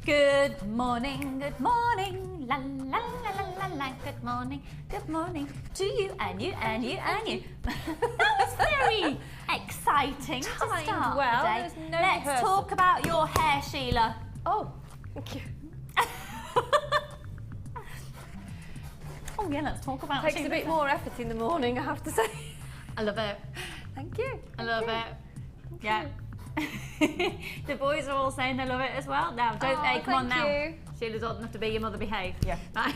Good morning, la la la la la la. Good morning to you and you and you and you. That was very exciting to start well. the day. There's no Let's rehearsal. talk about your hair, Sheila. Oh, thank you. Oh yeah, let's talk about Takes Sheila's a bit hair. more effort in the morning, I have to say. I love it. Thank you. I love it. Yeah. The boys are all saying they love it as well. Now, don't they? Come on now. you. Sheila's old enough to be your mother. Behave. Yeah. Right.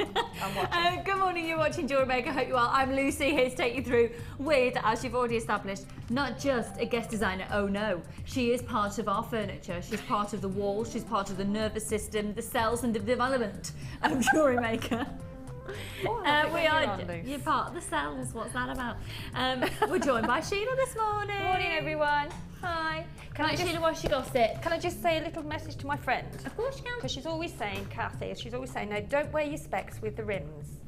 I'm watching. Good morning, you're watching Jewellery Maker. Hope you are. I'm Lucy, here to take you through with, as you've already established, not just a guest designer, oh no, she is part of our furniture, she's part of the walls, she's part of the nervous system, the cells and the development of Jewellery Maker. Oh, I think We are, you're on, Luce. you're part of the cells, what's that about? We're joined by Sheila this morning. Morning, everyone. Hi. Right, Sheila, what's your gossip? Can I just say a little message to my friend? Of course you can. Because she's always saying, Kathy, she's always saying, no, don't wear your specs with the rims.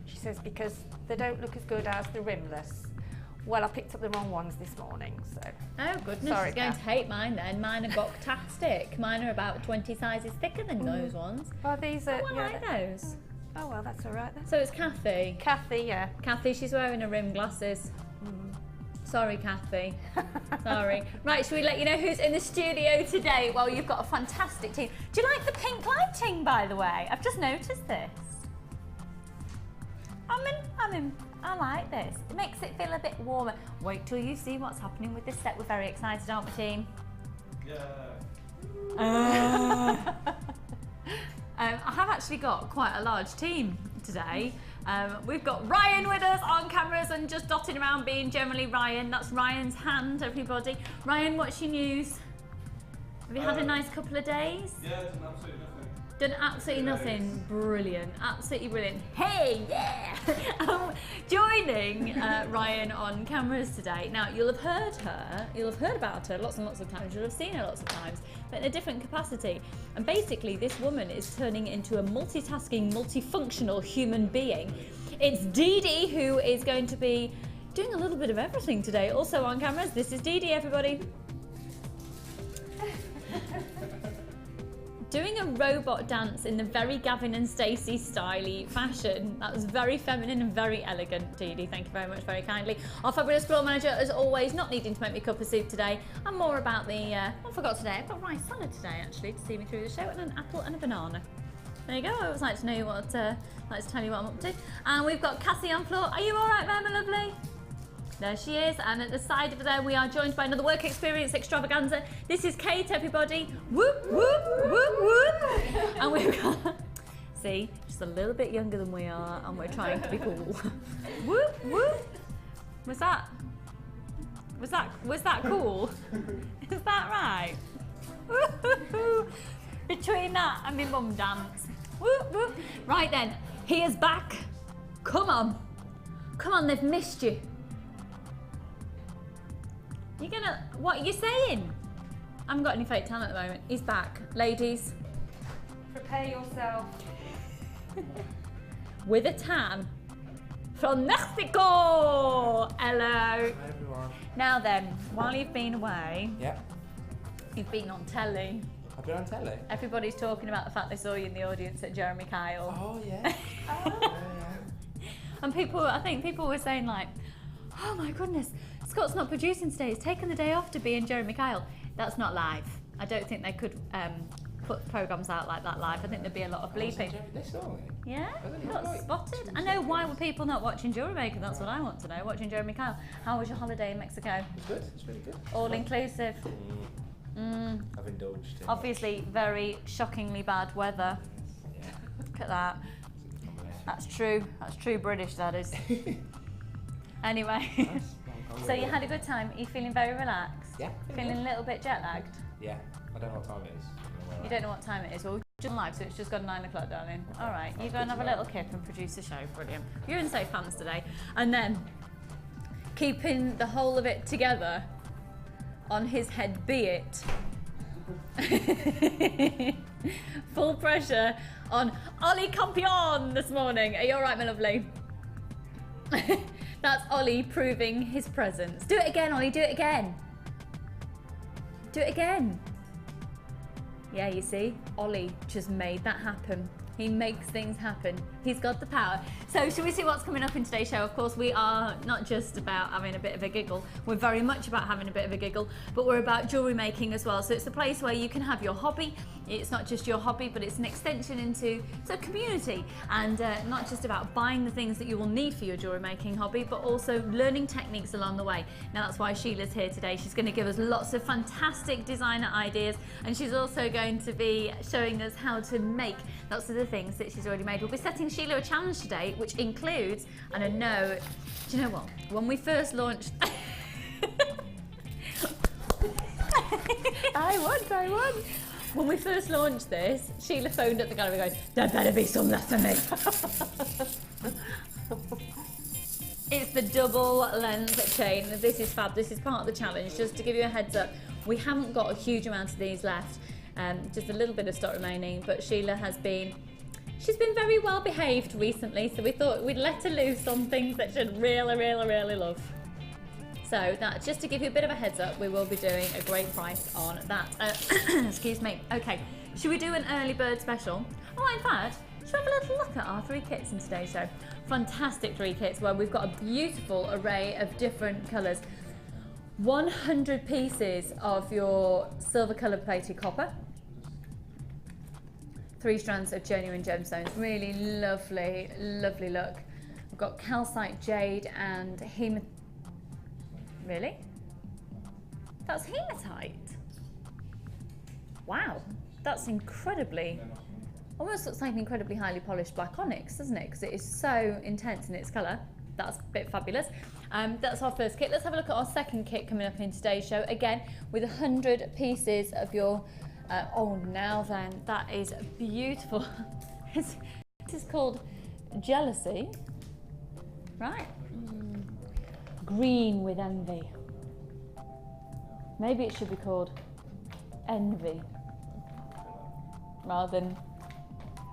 She says, because they don't look as good as the rimless. Well, I picked up the wrong ones this morning, so. Oh goodness, Sorry, she's going Kath. to hate mine then. Mine are goktastic. Mine are about 20 sizes thicker than those ones. Well, these are. Oh, I like those. Oh, well, that's all right then. So it's Kathy. Kathy, yeah. Kathy, she's wearing her rim glasses. Sorry, Kathy. Sorry. Right, should we let you know who's in the studio today? Well, you've got a fantastic team. Do you like the pink lighting, by the way? I've just noticed this. I like this. It makes it feel a bit warmer. Wait till you see what's happening with this set. We're very excited, aren't we, team? Yeah. I have actually got quite a large team today. We've got Ryan with us on cameras and just dotting around being generally Ryan. That's Ryan's hand, everybody. Ryan, what's your news? Have you had a nice couple of days? Yeah, it's an absolutely nothing. Done absolutely nothing. Brilliant, absolutely brilliant. Hey, yeah! Joining Ryan on cameras today. Now, you'll have heard her, you'll have heard about her lots and lots of times, you'll have seen her lots of times, but in a different capacity. And basically, this woman is turning into a multitasking, multifunctional human being. It's Dee Dee who is going to be doing a little bit of everything today. Also on cameras, this is Dee Dee, everybody. Doing a robot dance in the very Gavin and Stacey style-y fashion. That was very feminine and very elegant, Dee Dee. Thank you very much, very kindly. Our fabulous floor manager, as always, not needing to make me a cup of soup today. And more about the, what I forgot today, I've got rice salad today, actually, to see me through the show, and an apple and a banana. There you go, I always like to know what, like to tell you what I'm up to. And we've got Cassie on floor. Are you all right there, my lovely? There she is, and at the side of there we are joined by another work experience extravaganza. This is Kate, everybody. Whoop, whoop, whoop, whoop. And we've got, see, just a little bit younger than we are, and we're trying to be cool. Whoop, whoop. Was that cool? Is that right? Woo-hoo-hoo. Between that and my mum dance. Whoop, whoop. Right then, he is back. Come on, they've missed you. You're gonna, what are you saying? I haven't got any fake talent at the moment. He's back. Ladies, Prepare yourself. with a tan from Mexico. Hello. Hi everyone. Now then, while you've been away, Yeah, you've been on telly. I've been on telly. Everybody's talking about the fact they saw you in the audience at Jeremy Kyle. Oh yeah. Yeah. And I think people were saying like, oh my goodness, Scott's not producing today, he's taken the day off to be in Jeremy Kyle. That's not live. I don't think they could put programmes out like that live. I think there'd be a lot of bleeping. They saw me. Yeah, I didn't got know it. spotted. I know, why were people not watching Jewellery Maker? That's what I want to know, watching Jeremy Kyle. How was your holiday in Mexico? It's good. It's really good. All inclusive. I've indulged in. Obviously, very shockingly bad weather. Yeah. Look at that. It's a combination. That's true British, that is. Anyway, Nice. so you had a good time. Are you feeling very relaxed? Yeah. Feeling a little bit jet lagged? Yeah. I don't know what time it is. You don't know what time it is. Well, we're just live, so it's just gone 9 o'clock, darling. All right, you go and have a little kip and produce a show. Brilliant. You're in safe hands today. And then keeping the whole of it together on his head, be it. Full pressure on Ollie Campion this morning. Are you all right, my lovely? That's Ollie proving his presence. Do it again, Ollie, do it again. Do it again. Yeah, you see, Ollie just made that happen. He makes things happen. He's got the power. So shall we see what's coming up in today's show? Of course, we are not just about having a bit of a giggle. We're very much about having a bit of a giggle, but we're about jewellery making as well. So it's a place where you can have your hobby. It's not just your hobby, but it's an extension into a community, and not just about buying the things that you will need for your jewellery making hobby, but also learning techniques along the way. Now that's why Sheila's here today. She's going to give us lots of fantastic designer ideas, and she's also going to be showing us how to make lots of the things that she's already made. We'll be setting Sheila a challenge today, which includes, and I know, do you know what? When we first launched... I won! When we first launched this, Sheila phoned up the gallery going, there better be some left for me. It's the double length chain. This is fab. This is part of the challenge. Just to give you a heads up, we haven't got a huge amount of these left. Just a little bit of stock remaining, but Sheila she's been very well behaved recently, so we thought we'd let her loose on things that she'd really love. So that's just to give you a bit of a heads up, we will be doing a great price on that. Excuse me. Okay, should we do an early bird special? Oh, in fact, should we have a little look at our 3 kits in today's show? Fantastic 3 kits where we've got a beautiful array of different colours. 100 pieces of your silver colour plated copper. 3 strands of genuine gemstones. Really lovely look. We've got calcite jade and Really? That's hematite. Wow, that's almost looks like an incredibly highly polished black onyx, doesn't it? Because it is so intense in its colour. That's a bit fabulous. That's our first kit. Let's have a look at our second kit coming up in today's show. Again, with 100 pieces of your... oh, now then, that is beautiful. This is called Jealousy. Right. Green with envy. Maybe it should be called Envy rather than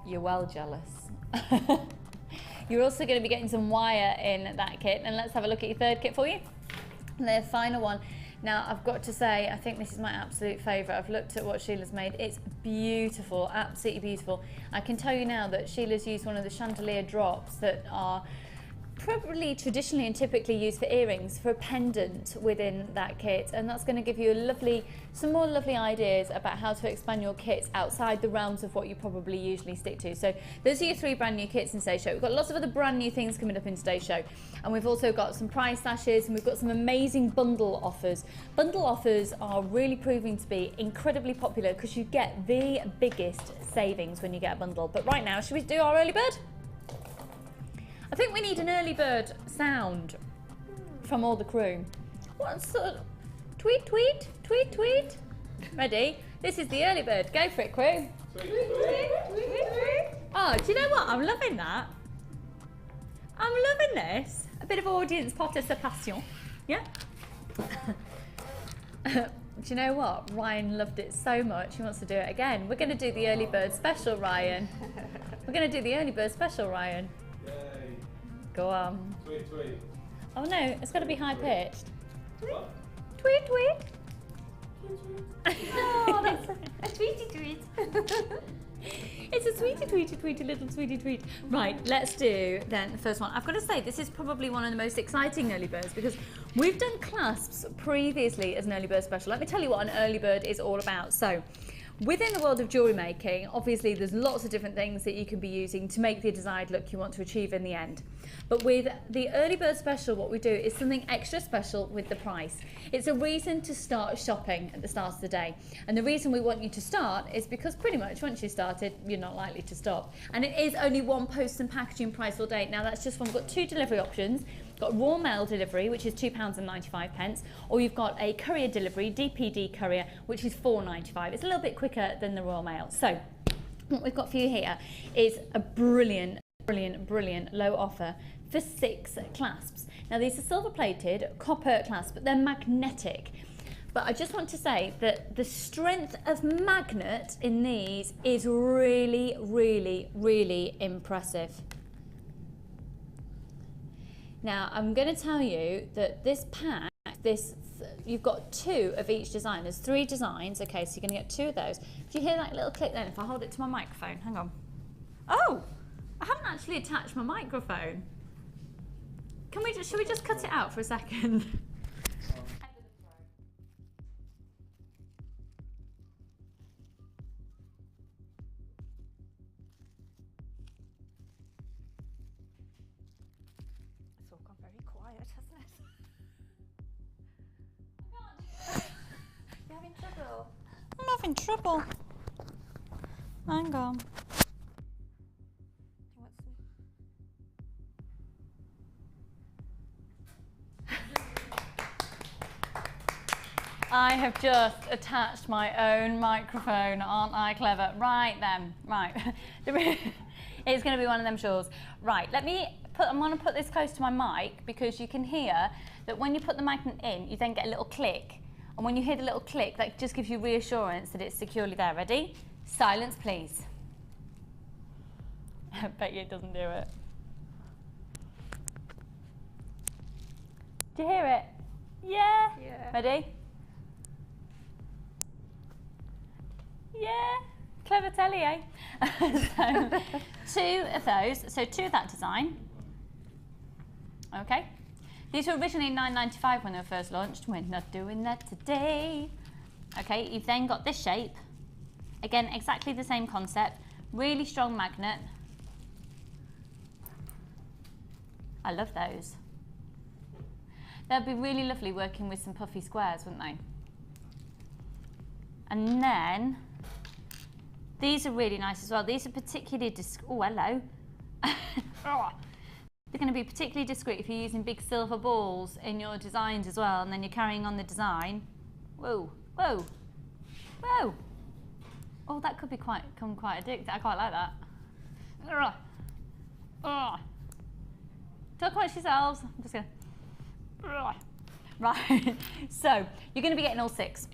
You're Well Jealous. You're also going to be getting some wire in that kit, and let's have a look at your third kit for you. The final one. Now I've got to say, I think this is my absolute favourite. I've looked at what Sheila's made. It's beautiful, absolutely beautiful. I can tell you now that Sheila's used one of the chandelier drops that are probably traditionally and typically used for earrings, for a pendant within that kit, and that's going to give you some more lovely ideas about how to expand your kits outside the realms of what you probably usually stick to. So those are your 3 brand new kits in today's show. We've got lots of other brand new things coming up in today's show, and we've also got some price slashes, and we've got some amazing bundle offers. Bundle offers are really proving to be incredibly popular because you get the biggest savings when you get a bundle. But right now, should we do our early bird? I think we need an early bird sound from all the crew. What sort of... Tweet, tweet, tweet, tweet. Ready? This is the early bird. Go for it, crew. Tweet, tweet, tweet, tweet. Oh, do you know what? I'm loving that. I'm loving this. A bit of audience participation. Yeah? Do you know what? Ryan loved it so much, he wants to do it again. We're going to do the early bird special, Ryan. We're going to do the early bird special, Ryan. Yay. Go on. Tweet, tweet. Oh no, it's got to be high pitched. What? Tweet, tweet. Oh, that's a tweety tweet. It's a sweetie, tweety, tweety, little sweetie tweet. Right, let's do then the first one. I've got to say, this is probably one of the most exciting early birds because we've done clasps previously as an early bird special. Let me tell you what an early bird is all about. So, within the world of jewellery making, obviously there's lots of different things that you can be using to make the desired look you want to achieve in the end. But with the early bird special, what we do is something extra special with the price. It's a reason to start shopping at the start of the day. And the reason we want you to start is because pretty much once you started, you're not likely to stop. And it is only 1 post and packaging price all day. Now that's just one. We've got 2 delivery options. Got raw mail delivery, which is £2.95, or you've got a courier delivery, DPD courier, which is £4.95. It's a little bit quicker than the raw mail. So what we've got for you here is a brilliant low offer for 6 clasps. Now these are silver plated copper clasps, but they're magnetic. But I just want to say that the strength of magnet in these is really impressive. Now, I'm going to tell you that this pack this, you've got 2 of each design. There's 3 designs, okay, so you're going to get 2 of those. Do you hear that little click then? If I hold it to my microphone, hang on. Oh, I haven't actually attached my microphone. Should we just cut it out for a second? It's all gone very quiet, hasn't it? You're having trouble? I'm having trouble. Hang on. Do you want some? I have just attached my own microphone, aren't I clever? Right then, right. It's going to be one of them shows. Right, I'm going to put this close to my mic because you can hear that when you put the magnet in, you then get a little click. And when you hear the little click, that just gives you reassurance that it's securely there. Ready? Silence, please. I bet you it doesn't do it. Do you hear it? Yeah. Yeah. Ready? Yeah. Clever telly, eh? So 2 of those. So 2 of that design. Okay. These were originally $9.95 when they were first launched. We're not doing that today. Okay, you've then got this shape. Again, exactly the same concept. Really strong magnet. I love those. They'd be really lovely working with some puffy squares, wouldn't they? And then, these are really nice as well. These are particularly oh, hello. They're going to be particularly discreet if you're using big silver balls in your designs as well, and then you're carrying on the design. Whoa, whoa, whoa. Oh, that could become quite addictive. I quite like that. Don't quench yourselves. I'm just going to. Right, so you're going to be getting all 6.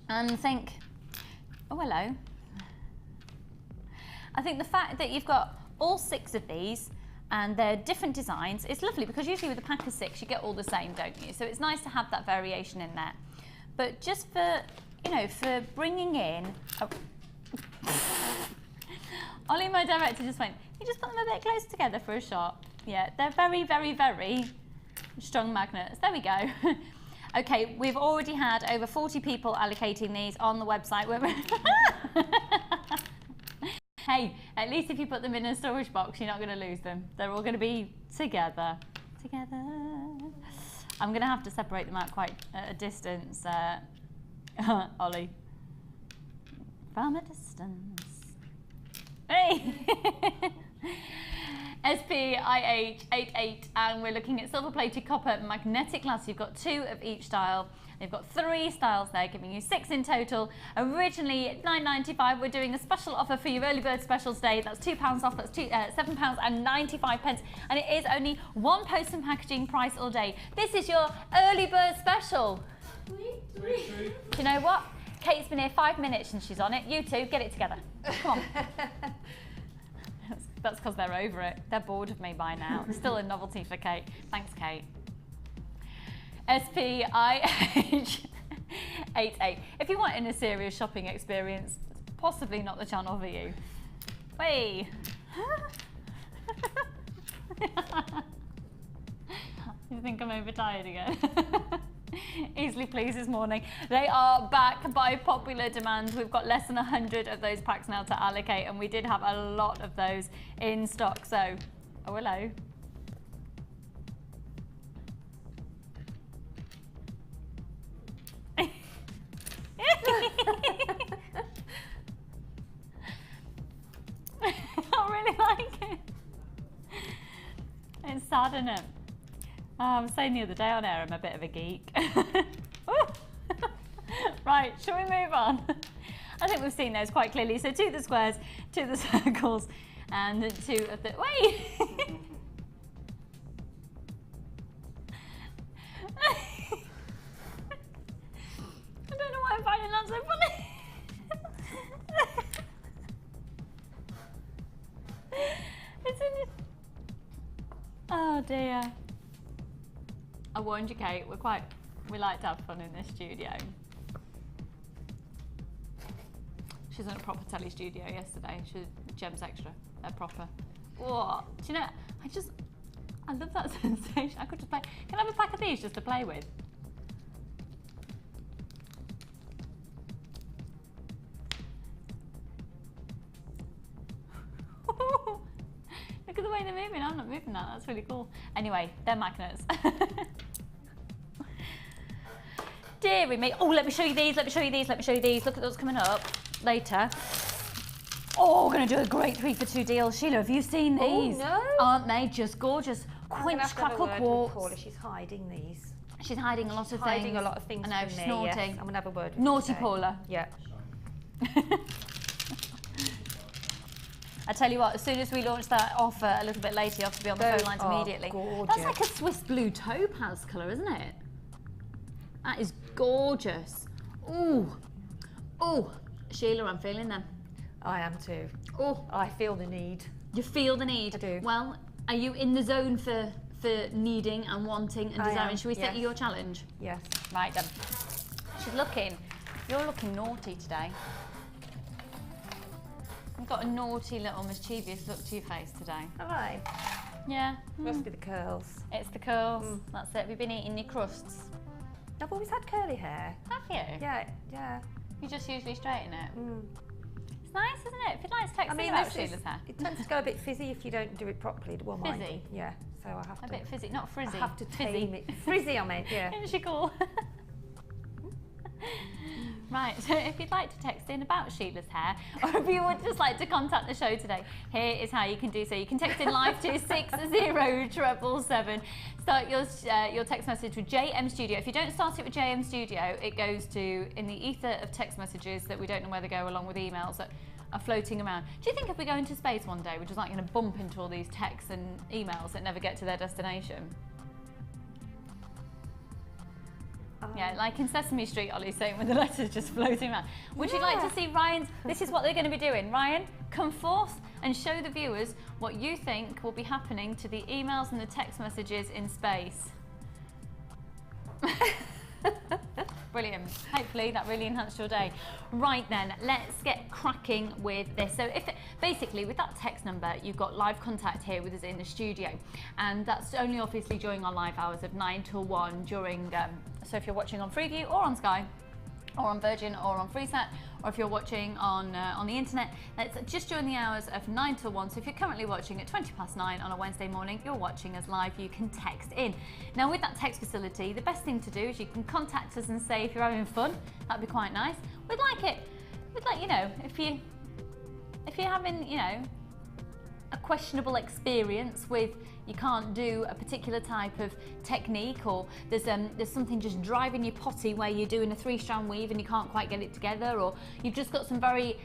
And think, oh, hello. I think the fact that you've got all 6 of these and they're different designs, it's lovely because usually with a pack of 6 you get all the same, don't you? So it's nice to have that variation in there. But just for, for bringing in, Ollie, my director, just went, you just put them a bit close together for a shot. Yeah, they're very, very, very strong magnets. There we go. Okay, we've already had over 40 people allocating these on the website. Hey, at least if you put them in a storage box, you're not going to lose them. They're all going to be together. Together. I'm going to have to separate them out quite at a distance, Ollie. From a distance. Hey! SPIH88, and we're looking at silver-plated copper magnetic glass. You've got 2 of each style. You've got 3 styles there, giving you 6 in total. Originally $9.95. We're doing a special offer for your early bird special today. That's £2 off. That's £7.95, and it is only 1 post and packaging price all day. This is your early bird special. Do you know what? Kate's been here 5 minutes and she's on it. You two, get it together. Come on. That's because they're over it. They're bored of me by now. It's still a novelty for Kate. Thanks, Kate. SPIH88. If you want a serious shopping experience, possibly not the channel for you. Wait. You think I'm overtired again? Easily pleased this morning. They are back by popular demand. We've got less than 100 of those packs now to allocate, and we did have a lot of those in stock. So, oh, hello. I really like it. It's sad, isn't it? I was saying the other day on air, I'm a bit of a geek. Right, shall we move on? I think we've seen those quite clearly. So 2 of the squares, 2 of the circles, and 2 of the... Wait! I don't know why I'm finding that so funny. It's in it. Oh dear. I warned you, Kate, we're quite We like to have fun in this studio. She was in a proper telly studio yesterday. She was Gems Extra. They're proper. What? Do you know, I love that sensation. I could just play. Can I have a pack of these just to play with? Look at the way they're moving. I'm not moving that. That's really cool. Anyway, they're magnets. Dearie me. Oh, let me show you these. Let me show you these. Let me show you these. Look at those coming up later. Oh, we're going to do a great 3 for 2 deal. Sheila, have you seen these? Oh, no. Aren't they just gorgeous? Quince crackle quartz. Paula. She's hiding these. She's hiding a lot of things. Hiding a lot of things. I know, from she's me, naughty. Yes. I'm going to have a word with Naughty you today. Paula. Yeah. I tell you what, as soon as we launch that offer a little bit later, you have to be on the phone lines immediately. Gorgeous. That's like a Swiss blue topaz colour, isn't it? That is gorgeous. Ooh. Oh, Sheila, I'm feeling them. I am too. Oh, I feel the need. you feel the need. I do. Well, are you in the zone for needing and wanting and I desiring? am, Should we set yes. you your challenge? Yes. Right then. You're looking naughty today. You've got a naughty little mischievous look to your face today. Have I? Yeah. Must be the curls. It's the curls. That's it. Have you been eating your crusts? I've always had curly hair. Have you? Yeah, yeah. You just usually straighten it. Mm. It's nice, isn't it? If you'd like to text me this about is- Sheila's hair. it tends to go a bit fizzy if you don't do it properly. Well, mine Fizzy? do. Yeah, so I have A to. bit fizzy, not frizzy. I have to fizzy. tame it. Frizzy, I meant, yeah. Isn't she cool? Right, so if you'd like to text in about Sheila's hair, or if you would just like to contact the show today, here is how you can do so. You can text in live to 60777. Start your text message with JM Studio. If you don't start it with JM Studio, it goes to in the ether of text messages that we don't know where they go, along with emails that are floating around. Do you think if we go into space one day, we're just like going to bump into all these texts and emails that never get to their destination? Yeah, like in Sesame Street, Ollie's saying, when the letters just floating around. Would you like to see Ryan's? This is what they're going to be doing. Ryan, come forth and show the viewers what you think will be happening to the emails and the text messages in space. Brilliant. Hopefully that really enhanced your day. Right then, let's get cracking with this. So basically with that text number, you've got live contact here with us in the studio. And that's only obviously during our live hours of 9 till 1 during, so if you're watching on Freeview or on Sky, or on Virgin or on Freesat, or if you're watching on the internet, that's just during the hours of 9 till 1. So if you're currently watching at 9:20 on a Wednesday morning, you're watching us live, you can text in. Now with that text facility, the best thing to do is you can contact us and say if you're having fun. That'd be quite nice. We'd like, you know, if you're having, you know, a questionable experience with you can't do a particular type of technique, or there's something just driving your potty where you're doing a 3-strand weave and you can't quite get it together, or you've just got some very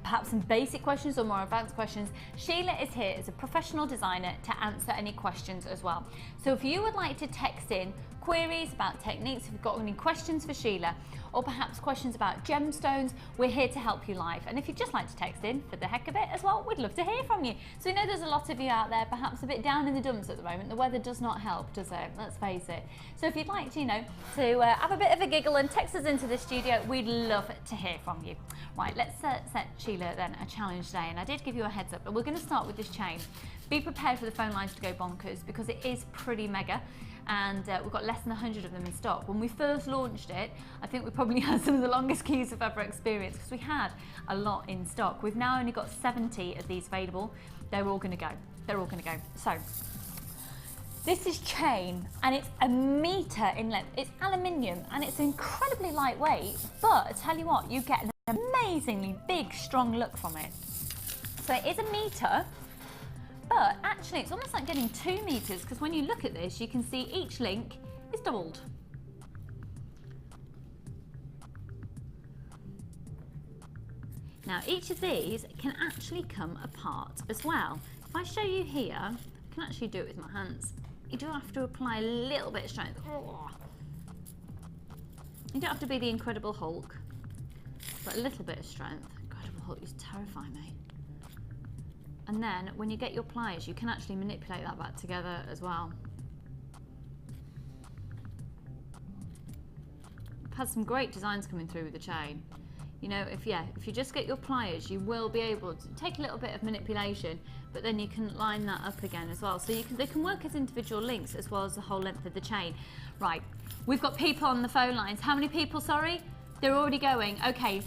perhaps some basic questions or more advanced questions. Sheila is here as a professional designer to answer any questions as well. So if you would like to text in queries about techniques, if you've got any questions for Sheila, or perhaps questions about gemstones, we're here to help you live. And if you'd just like to text in for the heck of it as well, we'd love to hear from you. So we know there's a lot of you out there perhaps a bit down in the dumps at the moment. The weather does not help, does it? Let's face it. So if you'd like to, to have a bit of a giggle and text us into the studio, we'd love to hear from you. Right, let's set Sheila then a challenge today. And I did give you a heads up, but we're going to start with this chain. Be prepared for the phone lines to go bonkers because it is pretty mega. And we've got less than 100 of them in stock. When we first launched it, I think we probably had some of the longest queues we've ever experienced because we had a lot in stock. We've now only got 70 of these available. They're all going to go. They're all going to go. So this is chain, and it's 1 metre in length. It's aluminium, and it's incredibly lightweight. But I tell you what, you get an amazingly big, strong look from it. So it is 1 metre. But actually, it's almost like getting 2 meters because when you look at this, you can see each link is doubled. Now, each of these can actually come apart as well. If I show you here, I can actually do it with my hands. You do have to apply a little bit of strength. You don't have to be the Incredible Hulk, but a little bit of strength. Incredible Hulk used to terrify me. And then when you get your pliers, you can actually manipulate that back together as well. had some great designs coming through with the chain. You know, if you just get your pliers, you will be able to take a little bit of manipulation, but then you can line that up again as well. So they can work as individual links as well as the whole length of the chain. Right, we've got people on the phone lines. How many people, sorry? They're already going. Okay,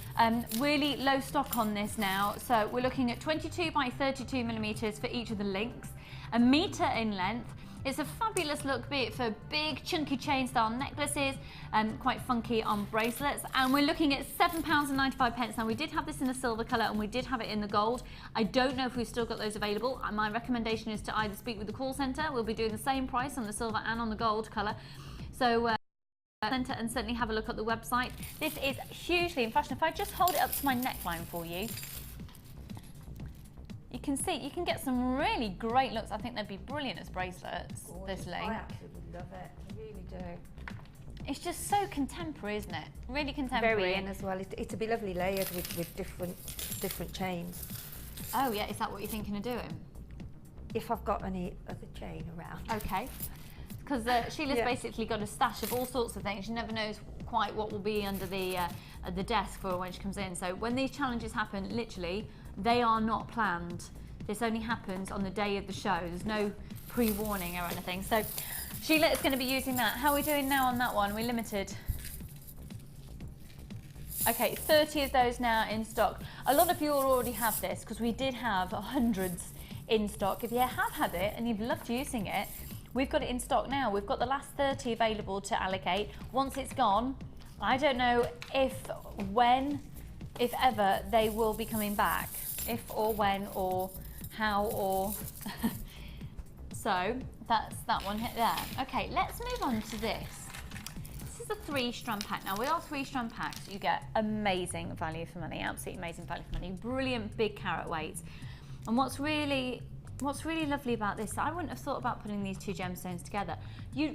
really low stock on this now. So we're looking at 22 by 32 millimeters for each of the links, a meter in length. It's a fabulous look, be it for big chunky chain style necklaces, quite funky on bracelets. And we're looking at £7.95. Now we did have this in the silver colour and we did have it in the gold. I don't know if we've still got those available. My recommendation is to either speak with the call centre. We'll be doing the same price on the silver and on the gold colour. So centre, and certainly have a look at the website. This is hugely in fashion. If I just hold it up to my neckline for you, you can see, you can get some really great looks. I think they'd be brilliant as bracelets, this length. I absolutely love it, I really do. It's just so contemporary, isn't it? Really contemporary. Very in as well. It'd be lovely layered with different chains. Oh yeah, is that what you're thinking of doing? If I've got any other chain around. Okay. Because Sheila's basically got a stash of all sorts of things. She never knows quite what will be under the desk for when she comes in. So when these challenges happen, literally, they are not planned. This only happens on the day of the show. There's no pre-warning or anything. So Sheila is going to be using that. How are we doing now on that one? We're limited. Okay, 30 of those now in stock. A lot of you already have this because we did have hundreds in stock. If you have had it and you've loved using it, we've got it in stock now. We've got the last 30 available to allocate. Once it's gone, I don't know if, when, if ever they will be coming back. If or when or how or... So that's that one hit there. Okay, let's move on to this. This is a 3-strand pack. Now with our 3-strand packs, you get amazing value for money, absolutely amazing value for money. Brilliant big carat weights. And what's really lovely about this, I wouldn't have thought about putting these two gemstones together.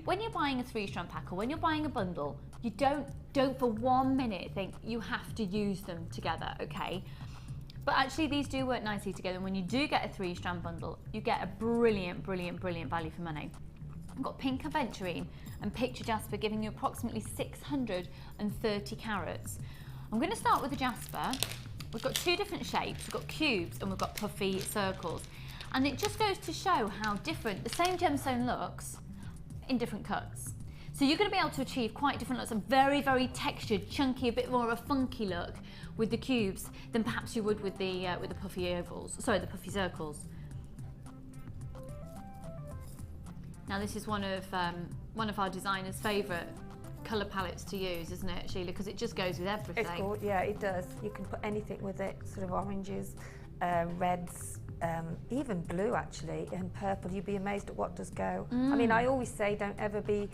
When you're buying a 3-strand pack or when you're buying a bundle, you don't for 1 minute think you have to use them together, okay? But actually these do work nicely together. And when you do get a 3-strand bundle, you get a brilliant, brilliant, brilliant value for money. I've got pink aventurine and picture jasper giving you approximately 630 carats. I'm going to start with the jasper. We've got 2 different shapes. We've got cubes and we've got puffy circles. And it just goes to show how different the same gemstone looks in different cuts. So you're going to be able to achieve quite different looks, a very, very textured, chunky, a bit more of a funky look with the cubes than perhaps you would with the puffy ovals. Sorry, the puffy circles. Now this is one of our designers' favourite colour palettes to use, isn't it, Sheila? Because it just goes with everything. It's good, yeah, it does. You can put anything with it, sort of oranges, reds, even blue actually, and purple. You'd be amazed at what does go. I mean, I always say don't ever be,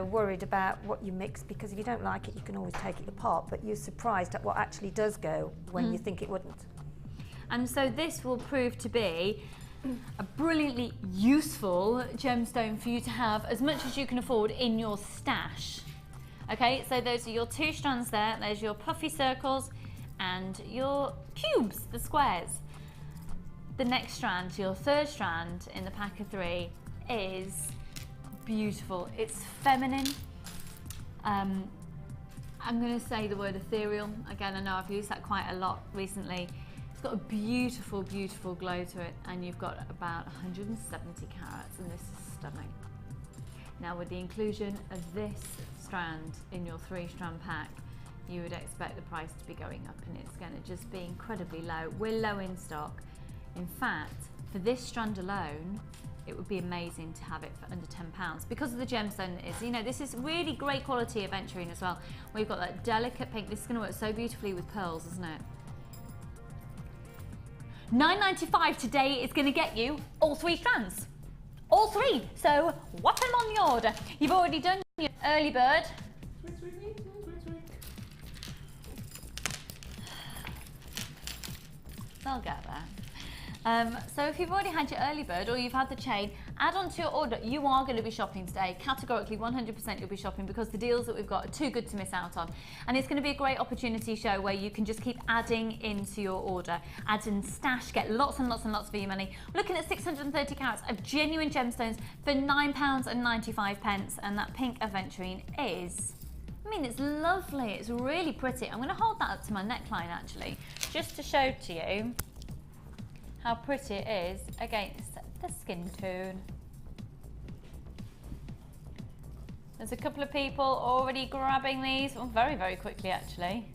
worried about what you mix, because if you don't like it, you can always take it apart, but you're surprised at what actually does go when you think it wouldn't. And so this will prove to be a brilliantly useful gemstone for you to have as much as you can afford in your stash. Okay, so those are your 2 strands there. There's your puffy circles and your cubes, the squares. The next strand, your 3rd strand in the pack of 3, is beautiful. It's feminine. I'm going to say the word ethereal. Again, I know I've used that quite a lot recently. It's got a beautiful, beautiful glow to it, and you've got about 170 carats, and this is stunning. Now, with the inclusion of this strand in your 3-strand pack, you would expect the price to be going up, and it's going to just be incredibly low. We're low in stock. In fact, for this strand alone, it would be amazing to have it for under £10 because of the gemstone it is. This is really great quality aventurine as well. We've got that delicate pink. This is going to work so beautifully with pearls, isn't it? £9.95 today is going to get you all 3 strands. All 3. So whack them on the order. You've already done your early bird. They'll get there. So if you've already had your early bird or you've had the chain, add on to your order. You are going to be shopping today. Categorically, 100% you'll be shopping because the deals that we've got are too good to miss out on. And it's going to be a great opportunity show where you can just keep adding into your order. Add in stash, get lots and lots and lots for your money. We're looking at 630 carats of genuine gemstones for £9.95. And that pink aventurine is I mean, it's lovely. It's really pretty. I'm going to hold that up to my neckline, actually, just to show to you how pretty it is against the skin tone. There's a couple of people already grabbing these, well, very, very quickly, actually.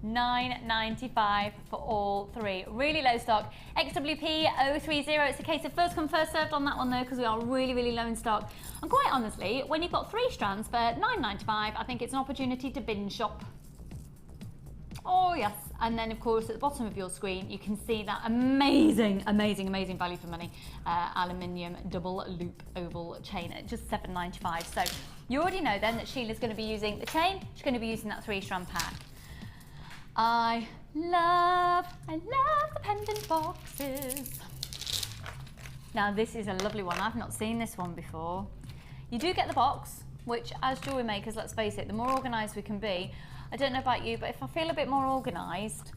$9.95 for all three. Really low stock. XWP 030. It's a case of first come, first served on that one though, because we are really, really low in stock. And quite honestly, when you've got 3 strands for $9.95, I think it's an opportunity to binge shop. Oh yes. And then of course at the bottom of your screen, you can see that amazing, amazing, amazing value for money aluminium double loop oval chain at just $7.95. So you already know then that Sheila's going to be using the chain. She's going to be using that 3-strand pack. I love the pendant boxes. Now this is a lovely one. I've not seen this one before. You do get the box, which as jewellery makers, let's face it, the more organised we can be. I don't know about you, but if I feel a bit more organised,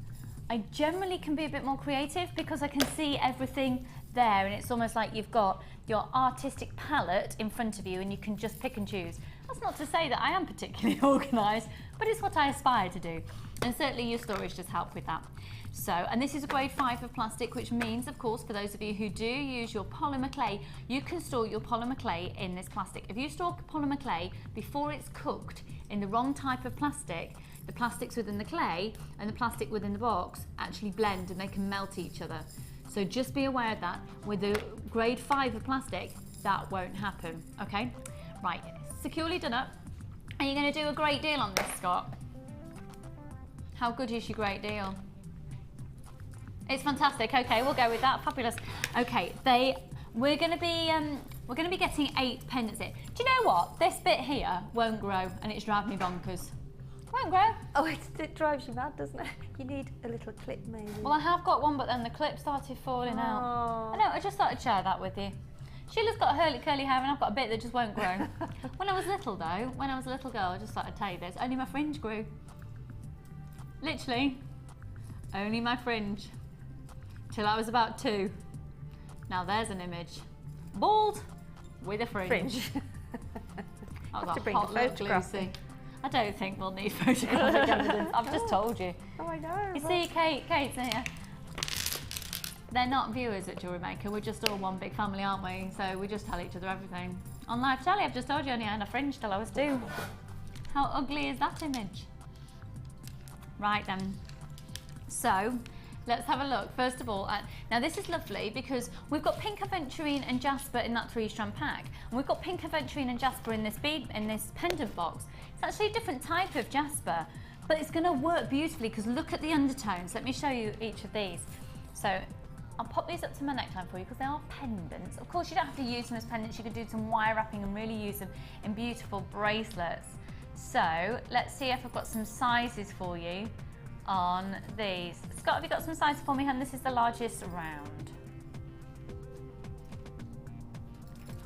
I generally can be a bit more creative because I can see everything there, and it's almost like you've got your artistic palette in front of you and you can just pick and choose. That's not to say that I am particularly organised, but it's what I aspire to do. And certainly your storage does help with that. So, and this is a grade 5 of plastic, which means, of course, for those of you who do use your polymer clay, you can store your polymer clay in this plastic. If you store polymer clay before it's cooked in the wrong type of plastic, the plastics within the clay and the plastic within the box actually blend and they can melt each other. So just be aware of that. With the grade 5 of plastic, that won't happen, okay? Right, securely done up. Are you going to do a great deal on this, Scott? How good is your great deal? It's fantastic. Okay, we'll go with that. Fabulous. Okay, we're going to be getting 8 pendants in. Do you know what? This bit here won't grow, and it's driving me bonkers. Won't grow. Oh, it drives you mad, doesn't it? You need a little clip, maybe. Well, I have got one, but then the clip started falling out. I know. I just thought I'd share that with you. Sheila's got curly hair, and I've got a bit that just won't grow. When I was little, though, when I was a little girl, I just thought I'd tell you this. Only my fringe grew. Literally, only my fringe. Till I was about 2. Now there's an image. Bald with a fringe. That was a hot look, Lucy. I don't think we'll need photographic evidence. I've just told you. Oh, I know. You see, Kate's here. They're not viewers at Jewellery Maker. We're just all one big family, aren't we? So we just tell each other everything. On live telly, I've just told you I only had a fringe till I was 2. How ugly is that image? Right then, so let's have a look first of all at, now this is lovely because we've got pink aventurine and jasper in that 3-strand pack, and we've got pink aventurine and jasper in this pendant box. It's actually a different type of jasper, but it's going to work beautifully because look at the undertones. Let me show you each of these. So I'll pop these up to my neckline for you because they are pendants. Of course, you don't have to use them as pendants. You could do some wire wrapping and really use them in beautiful bracelets. So let's see if I've got some sizes for you on these. Scott, have you got some sizes for me, hun? This is the largest round.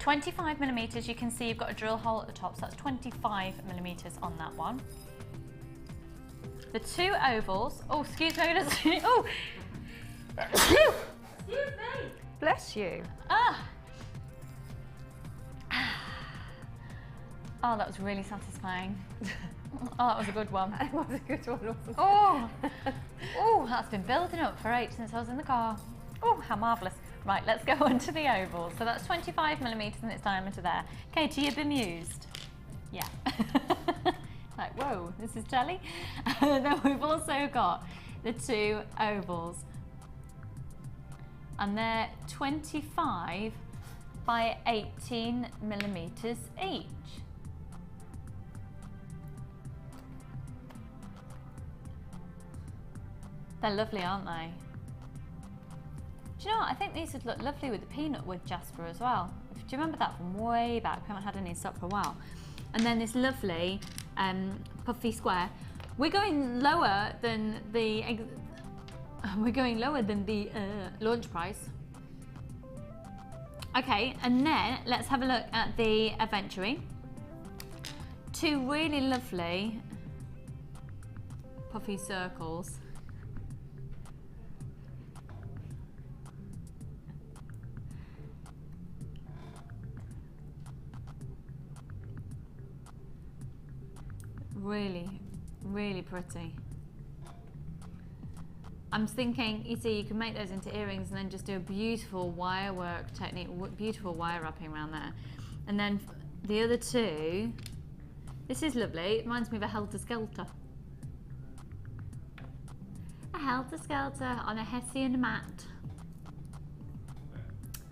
25mm, you can see you've got a drill hole at the top, so that's 25mm on that one. The 2 ovals, oh, excuse me, oh! Excuse me! Bless you. Oh, that was really satisfying. Oh, that was a good one. It was a good one, wasn't it? Oh, oh, that's been building up for ages since I was in the car. Oh, how marvellous. Right, let's go on to the oval. So that's 25mm in its diameter there. Katie, you bemused? Yeah. Like, whoa, this is jelly. Then we've also got the 2 ovals. And they're 25 by 18mm each. They're lovely, aren't they? Do you know what? I think these would look lovely with the peanut wood jasper as well. Do you remember that from way back? We haven't had any in stock for a while. And then this lovely puffy square. We're going lower than the launch price. Okay, and then let's have a look at the aventurine. 2 really lovely puffy circles. Really, really pretty. I'm thinking, you see, you can make those into earrings and then just do a beautiful wire work technique, beautiful wire wrapping around there. And then the other two, this is lovely. It reminds me of a helter-skelter. A helter-skelter on a Hessian mat.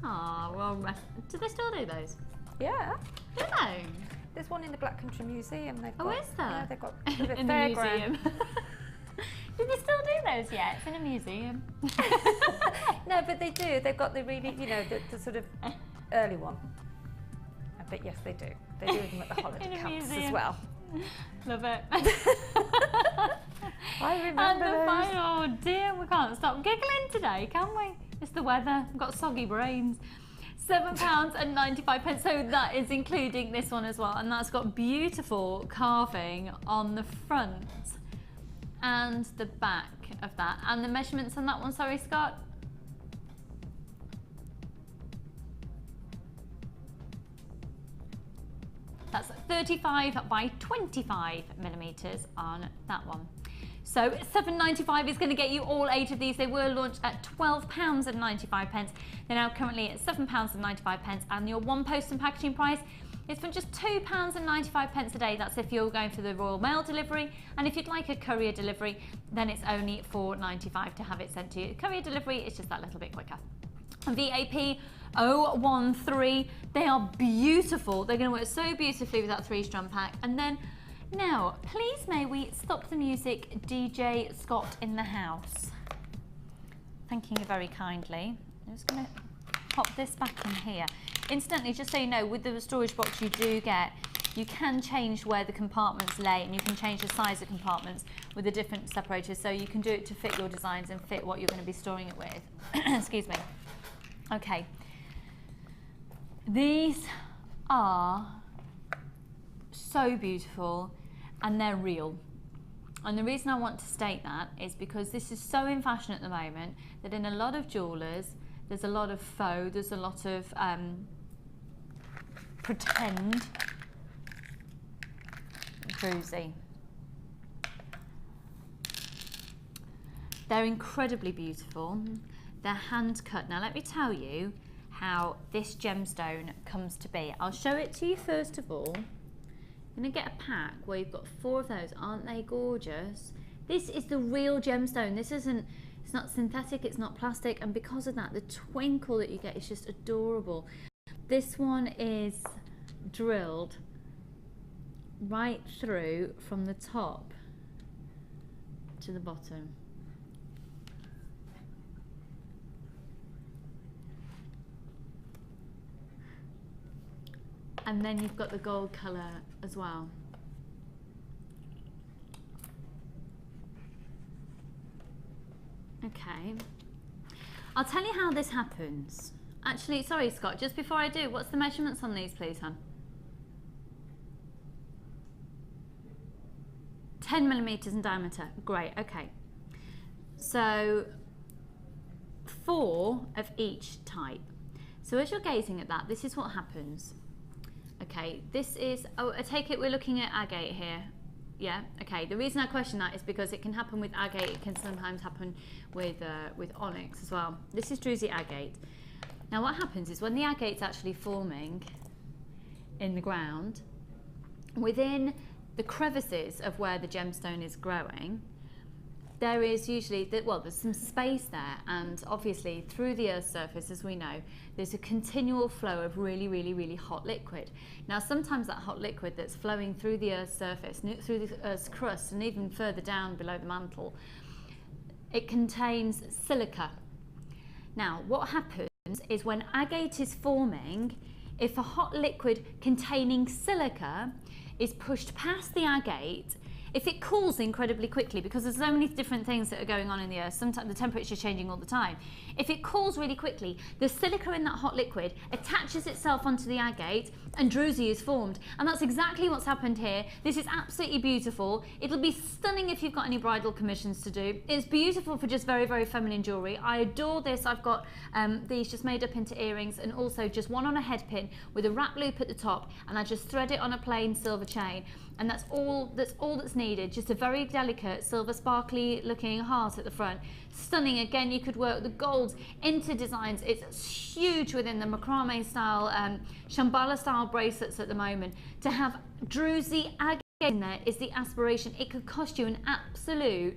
Oh, well, do they still do those? Yeah. Do they? There's one in the Black Country Museum. They've got, Is there? Yeah, they've got in the museum. Do they still do those yet? It's in a museum. No, but they do. They've got the really, you know, the sort of early one. But yes, they do. They do them at the holiday camps as well. Love it. I remember And the those. final, oh dear, we can't stop giggling today, can we? It's the weather. We've got soggy brains. £7.95. So that is including this one as well, and that's got beautiful carving on the front and the back of that. And the measurements on that one, sorry, Scott? That's 35 by 25 millimeters on that one. So £7.95 is going to get you all 8 of these. They were launched at £12.95. They're now currently at £7.95, and your one post and packaging price is for just £2.95 a day. That's if you're going for the Royal Mail delivery, and if you'd like a courier delivery, then it's only £4.95 to have it sent to you. Courier delivery is just that little bit quicker. VAP 013, they are beautiful. They're going to work so beautifully with that 3-strand pack. And then now, please may we stop the music, DJ Scott in the house. Thanking you very kindly. I'm just going to pop this back in here. Incidentally, just so you know, with the storage box you do get, you can change where the compartments lay, and you can change the size of compartments with the different separators, so you can do it to fit your designs and fit what you're going to be storing it with. Excuse me. Okay. These are so beautiful, and they're real. And the reason I want to state that is because this is so in fashion at the moment that in a lot of jewellers, there's a lot of faux, there's a lot of pretend druzy. They're incredibly beautiful. They're hand cut. Now let me tell you how this gemstone comes to be. I'll show it to you first of all. You're going to get a pack where you've got 4 of those. Aren't they gorgeous? This is the real gemstone. This isn't, it's not synthetic, it's not plastic, and because of that, the twinkle that you get is just adorable. This one is drilled right through from the top to the bottom. And then you've got the gold colour as well. Okay. I'll tell you how this happens. Actually, sorry Scott, just before I do, what's the measurements on these please, hon? 10 millimeters in diameter. Great, okay. So 4 of each type. So as you're gazing at that, this is what happens. Okay, this is, oh, I take it we're looking at agate here. Yeah, okay. The reason I question that is because it can happen with agate, it can sometimes happen with onyx as well. This is druzy agate. Now what happens is when the agate's actually forming in the ground, within the crevices of where the gemstone is growing, there is usually, there's some space there, and obviously through the Earth's surface, as we know, there's a continual flow of really, really, really hot liquid. Now sometimes that hot liquid that's flowing through the Earth's surface, through the Earth's crust, and even further down below the mantle, it contains silica. Now what happens is when agate is forming, if a hot liquid containing silica is pushed past the agate, if it cools incredibly quickly, because there's so many different things that are going on in the earth, sometimes the temperature is changing all the time. If it cools really quickly, the silica in that hot liquid attaches itself onto the agate and druzy is formed. And that's exactly what's happened here. This is absolutely beautiful. It'll be stunning if you've got any bridal commissions to do. It's beautiful for just very, very feminine jewellery. I adore this. I've got these just made up into earrings, and also just one on a head pin with a wrap loop at the top, and I just thread it on a plain silver chain. And that's all that's needed. Just a very delicate silver sparkly looking heart at the front. Stunning. Again, you could work the golds into designs. It's huge within the macrame style, shambhala style bracelets at the moment. To have druzy agate in there is the aspiration. It could cost you an absolute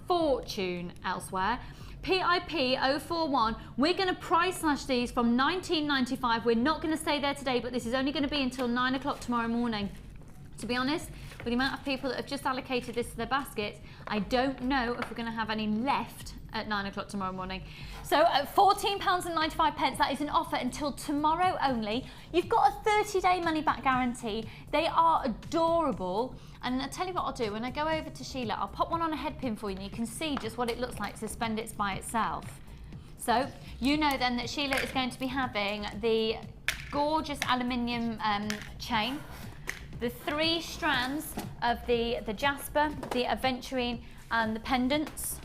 fortune elsewhere. PIP 041, we're going to price slash these from $19.95. We're not going to stay there today, but this is only going to be until 9 o'clock tomorrow morning. To be honest, with the amount of people that have just allocated this to their baskets, I don't know if we're going to have any left at 9 o'clock tomorrow morning. So at £14.95, that is an offer until tomorrow only. You've got a 30-day money-back guarantee. They are adorable. And I'll tell you what I'll do, when I go over to Sheila, I'll pop one on a head pin for you, and you can see just what it looks like suspended by itself. So you know then that Sheila is going to be having the gorgeous aluminium chain, the 3 strands of the jasper, the aventurine, and the pendants.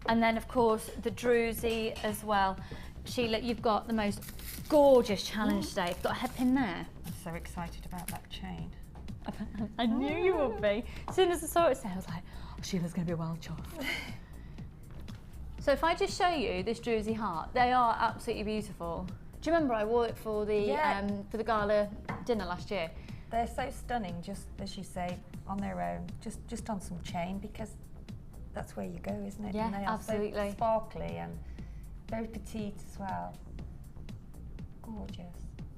And then of course the druzy as well. Sheila, you've got the most gorgeous challenge today. You've got a head pin there. I'm so excited about that chain. I knew you would be. As soon as I saw it today, I was like, oh, Sheila's going to be well chuffed. So if I just show you this druzy heart, they are absolutely beautiful. Do you remember I wore it for the gala dinner last year? They're so stunning, just as you say, on their own, just on some chain, because that's where you go, isn't it? Yeah, and they are absolutely. so sparkly and very petite as well. Gorgeous.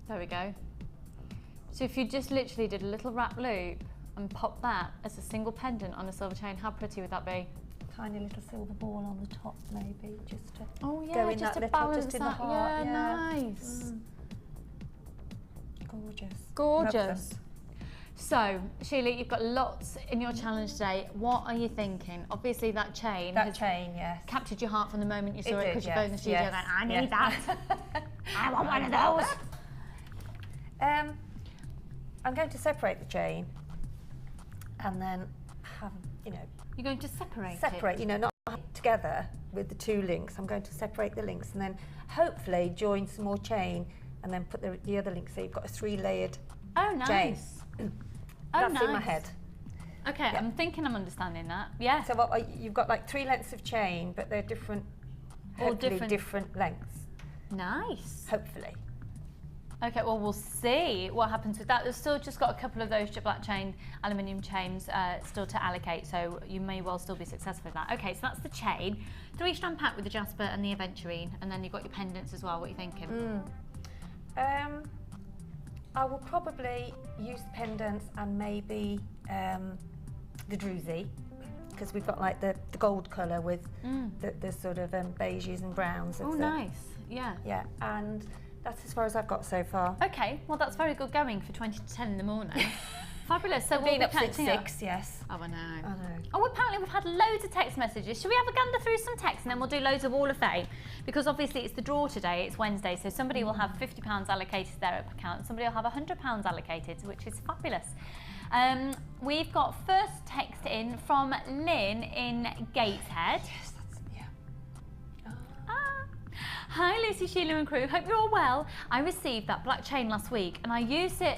There we go. So if you just literally did a little wrap loop and pop that as a single pendant on a silver chain, how pretty would that be? Tiny little silver ball on the top, maybe, just to go in just that to little, balance just in that. the heart. Yeah, nice. Gorgeous. Gorgeous. So, Sheila, you've got lots in your challenge today. What are you thinking? Obviously, that chain has yes. captured your heart from the moment you saw it, because did, you're both in the studio yes, going, I need that. I want one of those. I'm going to separate the chain and then have, You're going to separate it? not together with the 2 links. I'm going to separate the links and then hopefully join some more chain and then put the other links, so you've got a 3-layered chain. That's in my head. Okay, yeah. I'm thinking I'm understanding that. Yeah. So you've got like 3 lengths of chain, but they're different, different lengths. Nice. Hopefully. Okay, well, we'll see what happens with that. There's still just got a couple of those jet black chain, aluminium chains still to allocate, so you may well still be successful with that. Okay, so that's the chain. 3-strand pack with the jasper and the aventurine, and then you've got your pendants as well. What are you thinking? I will probably use the pendants and maybe the druzy, because we've got like the gold colour with the sort of beiges and browns. Oh, nice. Yeah. Yeah, and that's as far as I've got so far. Okay, well that's very good going for 20 to 10 in the morning. Fabulous. So we'll be up since catching 6, yes. Oh, I know. I know. Oh, apparently we've had loads of text messages. Should we have a gander through some text and then we'll do loads of Wall of Fame? Because obviously it's the draw today, it's Wednesday, so somebody will have £50 allocated to their account, somebody will have £100 allocated, which is fabulous. We've got first text in from Lynn in Gateshead. Yes, Hi Lucy, Sheila and crew, hope you're all well. I received that black chain last week and I used it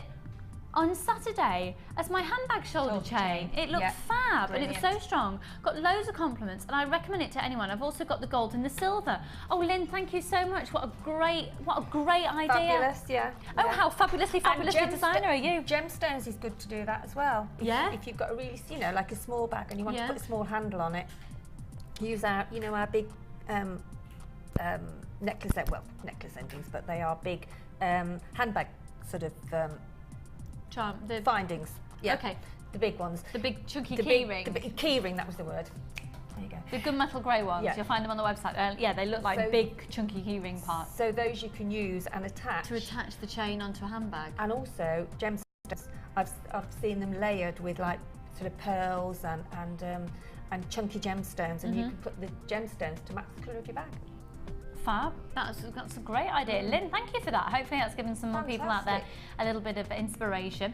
on Saturday as my handbag shoulder chain. It looked fab. Brilliant. And it was so strong. Got loads of compliments and I recommend it to anyone. I've also got the gold and the silver. Oh Lynn, thank you so much. What a great idea. Fabulous, yeah. Oh, how fabulously designer are you? Gemstones is good to do that as well. If you've got a really, like a small bag and you want to put a small handle on it, use our, our big necklace endings, but they are big handbag sort of findings. Yeah. Okay. The big ones. The big chunky key ring. The big key ring, that was the word. There you go. The gunmetal grey ones, Yeah. you'll find them on the website. Yeah, they look like So- big, chunky keyring parts. So those you can use and attach. To attach the chain onto a handbag. And also gemstones. I've seen them layered with like sort of pearls and chunky gemstones, and you can put the gemstones to match the colour of your bag. Fab. That's a great idea. Lynn, thank you for that. Hopefully that's given some more people out there a little bit of inspiration.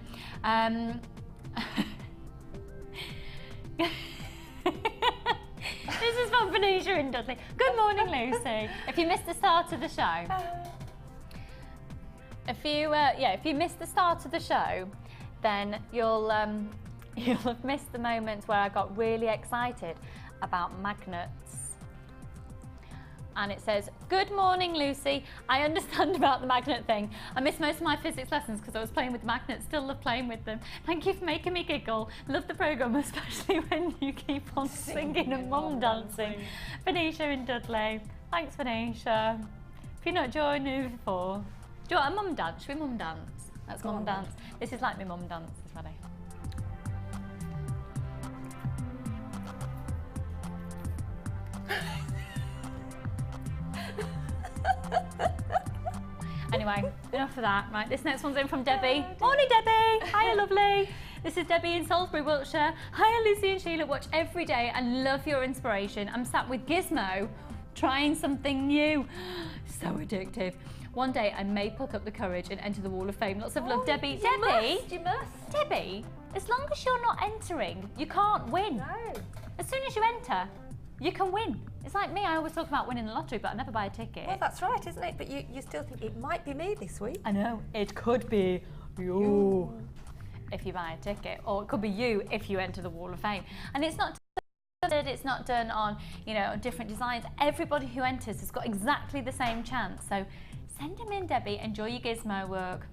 This is from Venetia in Dudley. Good morning, Lucy. If you missed the start of the show, if you missed the start of the show, then you'll have missed the moments where I got really excited about magnets. And it says, good morning, Lucy. I understand about the magnet thing. I missed most of my physics lessons because I was playing with magnets. Still love playing with them. Thank you for making me giggle. Love the programme, especially when you keep on singing and mum dancing. Venetia in Dudley. Thanks, Venetia. If you're not joined me before. Do you want a mum dance? Should we mum dance? That's mum dance. This is like my mum dance. It's ready. Anyway, enough of that. Right, this next one's in from Debbie. Morning, Debbie. Hiya, lovely. This is Debbie in Salisbury, Wiltshire. Hiya, Lucy and Sheila. Watch every day and love your inspiration. I'm sat with Gizmo, trying something new. So addictive. One day I may pluck up the courage and enter the Wall of Fame. Lots of love, Debbie. You must. Debbie, as long as you're not entering, you can't win. No. As soon as you enter, you can win. It's like me, I always talk about winning the lottery, but I never buy a ticket. Well, that's right, isn't it? But you still think it might be me this week. I know, it could be you if you buy a ticket, or it could be you if you enter the Wall of Fame. And it's not done on, different designs. Everybody who enters has got exactly the same chance. So send them in, Debbie. Enjoy your gizmo work.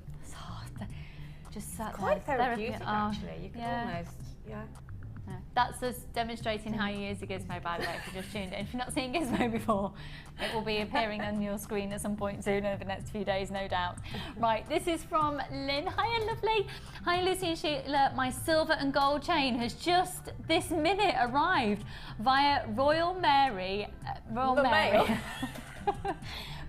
Just quite therapeutic, actually. You can almost, Yeah. That's just demonstrating how you use the gizmo, by the way, if you just tuned in. If you're not seeing gizmo before, it will be appearing on your screen at some point soon over the next few days, no doubt. Right, this is from Lynn. Hiya, lovely. Hi, Lucy and Sheila. My silver and gold chain has just this minute arrived via Royal Mail.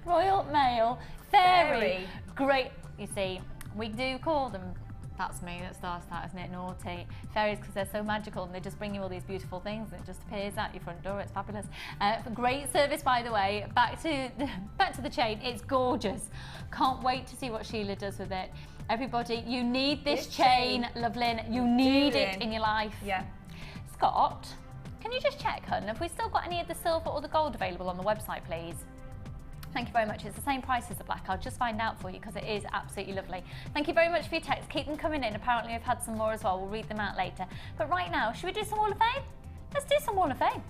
Royal Mail. Fairy. Great. You see, we do call them. That's me that starts that, isn't it? Naughty. Fairies, because they're so magical and they just bring you all these beautiful things and it just appears at your front door. It's fabulous. Great service, by the way. Back to the chain. It's gorgeous. Can't wait to see what Sheila does with it. Everybody, you need this chain, Lovelyn. You need it in your life. Yeah. Scott, can you just check, hun? Have we still got any of the silver or the gold available on the website, please? Thank you very much. It's the same price as the black. I'll just find out for you because it is absolutely lovely. Thank you very much for your text. Keep them coming in. Apparently I've had some more as well. We'll read them out later. But right now, should we do some Wall of Fame? Let's do some Wall of Fame.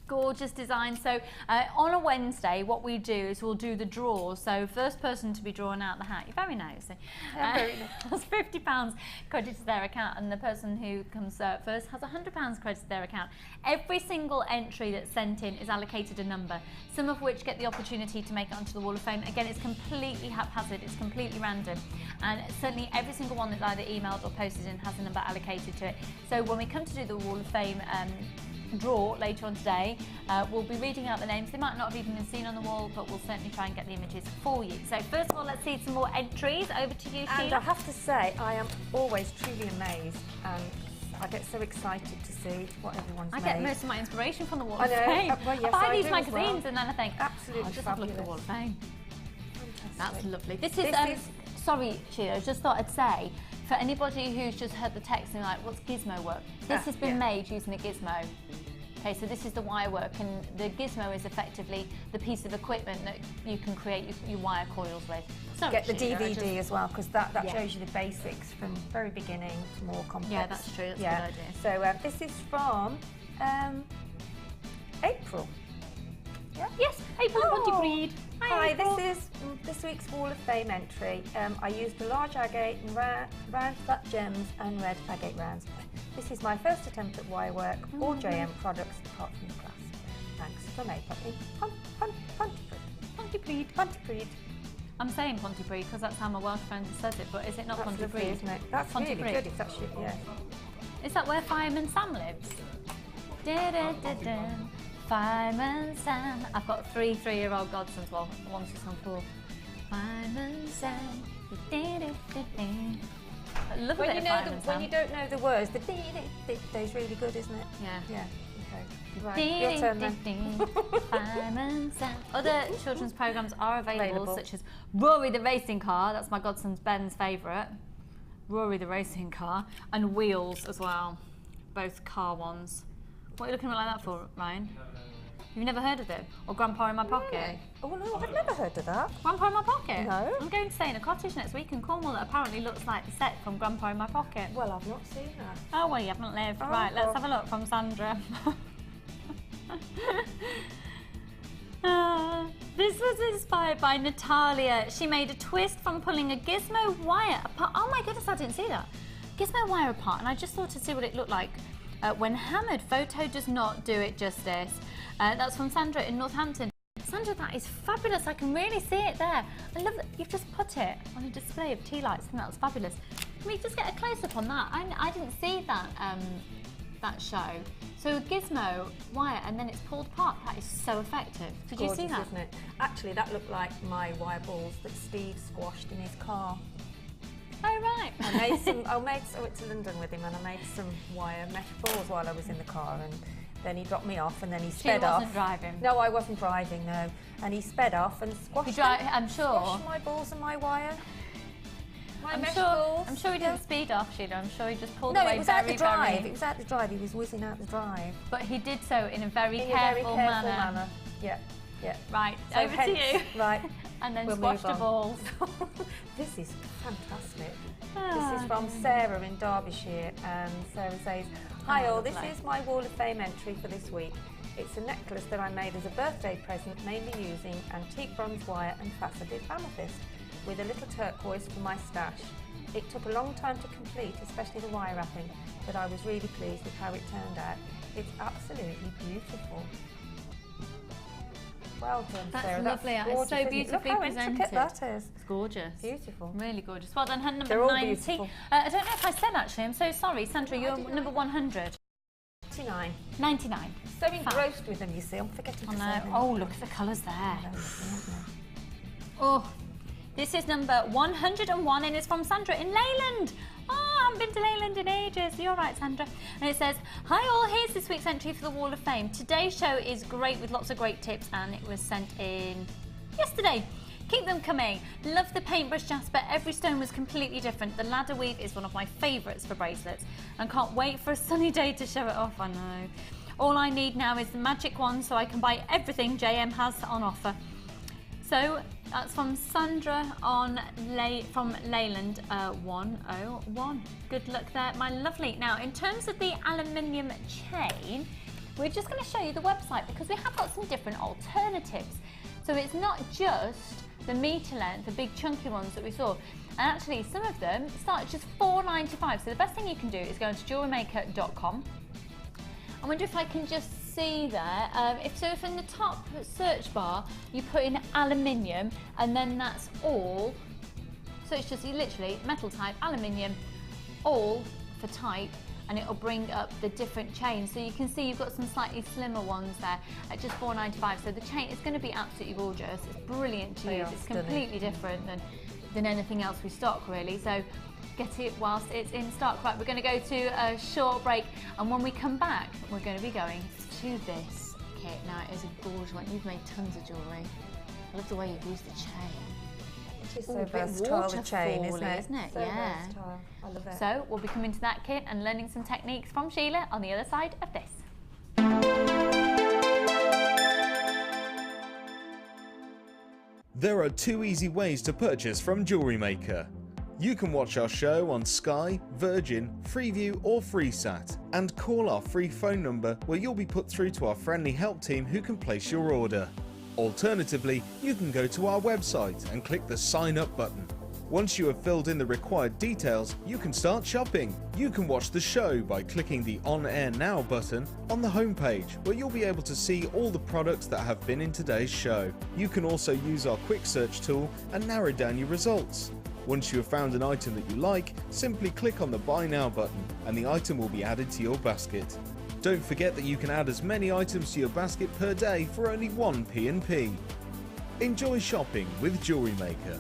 Gorgeous design. So on a Wednesday, what we do is we'll do the draws. So first person to be drawn out the hat. You're very nosy. Very nice. Has £50 credited to their account, and the person who comes first has £100 credited to their account. Every single entry that's sent in is allocated a number, some of which get the opportunity to make it onto the Wall of Fame. Again, it's completely haphazard, it's completely random, and certainly every single one that's either emailed or posted in has a number allocated to it. So when we come to do the Wall of Fame draw later on today, we'll be reading out the names. They might not have even been seen on the wall, but we'll certainly try and get the images for you. So first of all, let's see some more entries. Over to you, Sheila. And I have to say, I am always truly amazed, and I get so excited to see what everyone's made. I get most of my inspiration from the Wall I of know. Fame. Well, yes, I buy I these do as magazines well. and then I think, Absolutely I'll just have a look at the Wall of Fame. That's lovely. This is, sorry, Sheila, I just thought I'd say, for anybody who's just heard the text and like, what's gizmo work? This has been made using a gizmo. Okay, so this is the wire work, and the gizmo is effectively the piece of equipment that you can create your wire coils with. Sorry, Get the Sheila, DVD as well, because that shows you the basics from very beginning to more complex. Yeah, that's true. That's a good idea. So this is from April. Yeah. Yes, April Pontypridd. Hi, this is this week's Wall of Fame entry. I used a large agate and round flat gems and red agate rounds. This is my first attempt at wire work, all JM products, apart from the clasp. Thanks for making Pontypridd. Pontypridd. I'm saying Pontypridd because that's how my Welsh friend says it, but is it not That's lovely, Pontypridd? isn't it? That's really good if that's your, yeah. Is that where Fireman Sam lives? Fireman Sam. I've got 3 3-year-old godsons. Well, one's just on 4. Fireman Sam. I love a bit of Fireman Sam. When you don't know the words, the is really good, isn't it? Yeah. Yeah. Okay. Right. Your turn then. Fireman Sam. Other children's programmes are available, such as Rory the Racing Car. That's my godson's Ben's favourite. Rory the Racing Car, and Wheels as well. Both car ones. What are you looking at me like that for, Ryan? You've never heard of it? Or Grandpa in My Pocket? Really? Oh no, I've never heard of that. Grandpa in My Pocket? No. I'm going to stay in a cottage next week in Cornwall that apparently looks like the set from Grandpa in My Pocket. Well, I've not seen that. Oh, well, you haven't lived. Right, let's have a look from Sandra. This was inspired by Natalia. She made a twist from pulling a gizmo wire apart. Oh my goodness, I didn't see that. Gizmo wire apart, and I just thought to see what it looked like when hammered. Photo does not do it justice. That's from Sandra in Northampton. Sandra, that is fabulous. I can really see it there. I love that you've just put it on a display of tea lights. I think that was fabulous. Can we just get a close-up on that? I didn't see that that show. So a gizmo wire and then it's pulled apart. That is so effective. Did you see that? Isn't it? Actually, that looked like my wire balls that Steve squashed in his car. Oh right. I went to London with him and I made some wire mesh balls while I was in the car, and then he dropped me off and then he sped off. She wasn't driving? No, I wasn't driving, no. And he sped off and squashed I'm sure. Squashed my balls and my wire. I'm sure he didn't speed off, Sheila. I'm sure he just pulled away it was out the drive. It was out the drive. He was whizzing out the drive. But he did so in a very careful manner. Yeah, yeah. Right, so over to you. Right. And then squash the balls. This is fantastic. Oh, this is from Sarah in Derbyshire, and Sarah says, "Hi all, this is my Wall of Fame entry for this week. It's a necklace that I made as a birthday present, mainly using antique bronze wire and faceted amethyst, with a little turquoise for my stash. It took a long time to complete, especially the wire wrapping, but I was really pleased with how it turned out. It's absolutely beautiful." Well done, Sarah. That's lovely. Gorgeous, it's so beautifully Look how presented. intricate that is. It's gorgeous. Beautiful. Really gorgeous. Well done, number They're all 90. beautiful. I don't know if I said actually, I'm so sorry. Sandra, you're number 100. 99. 99. So engrossed with them, you see. I'm forgetting to say them. Oh, look at the colours there. Aren't they? Oh, this is number 101 and it's from Sandra in Leyland. Oh, I haven't been to Leyland in ages. You're right, Sandra. And it says, "Hi all, here's this week's entry for the Wall of Fame. Today's show is great with lots of great tips and it was sent in yesterday. Keep them coming. Love the paintbrush jasper. Every stone was completely different. The ladder weave is one of my favourites for bracelets and can't wait for a sunny day to show it off. I know. All I need now is the magic wand so I can buy everything JM has on offer." So that's from Sandra from Leyland 101. Good luck there, my lovely. Now, in terms of the aluminium chain, we're just going to show you the website because we have got some different alternatives. So it's not just the metre length, the big chunky ones that we saw. And actually, some of them start at just £4.95. So the best thing you can do is go into jewellerymaker.com. I wonder if I can just see there, if in the top search bar you put in aluminium and then that's all, so it's just literally metal type, aluminium, all for type, and it'll bring up the different chains. So you can see you've got some slightly slimmer ones there at just £4.95. So the chain is going to be absolutely gorgeous. It's brilliant to use. It's completely different than anything else we stock really. So get it whilst it's in stock. Right, we're going to go to a short break, and when we come back, we're going to be going to this kit. Now, it is a gorgeous one. You've made tons of jewellery. I love the way you've used the chain. It is so versatile, the chain, isn't it? So yeah. versatile. I love it. So, we'll be coming to that kit and learning some techniques from Sheila on the other side of this. There are 2 easy ways to purchase from Jewellery Maker. You can watch our show on Sky, Virgin, Freeview or FreeSat and call our free phone number where you'll be put through to our friendly help team who can place your order. Alternatively, you can go to our website and click the sign up button. Once you have filled in the required details, you can start shopping. You can watch the show by clicking the On Air Now button on the homepage, where you'll be able to see all the products that have been in today's show. You can also use our quick search tool and narrow down your results. Once you have found an item that you like, simply click on the Buy Now button and the item will be added to your basket. Don't forget that you can add as many items to your basket per day for only 1 P&P. Enjoy shopping with Jewellery Maker.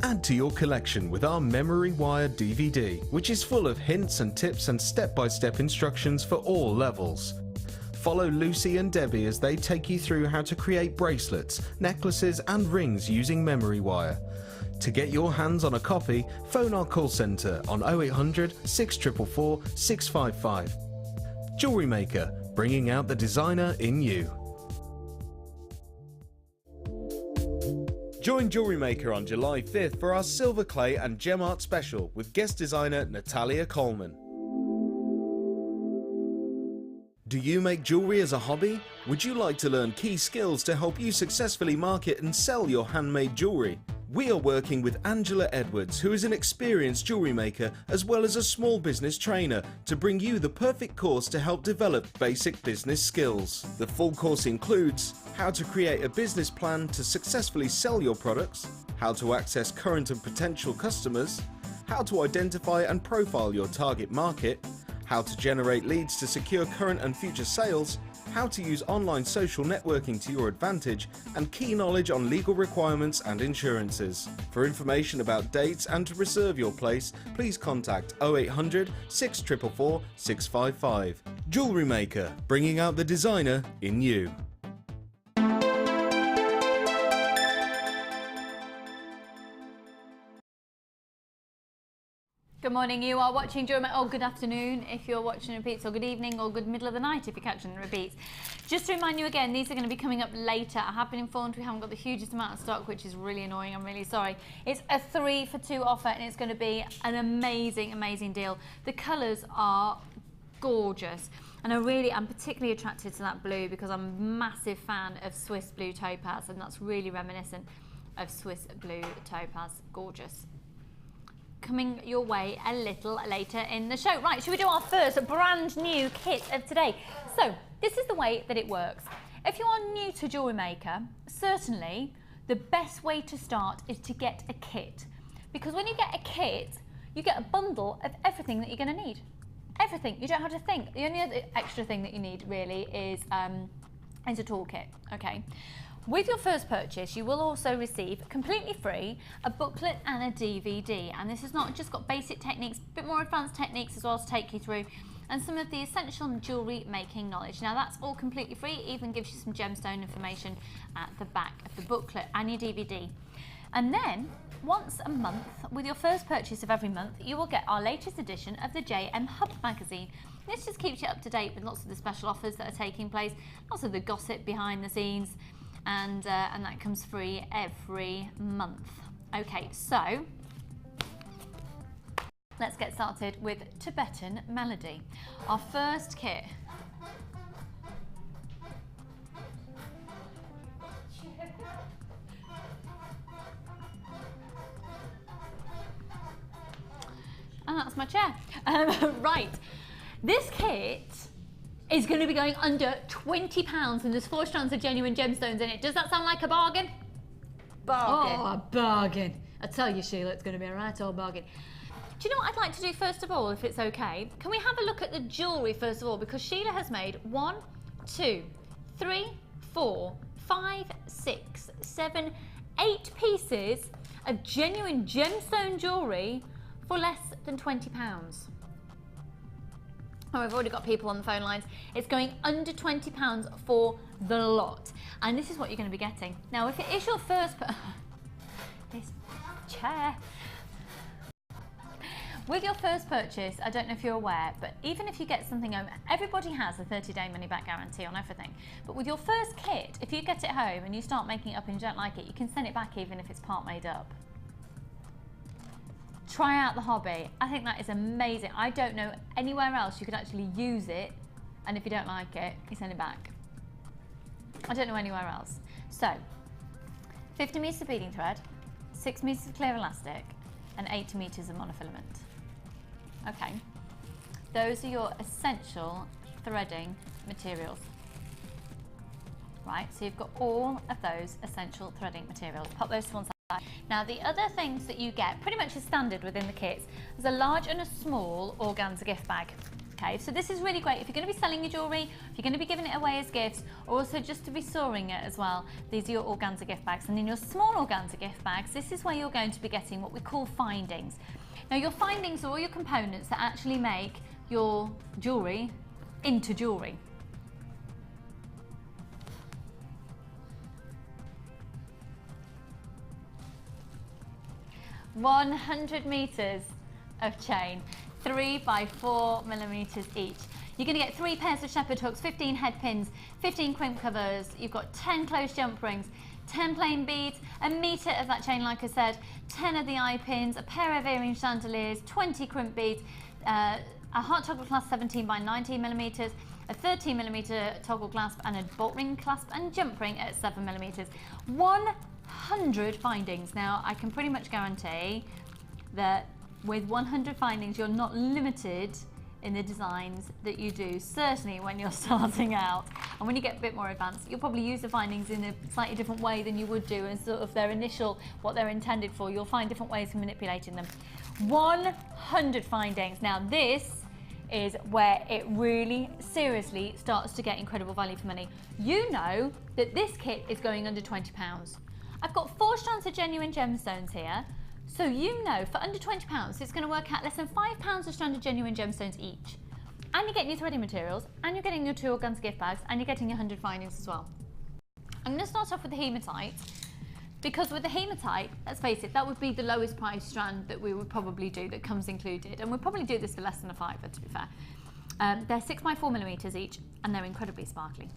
Add to your collection with our Memory Wire DVD, which is full of hints and tips and step-by-step instructions for all levels. Follow Lucy and Debbie as they take you through how to create bracelets, necklaces and rings using Memory Wire. To get your hands on a copy, phone our call centre on 0800 644 655. Jewellery Maker, bringing out the designer in you. Join Jewellery Maker on July 5th for our Silver Clay and Gem Art special with guest designer Natalia Coleman. Do you make jewellery as a hobby? Would you like to learn key skills to help you successfully market and sell your handmade jewellery? We are working with Angela Edwards, who is an experienced jewellery maker as well as a small business trainer, to bring you the perfect course to help develop basic business skills. The full course includes how to create a business plan to successfully sell your products, how to access current and potential customers, how to identify and profile your target market, how to generate leads to secure current and future sales, how to use online social networking to your advantage, and key knowledge on legal requirements and insurances. For information about dates and to reserve your place, please contact 0800 644 655. Jewellery Maker, bringing out the designer in you. Good morning, you are watching Jewellery Maker, or good afternoon if you're watching repeats, or good evening, or good middle of the night if you're catching the repeats. Just to remind you again, these are going to be coming up later. I have been informed we haven't got the hugest amount of stock, which is really annoying. I'm really sorry. It's a 3 for 2 offer and it's going to be an amazing, amazing deal. The colours are gorgeous. And I'm particularly attracted to that blue because I'm a massive fan of Swiss blue topaz, and that's really reminiscent of Swiss blue topaz. Gorgeous. Coming your way a little later in the show. Right, should we do our first brand new kit of today? So, this is the way that it works. If you are new to Jewellery Maker, certainly the best way to start is to get a kit. Because when you get a kit, you get a bundle of everything that you're going to need. Everything. You don't have to think. The only other extra thing that you need really is a toolkit, okay? With your first purchase, you will also receive, completely free, a booklet and a DVD. And this has not just got basic techniques, a bit more advanced techniques as well to take you through, and some of the essential jewellery making knowledge. Now that's all completely free, it even gives you some gemstone information at the back of the booklet and your DVD. And then, once a month, with your first purchase of every month, you will get our latest edition of the JM Hub magazine. This just keeps you up to date with lots of the special offers that are taking place, lots of the gossip behind the scenes, and that comes free every month. Okay, so let's get started with Tibetan Melody, our first kit. And that's my chair. Right, this kit is going to be going under £20, and there's 4 strands of genuine gemstones in it. Does that sound like a bargain? Bargain. Oh, a bargain. I tell you, Sheila, it's going to be a right old bargain. Do you know what I'd like to do first of all, if it's okay? Can we have a look at the jewellery first of all? Because Sheila has made 1, 2, 3, 4, 5, 6, 7, 8 pieces of genuine gemstone jewellery for less than £20. Oh, I've already got people on the phone lines. It's going under £20 for the lot. And this is what you're going to be getting. Now, if it is your first... this chair. With your first purchase, I don't know if you're aware, but even if you get something home, everybody has a 30-day money-back guarantee on everything. But with your first kit, if you get it home and you start making it up and you don't like it, you can send it back even if it's part made up. Try out the hobby. I think that is amazing. I don't know anywhere else you could actually use it, and if you don't like it, you send it back. I don't know anywhere else. So, 50 metres of beading thread, 6 metres of clear elastic, and 80 metres of monofilament. Okay, those are your essential threading materials. Right, so you've got all of those essential threading materials. Pop those to one side. Now the other things that you get pretty much is standard within the kits. There's a large and a small organza gift bag. Okay, so this is really great if you're going to be selling your jewellery, if you're going to be giving it away as gifts, or also just to be storing it as well. These are your organza gift bags. And in your small organza gift bags, this is where you're going to be getting what we call findings. Now your findings are all your components that actually make your jewellery into jewellery. $100 metres of chain, 3 by 4 millimetres each. You're going to get 3 pairs of shepherd hooks, 15 head pins, 15 crimp covers, you've got 10 closed jump rings, 10 plain beads, a metre of that chain like I said, 10 of the eye pins, a pair of earring chandeliers, 20 crimp beads, a heart toggle clasp 17 by 19 millimetres, a 13 millimetre toggle clasp and a bolt ring clasp and jump ring at 7 millimetres. 100 findings. Now I can pretty much guarantee that with 100 findings you're not limited in the designs that you do, certainly when you're starting out. And when you get a bit more advanced, you'll probably use the findings in a slightly different way than you would do, and sort of their initial, what they're intended for. You'll find different ways of manipulating them. 100 findings. Now this is where it really seriously starts to get incredible value for money. You know that this kit is going under £20. I've got 4 strands of genuine gemstones here. So you know for under £20 it's going to work out less than £5 a strand of genuine gemstones each. And you're getting your threading materials, and you're getting your 2 organza gift bags, and you're getting your 100 findings as well. I'm going to start off with the hematite, because with the hematite, let's face it, that would be the lowest price strand that we would probably do that comes included, and we'd probably do this for less than a £5, to be fair. They're 6 by 4 millimetres each, and they're incredibly sparkly.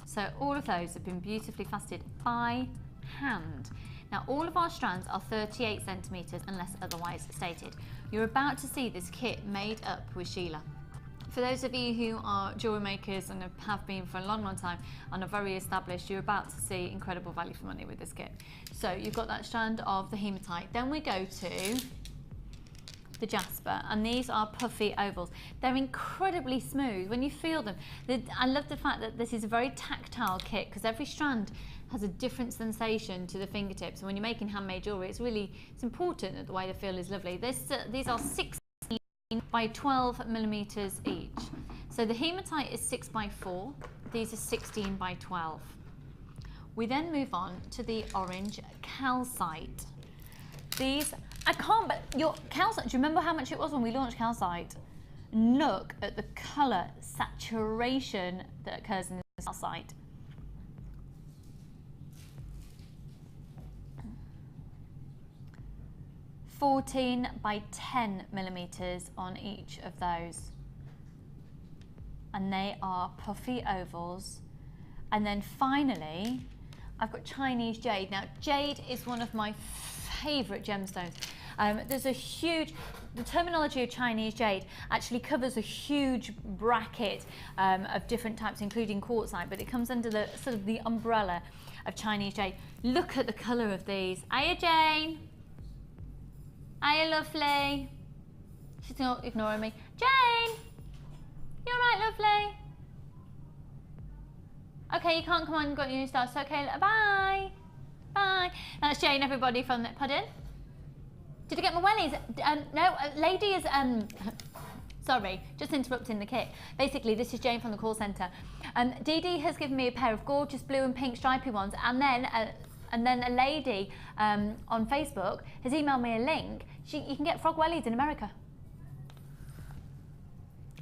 So all of those have been beautifully faceted by hand. Now all of our strands are 38 centimetres unless otherwise stated. You're about to see this kit made up with Sheila. For those of you who are jewellery makers and have been for a long, long time and are very established, you're about to see incredible value for money with this kit. So you've got that strand of the hematite. Then we go to the jasper, and these are puffy ovals. They're incredibly smooth when you feel them. I love the fact that this is a very tactile kit, because every strand has a different sensation to the fingertips, and when you're making handmade jewellery, it's important that the way they feel is lovely. These are 16 by 12 millimetres each. So the hematite is 6 by 4, these are 16 by 12. We then move on to the orange calcite. These, I can't, but your calcite, do you remember how much it was when we launched calcite? Look at the colour saturation that occurs in this calcite. $14 by 10 millimetres on each of those. And they are puffy ovals. And then finally, I've got Chinese jade. Now, jade is one of my favourite gemstones. There's a huge, the terminology of Chinese jade actually covers a huge bracket of different types, including quartzite, but it comes under the sort of the umbrella of Chinese jade. Look at the colour of these. Hiya, Jane. Hiya, lovely. She's not ignoring me. Jane, you all right, lovely? Okay, you can't come on and got your new stuff. So okay, bye. Bye. That's Jane, everybody, from the, pardon? Did I get my wellies? No, lady is, sorry, just interrupting the kit. Basically, this is Jane from the call centre. Dee Dee has given me a pair of gorgeous blue and pink stripy ones, and then a lady on Facebook has emailed me a link. You can get frog wellies in America.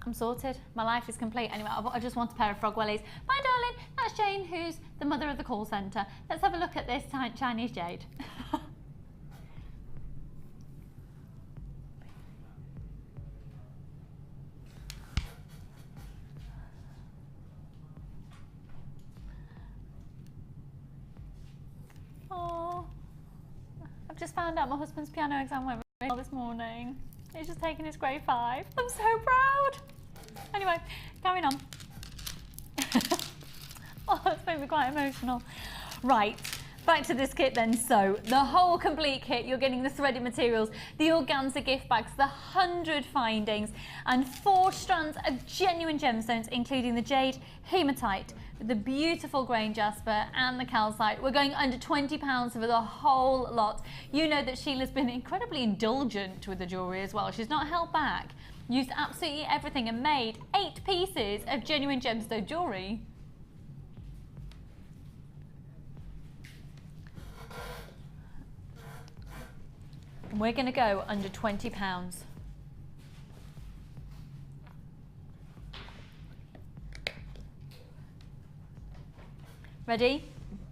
I'm sorted. My life is complete. Anyway, I just want a pair of frog wellies. Bye, darling. That's Jane, who's the mother of the call centre. Let's have a look at this Chinese jade. Oh, I've just found out my husband's piano exam went really well this morning. He's just taken his grade 5. I'm so proud. Anyway, carrying on. Oh, that's made me quite emotional. Right. Back to this kit then. So the whole complete kit, you're getting the threaded materials, the organza gift bags, the 100 findings, and 4 strands of genuine gemstones, including the jade, hematite, the beautiful grain jasper, and the calcite. We're going under £20 for the whole lot. You know that Sheila's been incredibly indulgent with the jewellery as well. She's not held back. Used absolutely everything and made 8 pieces of genuine gemstone jewellery. We're going to go under £20. Ready?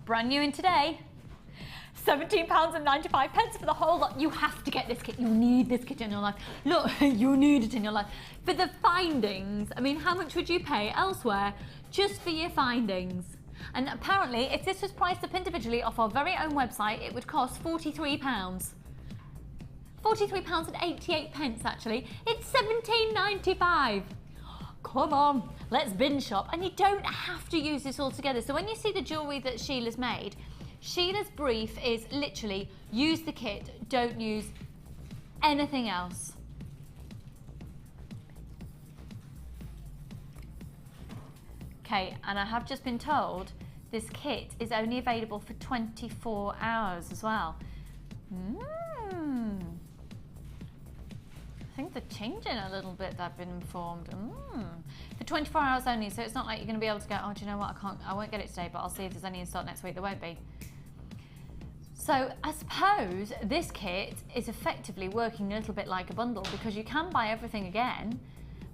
Brand new in today. £17.95 for the whole lot. You have to get this kit. You need this kit in your life. Look, you need it in your life. For the findings, I mean, how much would you pay elsewhere just for your findings? And apparently, if this was priced up individually off our very own website, it would cost £43. £43.88 actually. It's £17.95. Come on, let's bin shop. And you don't have to use this all together. So when you see the jewellery that Sheila's made, Sheila's brief is literally use the kit, don't use anything else. Okay, and I have just been told this kit is only available for 24 hours as well. I think they're changing a little bit, I've been informed. For 24 hours only, so it's not like you're going to be able to go, oh, do you know what, I won't get it today, but I'll see if there's any in stock next week. There won't be. So I suppose this kit is effectively working a little bit like a bundle, because you can buy everything again,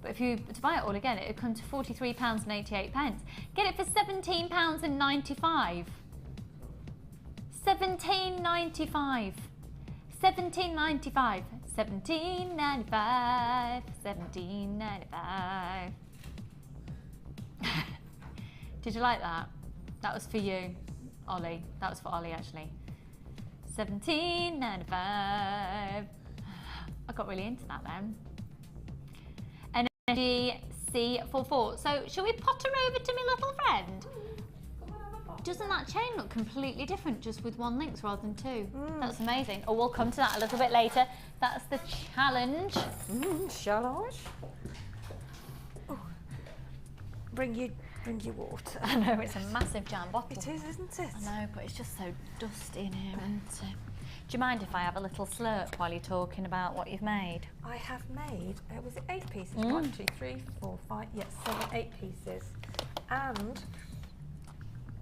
but if you to buy it all again, it would come to £43.88. Get it for £17.95. £17.95. £17.95. £17.95. £17.95. Did you like that? That was for you, Ollie. That was for Ollie, actually. £17.95. I got really into that then. Energy C44. So, shall we potter over to my little friend? Doesn't that chain look completely different just with 1 link rather than 2? That's amazing. Oh, we'll come to that a little bit later. That's the challenge. Challenge. Oh. Bring you water. I know, it's a massive jam bottle. It is, isn't it? I know, but it's just so dusty in here, isn't it? Do you mind if I have a little slurp while you're talking about what you've made? I have made, was it 8 pieces? 1, 2, 3, 4, 5, yes, 7, 8 pieces. And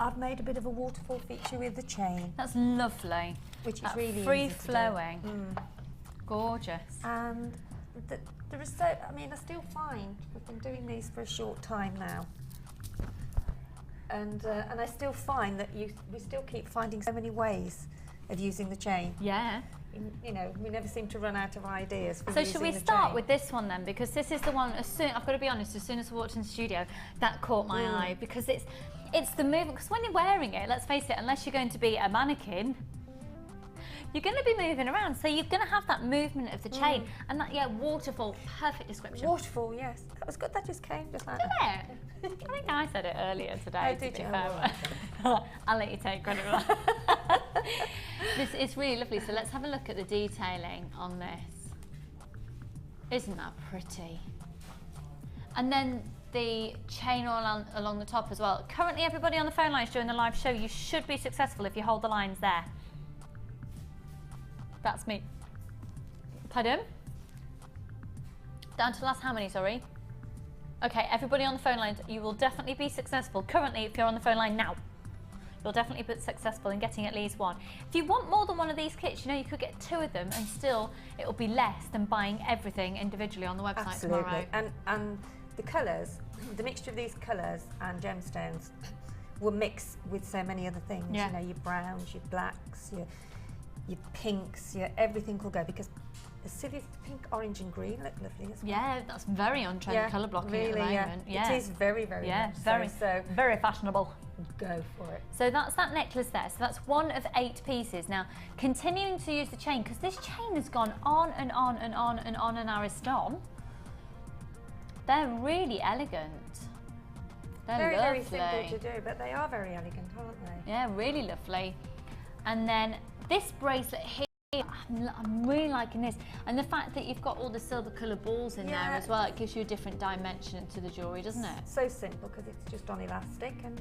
I've made a bit of a waterfall feature with the chain. That's lovely. Which is really free flowing. Gorgeous. And there is so, I mean, I still find, we've been doing these for a short time now. And I still find that we still keep finding so many ways of using the chain. Yeah. You know, we never seem to run out of ideas for So using should we the start chain. with this one then? Because this is the one, I've got to be honest, as soon as I walked in the studio, that caught my eye, because it's the movement, because when you're wearing it, let's face it, unless you're going to be a mannequin, you're going to be moving around, so you're going to have that movement of the chain. And that, waterfall, perfect description. Waterfall, yes. That was good, that just came just like that. Yeah. I think I said it earlier today. Oh, did you? I'll let you take credit for that. This is really lovely, so let's have a look at the detailing on this. Isn't that pretty? And then the chain all along the top as well. Currently, everybody on the phone lines during the live show, you should be successful if you hold the lines there. That's me. Pardon? Down to the last how many, sorry? Okay, everybody on the phone lines, you will definitely be successful. Currently, if you're on the phone line now, you'll definitely be successful in getting at least 1. If you want more than 1 of these kits, you know, you could get 2 of them and still it will be less than buying everything individually on the website tomorrow. And the colours, the mixture of these colours and gemstones will mix with so many other things. Yeah. You know, your browns, your blacks, your pinks, everything will go, because as silly as the pink, orange and green look lovely as well. Yeah, that's very on trend colour blocking really, at the moment. Yeah. It is very, very much so very fashionable. Go for it. So that's that necklace there. So that's 1 of 8 pieces. Now, continuing to use the chain, because this chain has gone on and on and on and on and Ariston. They're really elegant. They're very, lovely. very simple to do, but they are very elegant, aren't they? Yeah, really lovely. And then this bracelet here, I'm really liking this. And the fact that you've got all the silver coloured balls in there as well, it gives you a different dimension to the jewellery, doesn't it? So simple because it's just on elastic, and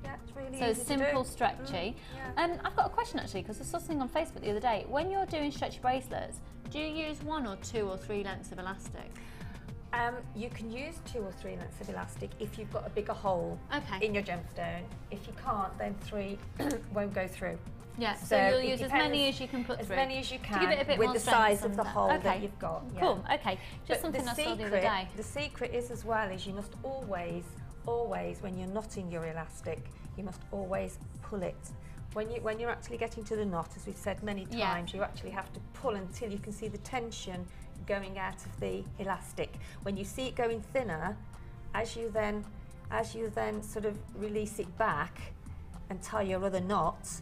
yeah, it's really so easy simple, to do. stretchy. I've got a question actually, because I saw something on Facebook the other day. When you're doing stretchy bracelets, do you use 1 or 2 or 3 lengths of elastic? You can use 2 or 3 lengths of elastic if you've got a bigger hole in your gemstone. If you can't, then 3 won't go through. Yeah, so you'll use as many as you can put through. As many as you can, to give it a bit with more the size of the hole that you've got. Yeah. Cool, okay. Just But something I saw the other day. The secret is as well is you must always, when you're knotting your elastic, you must always pull it. When you're actually getting to the knot, as we've said many times, you actually have to pull until you can see the tension going out of the elastic. When you see it going thinner, as you then sort of release it back and tie your other knots,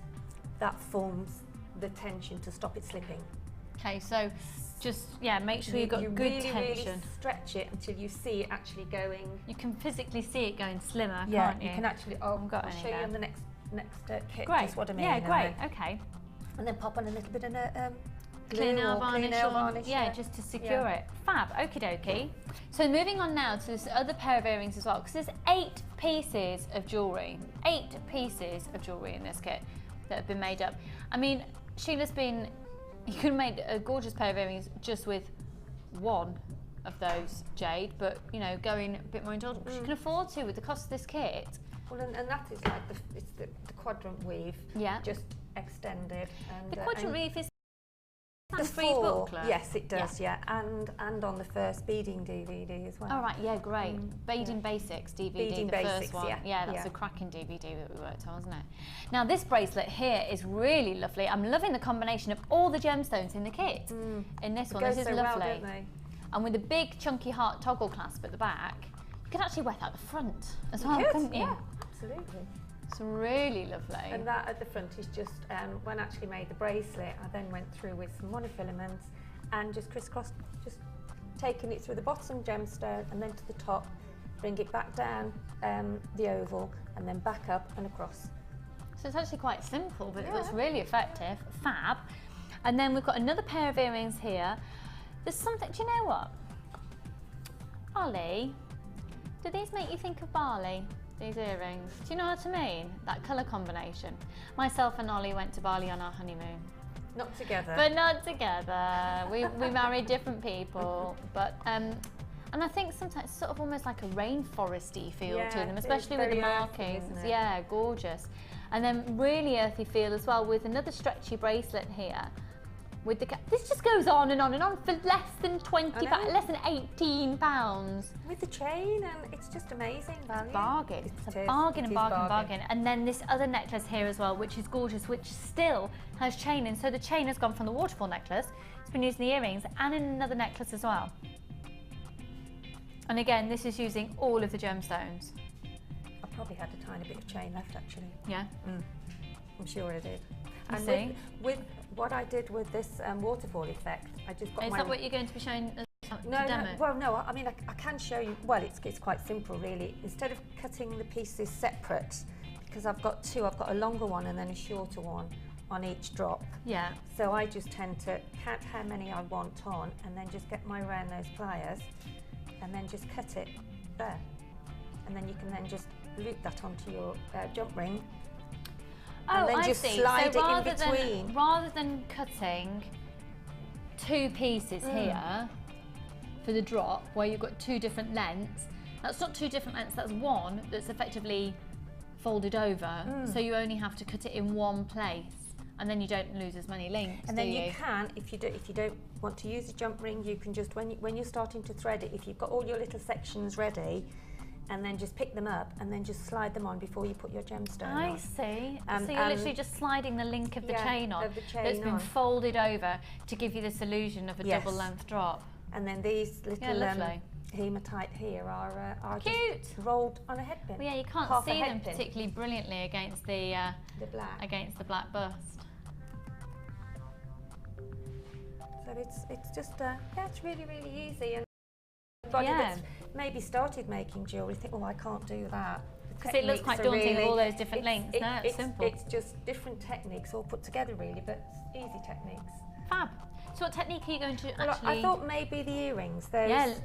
that forms the tension to stop it slipping. Okay, so just make sure you've got good really, tension. Really stretch it until you see it actually going. You can physically see it going slimmer, Yeah, can't you? you can actually. I'll show you on the next kit. Great. Just what I mean. Yeah, great. Okay. And then pop on a little bit of Clear nail varnish, yeah, just to secure it. Fab, okie dokie. So moving on now to this other pair of earrings as well, because there's 8 pieces of jewellery. 8 pieces of jewellery in this kit that have been made up. I mean, Sheila's you could have made a gorgeous pair of earrings just with 1 of those jade, but you know, going a bit more indulgent, because you can afford to with the cost of this kit. Well, and that is like the quadrant weave, just extended. And, the quadrant weave is the free booklet. Yes, it does, and on the first beading DVD as well. Oh right, yeah, great. Beading Basics DVD, Beading the Basics, first one. yeah. That's a cracking DVD that we worked on, wasn't it? Now this bracelet here is really lovely. I'm loving the combination of all the gemstones in the kit. In this one, this is lovely. Well, don't they? And with the big chunky heart toggle clasp at the back, you could actually wear that at the front as well, couldn't you? Yeah, absolutely. It's really lovely. And that at the front is just, when I actually made the bracelet, I then went through with some monofilaments and just crisscrossed, just taking it through the bottom gemstone and then to the top, bring it back down the oval and then back up and across. So it's actually quite simple, but it looks really effective. Fab. And then we've got another pair of earrings here. There's something, do you know what? Ollie, do these make you think of Bali? These earrings. Do you know what I mean? That colour combination. Myself and Ollie went to Bali on our honeymoon. Not together. But not together. We married different people. But and I think sometimes it's sort of almost like a rainforesty feel to them, especially with the markings. Earthy, yeah, gorgeous. And then really earthy feel as well with another stretchy bracelet here. With this just goes on and on and on for less than less than £18. With the chain, and it's just amazing value. Bargain. It's a bargain and bargain. And then this other necklace here as well, which is gorgeous, which still has chain in. So the chain has gone from the waterfall necklace, it's been used in the earrings and in another necklace as well. And again, this is using all of the gemstones. I probably had a tiny bit of chain left actually. Yeah. I'm sure I did. And see? With what I did with this waterfall effect, I just got Is that what you're going to be showing us to demo? Well, no, I mean, I can show you, well, it's quite simple really. Instead of cutting the pieces separate, because I've got 2, I've got a longer one and then a shorter one on each drop. Yeah. So I just tend to count how many I want on and then just get my round nose pliers and then just cut it there. And then you can then just loop that onto your jump ring. And then just slide it in between. Rather than cutting 2 pieces here for the drop, where you've got 2 different lengths, that's not 2 different lengths, that's one that's effectively folded over, so you only have to cut it in one place, and then you don't lose as many links. And then you can, if you don't want to use a jump ring, you can just, when you're starting to thread it, if you've got all your little sections ready, and then just pick them up and then just slide them on before you put your gemstone on. I see. So you're literally just sliding the link of the chain on that's been folded over to give you this illusion of a double length drop. And then these little hematite here are cute, just rolled on a headpin. Well, yeah, you can't see them particularly brilliantly against the black bust. So it's just it's really easy. And anybody that's maybe started making jewellery think, oh, I can't do that. Because it looks quite daunting with all those different links. No, it's simple. It's just different techniques all put together really, but easy techniques. Fab. So what technique are you going to Well, actually... I thought maybe the earrings. The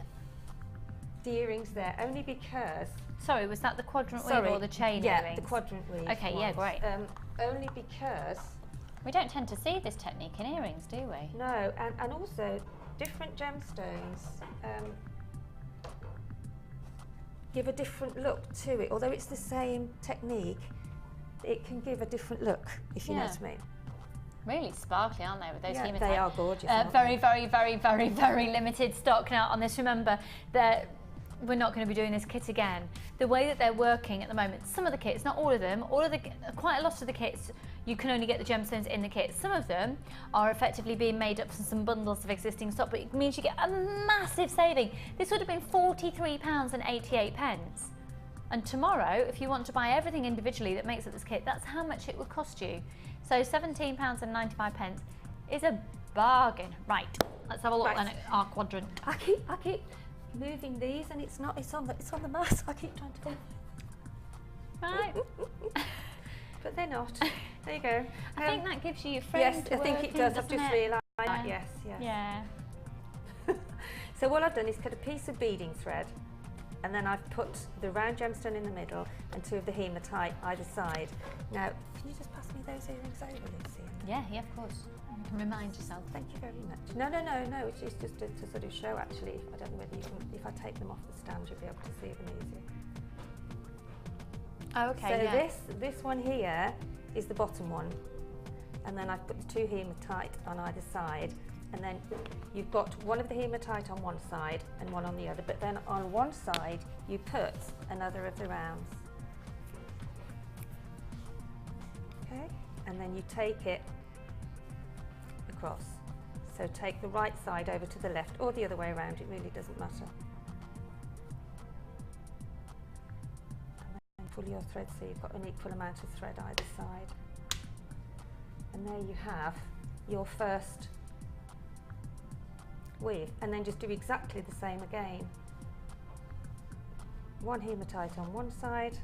earrings there, only because... Sorry, was that the quadrant weave or the chain earrings? Yeah, the quadrant weave. Okay, yeah, great. Only because... We don't tend to see this technique in earrings, do we? No, and also different gemstones give a different look to it. Although it's the same technique, it can give a different look, if you know what I mean. Really sparkly, aren't they, with those hematite? They are gorgeous. Very, very, very, very, very limited stock now on this. Remember that we're not going to be doing this kit again. The way that they're working at the moment, some of the kits, not all of them, quite a lot of the kits, you can only get the gemstones in the kit. Some of them are effectively being made up from some bundles of existing stock, but it means you get a massive saving. This would have been £43.88. And tomorrow, if you want to buy everything individually that makes up this kit, that's how much it would cost you. So £17.95 is a bargain. Right, let's have a look then at our quadrant. I keep moving these, and it's on the mat. I keep trying to. Right. But they're not. There you go. I think that gives you your frame. Yes, I think it does. I've just realised that. Yes. Yeah. So what I've done is cut a piece of beading thread, and then I've put the round gemstone in the middle and two of the hematite either side. Now, can you just pass me those earrings over, Lucy? Yeah, of course. You can remind yourself. Thank you very much. No. It's just to sort of show, actually. I don't know whether you can, if I take them off the stand, you'll be able to see them easier. Oh, okay. So this one here is the bottom one, and then I've put the two hematite on either side, and then you've got one of the hematite on one side and one on the other, but then on one side you put another of the rounds. Okay, and then you take it across. So take the right side over to the left, or the other way around, it really doesn't matter. Pull your thread so you've got an equal amount of thread either side. And there you have your first weave, and then just do exactly the same again. One hematite on one side,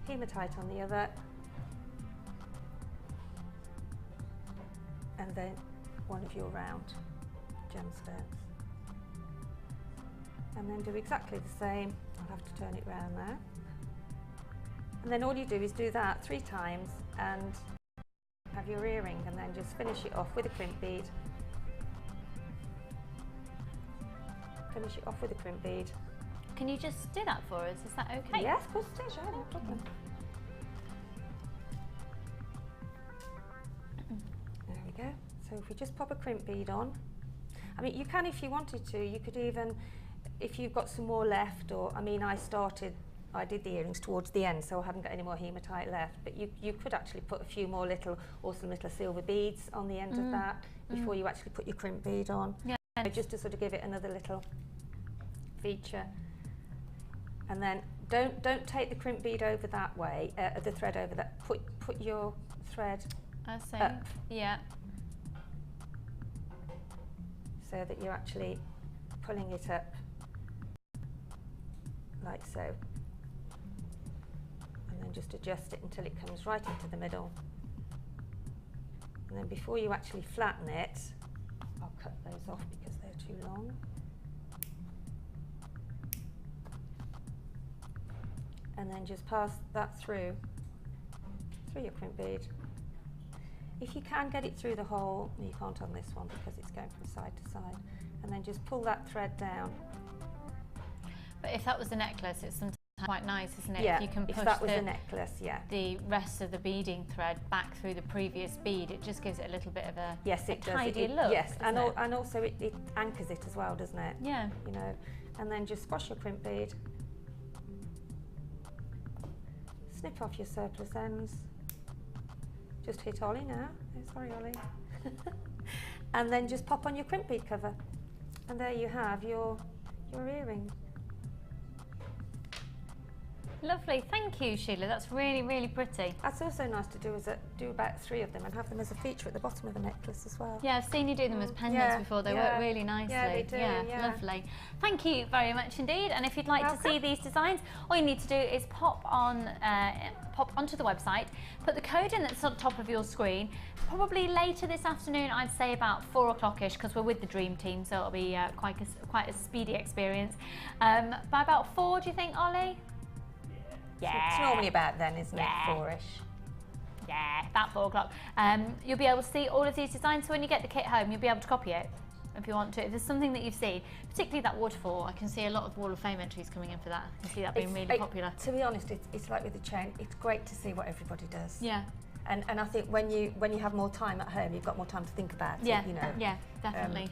hematite on the other, and then one of your round gemstones. And then do exactly the same. I'll have to turn it round now. And then all you do is do that 3 times and have your earring, and then just finish it off with a crimp bead. Finish it off with a crimp bead. Can you just do that for us? Is that okay? Yes, of course it is, no problem. There we go. So if we just pop a crimp bead on, I mean, you can, if you wanted to, you could even, if you've got some more left, or, I mean, I did the earrings towards the end, so I haven't got any more hematite left, but you could actually put a few more some little silver beads on the end of that before you actually put your crimp bead on. Yeah. So just to sort of give it another little feature. And then don't take the crimp bead over that way, the thread over that. Put your thread up. Yeah. So that you're actually pulling it up like so. And then just adjust it until it comes right into the middle. And then before you actually flatten it, I'll cut those off because they're too long. And then just pass that through your crimp bead. If you can get it through the hole, you can't on this one because it's going from side to side. And then just pull that thread down. But if that was the necklace, it's sometimes quite nice, isn't it? Yeah, if you can push if that was the necklace, yeah. The rest of the beading thread back through the previous bead, it just gives it a little bit of a tidy look. Yes, and also it anchors it as well, doesn't it? Yeah. You know, and then just squash your crimp bead. Snip off your surplus ends. Just hit Ollie now. Oh, sorry, Ollie. And then just pop on your crimp bead cover. And there you have your earring. Lovely, thank you, Sheila. That's really, really pretty. That's also nice to do, do about 3 of them and have them as a feature at the bottom of the necklace as well. Yeah, I've seen you do them as pendants before. They work really nicely. Yeah, they do. Yeah. Lovely. Thank you very much indeed. And if you'd like to see these designs, all you need to do is pop onto the website, put the code in that's on top of your screen. Probably later this afternoon, I'd say about 4 o'clock-ish, because we're with the Dream Team, so it'll be quite a speedy experience. By about 4, do you think, Ollie? Yeah. It's normally about then, isn't it? 4-ish. Yeah, about 4 o'clock. You'll be able to see all of these designs, so when you get the kit home, you'll be able to copy it if you want to. If there's something that you've seen, particularly that waterfall, I can see a lot of Wall of Fame entries coming in for that. I can see that being really popular. To be honest, it's like with the chain, it's great to see what everybody does. Yeah. And I think when you have more time at home, you've got more time to think about it, you know. Yeah, definitely.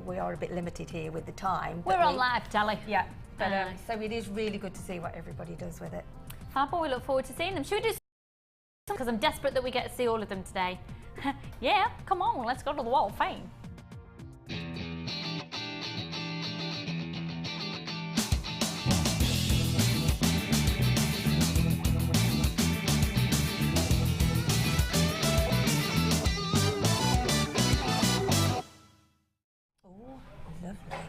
We are a bit limited here with the time. We're on live telly. Yeah, but so it is really good to see what everybody does with it. Fab, we look forward to seeing them. Should we do some? Because I'm desperate that we get to see all of them today. Yeah, come on, let's go to the Wall of Fame. Oh, lovely.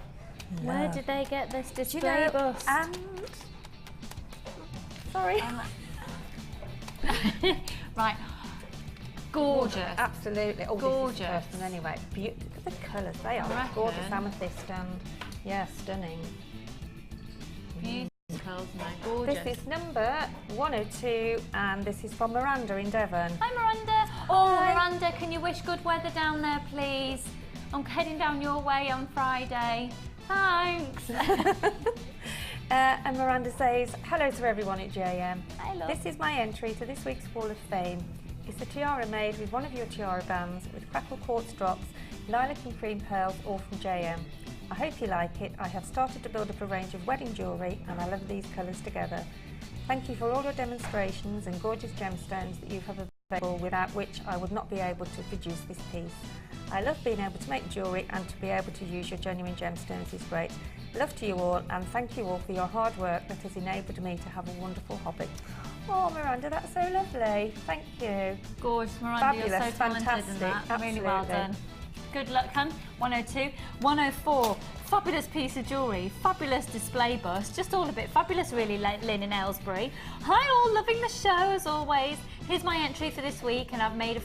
Where did they get this display bust? Sorry. Right. Gorgeous. Absolutely. Oh, gorgeous. This is person anyway. Look at the colours. They are gorgeous. Amethyst and stunning. Beautiful curls, gorgeous. This is number 102, and this is from Miranda in Devon. Hi, Miranda. Oh, hi. Miranda, can you wish good weather down there, please? I'm heading down your way on Friday. Thanks. And Miranda says, hello to everyone at JM. Hello. This is my entry to this week's Wall of Fame. It's a tiara made with one of your tiara bands with crackle quartz drops, lilac and cream pearls, all from JM. I hope you like it. I have started to build up a range of wedding jewellery and I love these colours together. Thank you for all your demonstrations and gorgeous gemstones that you have available, without which I would not be able to produce this piece. I love being able to make jewellery, and to be able to use your genuine gemstones is great. Love to you all, and thank you all for your hard work that has enabled me to have a wonderful hobby. Oh, Miranda, that's so lovely. Thank you. Gorgeous, Miranda. Fabulous, You're so talented fantastic. in that. Absolutely. Really well done. Good luck, hun. 102. 104. Fabulous piece of jewellery. Fabulous display bust. Just all a bit fabulous, really, Lynn in Aylesbury. Hi all, loving the show as always. Here's my entry for this week, and I've made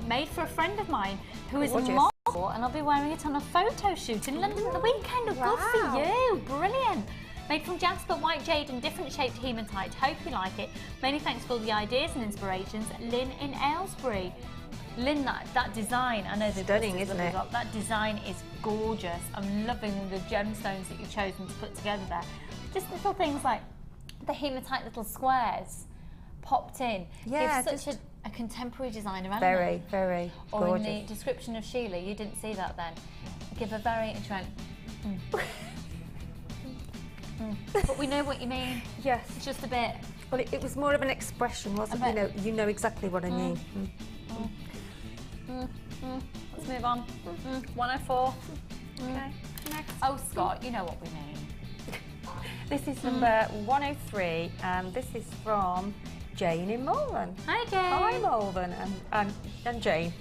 made for a friend of mine who is a model, and I'll be wearing it on a photo shoot in London at the weekend. Oh, good for you. Brilliant. Made from jasper, white jade and different shaped hematite. Hope you like it. Many thanks for all the ideas and inspirations. Lynn in Aylesbury. Lynn, that design, I know the stunning, isn't it? That design is gorgeous. I'm loving the gemstones that you've chosen to put together there. Just little things like the hematite little squares popped in. Yeah, give such a contemporary design around very, it. very Or gorgeous. in the description of Sheila, you didn't see that then. Give a very But we know what you mean. Yes. It's just a bit. Well, it was more of an expression, wasn't it? You know exactly what I mean. Let's move on. 104. Okay, next. Oh, Scott, you know what we mean. This is number 103, and this is from Jane in Malvern. Hi, Jane. Hi, Malvern, and Jane.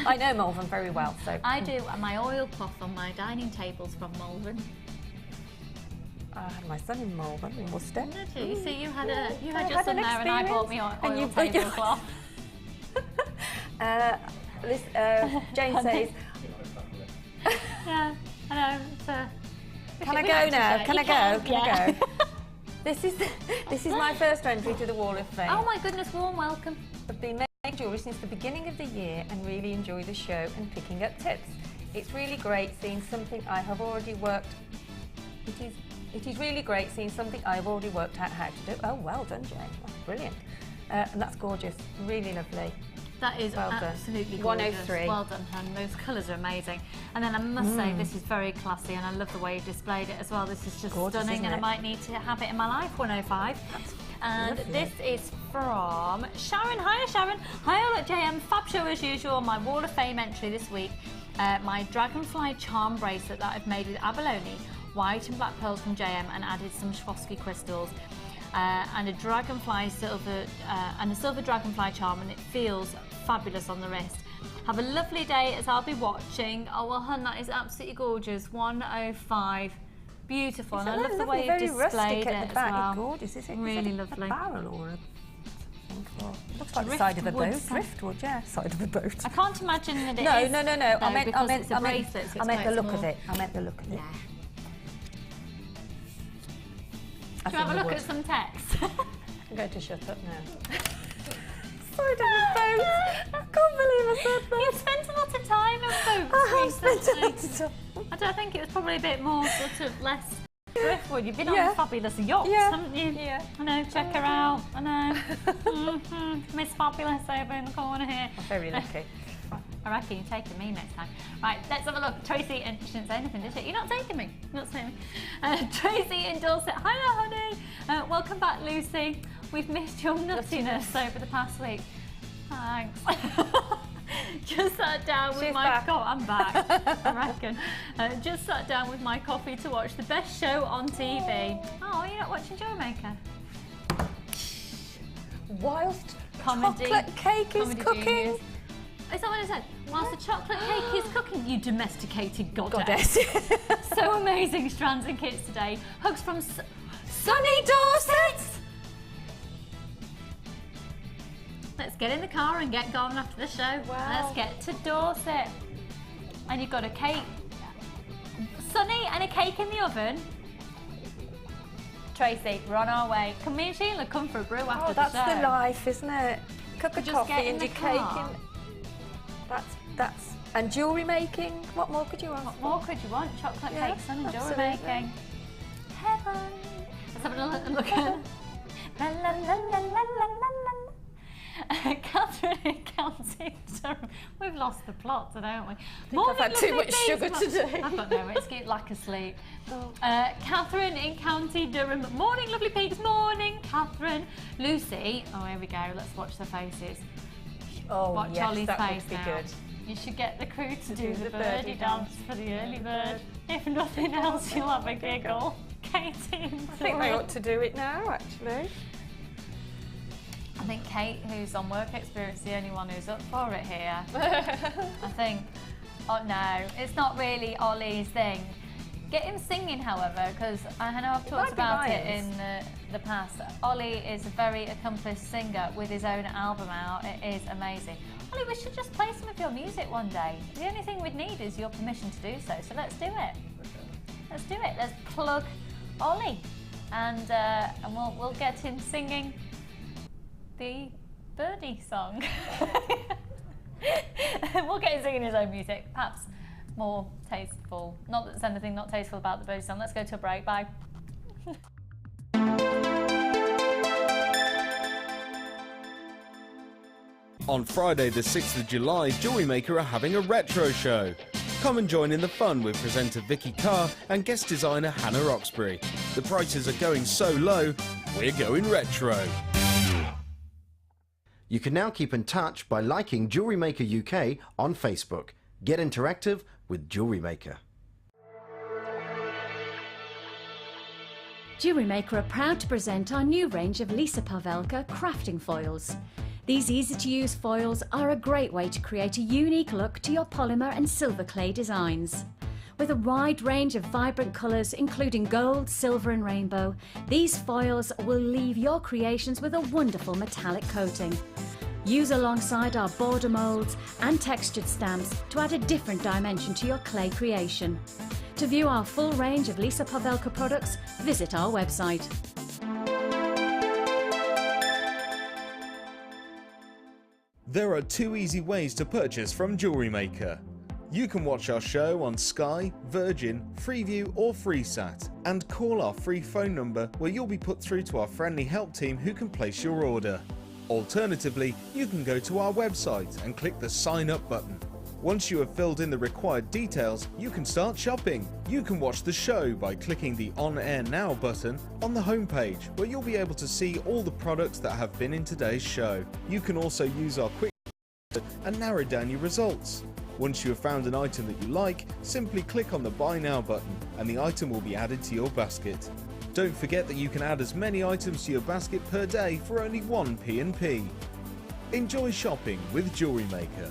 I know Malvern very well, so. I do, and my oilcloth on my dining table's from Malvern. I had my son in Malvern, in Worcester. Did you? So you had your son there, and I bought me oil tablecloth. Jane says, yeah, I know. can I go now? Can I go? Can I go? This is my first entry to the Wall of Fame. Oh my goodness, warm welcome. I've been making jewellery since the beginning of the year and really enjoy the show and picking up tips. It's really great seeing something I have already worked. It is really great seeing something I've already worked out how to do. Oh, well done, Jane. That's brilliant. And that's gorgeous. Really lovely. That is absolutely gorgeous. 103. Well done, hun. Those colours are amazing. And then I must say, this is very classy, and I love the way you displayed it as well. This is just gorgeous, stunning, and I might need to have it in my life. 105. And lovely. this is from Sharon. Hiya, Sharon. Hi all at JM. Fab show as usual. My Wall of Fame entry this week. My dragonfly charm bracelet that I've made with abalone, white and black pearls from JM, and added some Swarovski crystals. and a dragonfly silver and a silver dragonfly charm, and it feels fabulous on the wrist. Have a lovely day as I'll be watching. Oh well, hun, that is absolutely gorgeous. 105, beautiful, and I love the way you've displayed it as well. Gorgeous, is it? Really lovely. A barrel or a looks like the side of a boat. Driftwood, yeah, side of a boat. I can't imagine that it is. No. I meant the look of it. Do you have a look at some text? I'm going to shut up now. Side of a boat. I can't believe I said that. You've spent a lot of time on boats recently. I think it was probably a bit more sort of less driftwood. You've been on fabulous yachts, haven't you? Yeah. I know, check her out. I know. Miss Fabulous over in the corner here. I'm very lucky. I reckon you're taking me next time. Right, let's have a look. Tracy, and she didn't say anything, did she? You're not taking me. You're not saying me. Tracy and Dorset. Hiya, honey. Welcome back, Lucy. We've missed your nuttiness over the past week. Thanks. Just sat down with I'm back, I reckon. Just sat down with my coffee to watch the best show on TV. Oh, you're not watching Jewellery Maker? Whilst Comedy, chocolate cake is cooking. Genius. Is that what I said? Whilst the chocolate cake is cooking, you domesticated goddess. So amazing, Strands and Kits today. Hugs from sunny Dorset. Let's get in the car and get going after the show. Wow. Let's get to Dorset. And you've got a cake. Sunny and a cake in the oven. Tracy, we're on our way. Can me and Sheila come for a brew after the show? That's the life, isn't it? Cup of coffee and your cake. That's and jewellery making. What more could you want? What more could you want? Chocolate cake, sun and jewellery making. Heaven. Let's have a look at la la la la la la la. Catherine in County Durham. We've lost the plot today, haven't we? I've had too much sugar today. I've got no excuse, lack of sleep. Catherine in County Durham. Morning, lovely peeps. Morning, Catherine. Lucy. Oh, here we go. Let's watch their faces. Oh, watch yes, Ollie's that face would be now. good. You should get the crew to do the birdie dance for the early bird. If nothing else, you'll have a giggle. Katie and I think they ought to do it now, actually. I think Kate, who's on work experience, is the only one who's up for it here. I think, oh no, it's not really Ollie's thing. Get him singing, however, because I know I've talked about it in the past. Ollie is a very accomplished singer with his own album out. It is amazing. Ollie, we should just play some of your music one day. The only thing we'd need is your permission to do so, so let's do it. Let's do it. Let's plug Ollie, and we'll get him singing the birdie song. We'll get him singing his own music, perhaps more tasteful. Not that there's anything not tasteful about the birdie song. Let's go to a break. Bye. On Friday the 6th of July, Jewellery Maker are having a retro show. Come and join in the fun with presenter Vicky Carr and guest designer Hannah Roxbury. The prices are going so low, we're going retro. You can now keep in touch by liking Jewellery Maker UK on Facebook. Get interactive with Jewellery Maker. Jewellery Maker are proud to present our new range of Lisa Pavelka crafting foils. These easy-to-use foils are a great way to create a unique look to your polymer and silver clay designs. With a wide range of vibrant colours, including gold, silver and rainbow, these foils will leave your creations with a wonderful metallic coating. Use alongside our border moulds and textured stamps to add a different dimension to your clay creation. To view our full range of Lisa Pavelka products, visit our website. There are 2 easy ways to purchase from Jewellery Maker. You can watch our show on Sky, Virgin, Freeview or FreeSat and call our free phone number where you'll be put through to our friendly help team who can place your order. Alternatively, you can go to our website and click the Sign Up button. Once you have filled in the required details, you can start shopping. You can watch the show by clicking the On Air Now button on the homepage, where you'll be able to see all the products that have been in today's show. You can also use our quick and narrow down your results. Once you have found an item that you like, simply click on the Buy Now button and the item will be added to your basket. Don't forget that you can add as many items to your basket per day for only 1 P&P. Enjoy shopping with Jewellery Maker.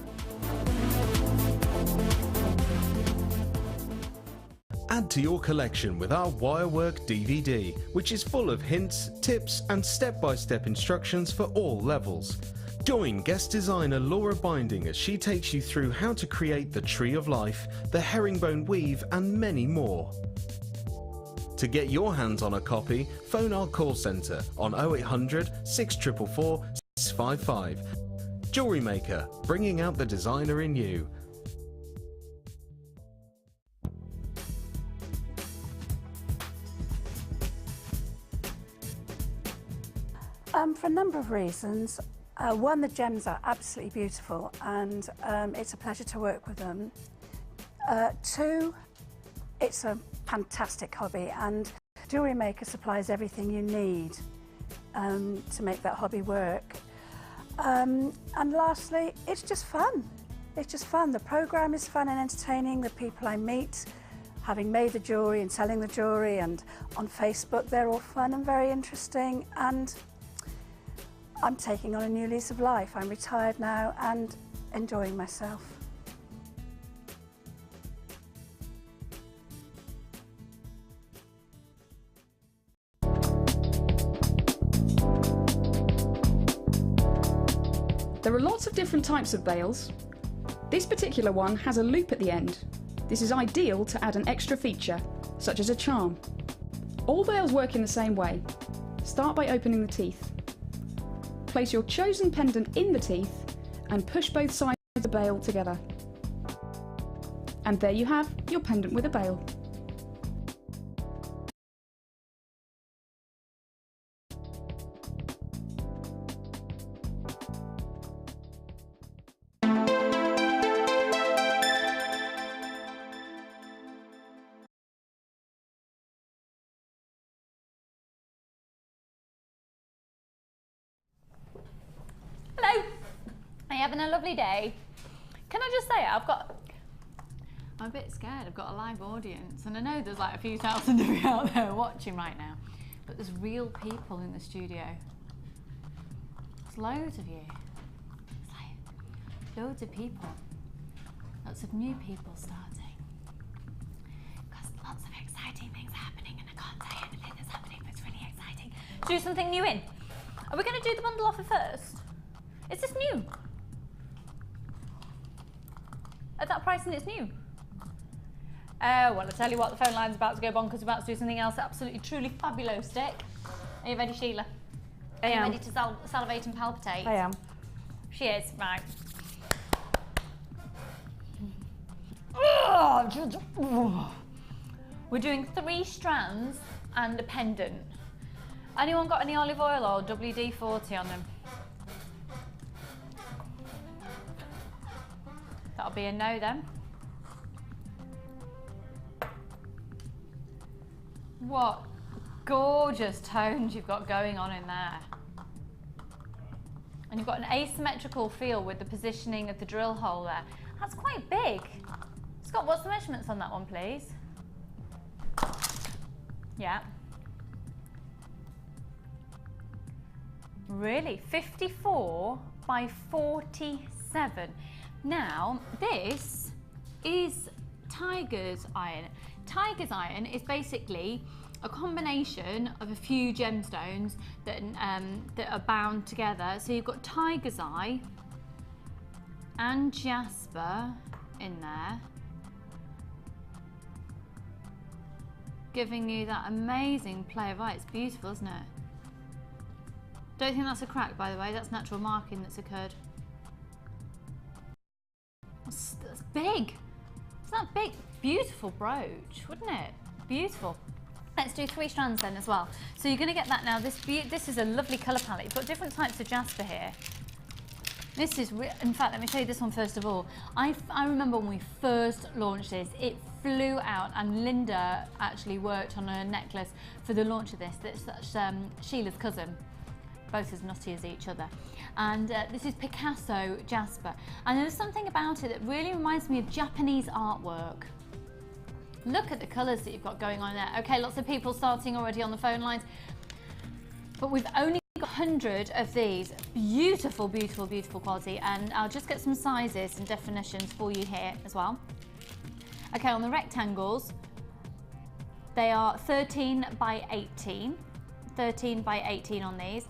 Add to your collection with our Wirework DVD, which is full of hints, tips and step-by-step instructions for all levels. Join guest designer Laura Binding as she takes you through how to create the Tree of Life, the herringbone weave and many more. To get your hands on a copy, phone our call centre on 0800 644 655. Jewellery Maker, bringing out the designer in you. For a number of reasons. One, the gems are absolutely beautiful and it's a pleasure to work with them. Two, it's a fantastic hobby and Jewellery Maker supplies everything you need to make that hobby work. And lastly, it's just fun. It's just fun. The programme is fun and entertaining. The people I meet, having made the jewellery and selling the jewellery and on Facebook, they're all fun and very interesting. And I'm taking on a new lease of life. I'm retired now and enjoying myself. There are lots of different types of bails. This particular one has a loop at the end. This is ideal to add an extra feature, such as a charm. All bails work in the same way. Start by opening the teeth. Place your chosen pendant in the teeth and push both sides of the bail together. And there you have your pendant with a bail. Hello, are you having a lovely day? Can I just say, I'm a bit scared. I've got a live audience and I know there's like a few thousand of you out there watching right now, but there's real people in the studio. There's loads of you. It's like loads of people. Lots of new people starting. Because lots of exciting things happening and I can't say anything that's happening, but it's really exciting. Do something new in. Are we going to do the bundle offer first? Is this new? At that price and it's new? Well, I'll tell you what, the phone line's about to go bonkers. We're about to do something else absolutely, truly fabuloustic. Are you ready, Sheila? I am. Are you ready to salivate and palpitate? I am. She is, right. We're doing 3 strands and a pendant. Anyone got any olive oil or WD-40 on them? That'll be a no then. What gorgeous tones you've got going on in there. And you've got an asymmetrical feel with the positioning of the drill hole there. That's quite big. Scott, what's the measurements on that one, please? Yeah. Really? 54 by 47. Now, this is Tiger's iron. Tiger's iron is basically a combination of a few gemstones that are bound together. So you've got Tiger's Eye and Jasper in there, giving you that amazing play of light. It's beautiful, isn't it? Don't think that's a crack, by the way. That's natural marking that's occurred. That's big. It's that big, beautiful brooch, wouldn't it? Beautiful. Let's do 3 strands then as well. So you're going to get that now. This is a lovely colour palette. You've got different types of jasper here. This is, in fact, let me show you this one first of all. I remember when we first launched this, it flew out, and Linda actually worked on a necklace for the launch of this. That's Sheila's cousin, both as nutty as each other. And this is Picasso jasper. And there's something about it that really reminds me of Japanese artwork. Look at the colours that you've got going on there. Okay, lots of people starting already on the phone lines. But we've only got 100 of these. Beautiful, beautiful, beautiful quality. And I'll just get some sizes and definitions for you here as well. Okay, on the rectangles, they are 13 by 18. 13 by 18 on these.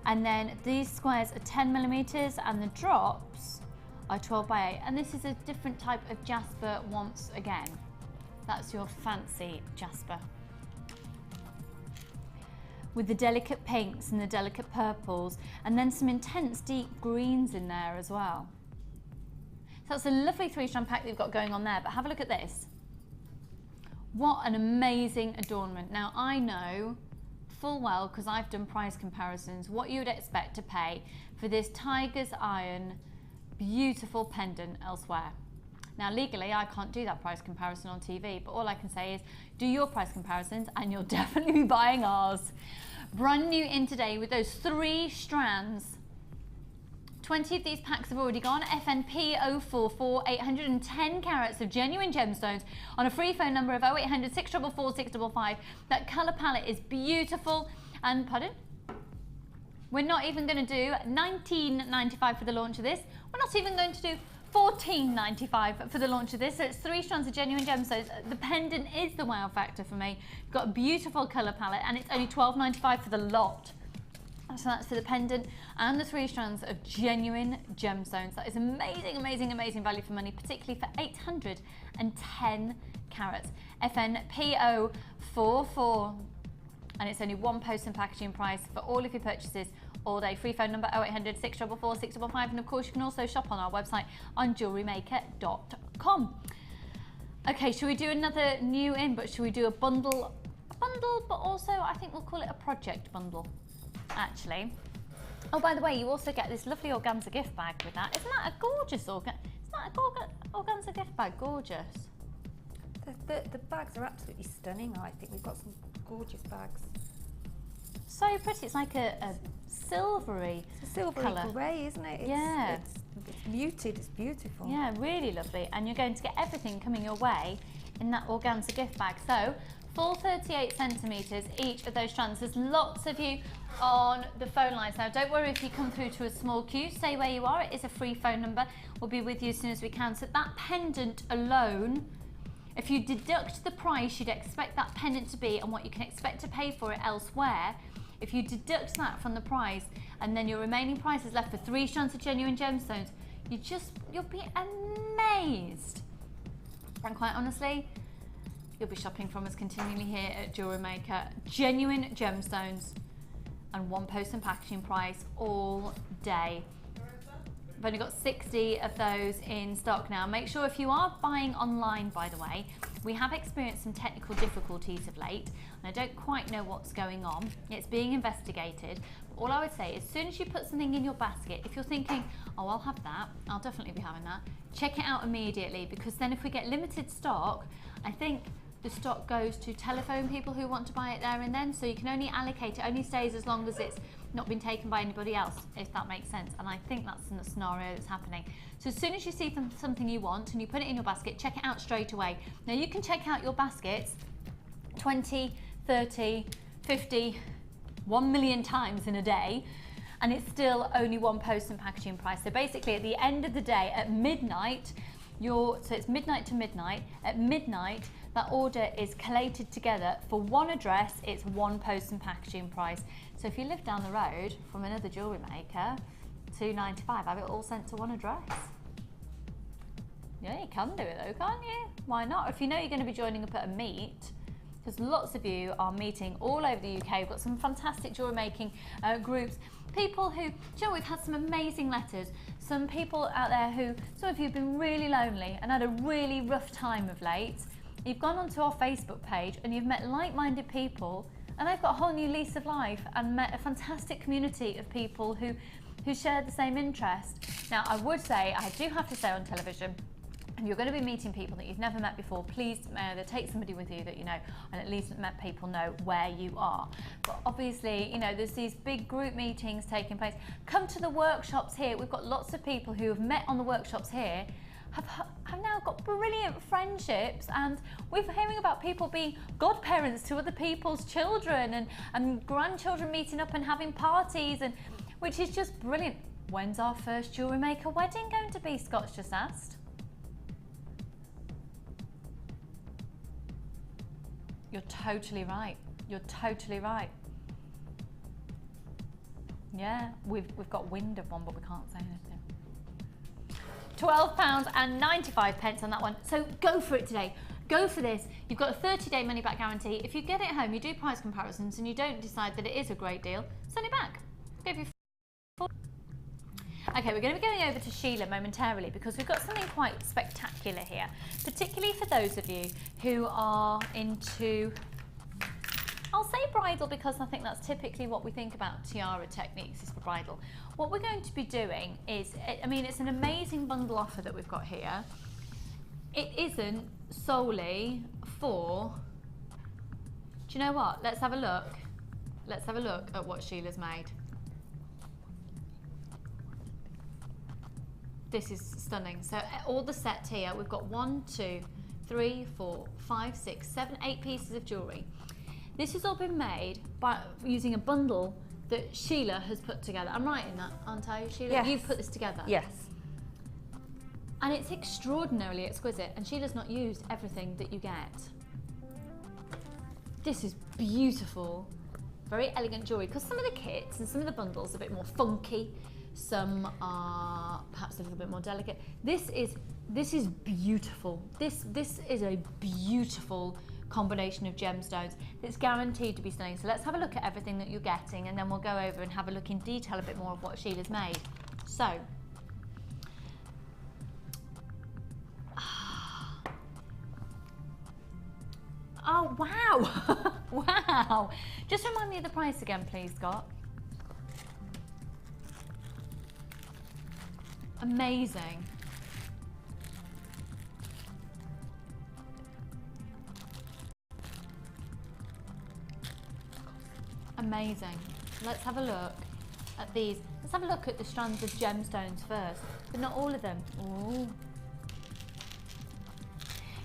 And then these squares are 10 millimeters and the drops are 12 by 8. And this is a different type of jasper once again. That's your fancy jasper. With the delicate pinks and the delicate purples, and then some intense deep greens in there as well. So that's a lovely 3-strand pack that you've got going on there, but have a look at this. What an amazing adornment. Now I know full well, because I've done price comparisons, what you would expect to pay for this Tiger's Iron beautiful pendant elsewhere. Now legally I can't do that price comparison on TV, but all I can say is do your price comparisons and you'll definitely be buying ours. Brand new in today with those 3 strands. 20 of these packs have already gone. FNP 044, 810 carats of genuine gemstones on a free phone number of 0800 644 655. That colour palette is beautiful. And pardon? We're not even going to do $19.95 for the launch of this. We're not even going to do $14.95 for the launch of this. So it's 3 strands of genuine gemstones. The pendant is the wow factor for me. You've got a beautiful colour palette and it's only $12.95 for the lot. So that's for the pendant and the 3 strands of genuine gemstones. That is amazing, amazing, amazing value for money, particularly for 810 carats. FNP 044. And it's only 1 post and packaging price for all of your purchases all day. Free phone number 0800 644 655. And of course you can also shop on our website on jewellerymaker.com. Okay, should we do another new in, but should we do a bundle? A bundle, but also I think we'll call it a project bundle, actually. Oh, by the way, you also get this lovely organza gift bag with that. Isn't that a gorgeous organza gift bag? Gorgeous. The bags are absolutely stunning, I think. We've got some gorgeous bags. So pretty. It's like a silvery colour. Grey, isn't it? Yeah. It's muted, it's beautiful. Yeah, really lovely. And you're going to get everything coming your way in that organza gift bag. So, full 38 centimetres each of those strands. There's lots of you on the phone lines now. Don't worry if you come through to a small queue. Stay where you are. It is a free phone number. We'll be with you as soon as we can. So that pendant alone, if you deduct the price you'd expect that pendant to be and what you can expect to pay for it elsewhere, if you deduct that from the price and then your remaining price is left for 3 strands of genuine gemstones, you'll be amazed. And quite honestly, you'll be shopping from us continually here at Jewellery Maker. Genuine gemstones and 1 post and packaging price all day. I've only got 60 of those in stock now. Make sure if you are buying online, by the way, we have experienced some technical difficulties of late and I don't quite know what's going on. It's being investigated. But all I would say is as soon as you put something in your basket, if you're thinking, oh, I'll have that, I'll definitely be having that, check it out immediately, because then if we get limited stock, I think the stock goes to telephone people who want to buy it there and then, so you can only allocate, it only stays as long as it's not been taken by anybody else, if that makes sense. And I think that's the scenario that's happening. So as soon as you see something you want and you put it in your basket, check it out straight away. Now you can check out your baskets 20, 30, 50, 1 million times in a day, and it's still only 1 post and packaging price. So basically at the end of the day, at midnight, so it's midnight to midnight, at midnight, that order is collated together for 1 address, it's 1 post and packaging price. So if you live down the road from another jewellery maker, $2.95, have it all sent to 1 address. Yeah, you can do it though, can't you? Why not? If you know you're going to be joining up at a meet, because lots of you are meeting all over the UK. We've got some fantastic jewellery making groups. People who, do you know, we've had some amazing letters. Some people out there who, some of you have been really lonely and had a really rough time of late. You've gone onto our Facebook page and you've met like-minded people, and they've got a whole new lease of life and met a fantastic community of people who share the same interest. Now, I would say, I do have to say on television, and you're going to be meeting people that you've never met before, please either take somebody with you that you know, and at least let people know where you are. But obviously, you know, there's these big group meetings taking place. Come to the workshops here. We've got lots of people who have met on the workshops here, have now got brilliant friendships, and we're hearing about people being godparents to other people's children, and grandchildren meeting up and having parties, and which is just brilliant. When's our first Jewellery Maker wedding going to be? Scott's just asked. You're totally right. You're totally right. Yeah, we've got wind of one, but we can't say anything. £12.95 on that one. So go for it today. Go for this. You've got a 30-day money-back guarantee. If you get it home, you do price comparisons, and you don't decide that it is a great deal, send it back. Give you. Okay, we're going to be going over to Sheila momentarily because we've got something quite spectacular here, particularly for those of you who are into, I'll say bridal because I think that's typically what we think about tiara techniques is for bridal. What we're going to be doing is, I mean, it's an amazing bundle offer that we've got here. It isn't solely for, do you know what? Let's have a look. Let's have a look at what Sheila's made. This is stunning. So all the set here, we've got 1, 2, 3, 4, 5, 6, 7, 8 pieces of jewellery. This has all been made by using a bundle that Sheila has put together. I'm right in that, aren't I, Sheila? Yes. You've put this together. Yes. And it's extraordinarily exquisite, and Sheila's not used everything that you get. This is beautiful, very elegant jewellery, because some of the kits and some of the bundles are a bit more funky, some are perhaps a little bit more delicate. This is beautiful. This is a beautiful combination of gemstones that's guaranteed to be stunning. So let's have a look at everything that you're getting, and then we'll go over and have a look in detail a bit more of what Sheila's made. So, oh wow, wow. Just remind me of the price again, please, Scott. Amazing. Amazing. Let's have a look at these. Let's have a look at the strands of gemstones first, but not all of them. Ooh.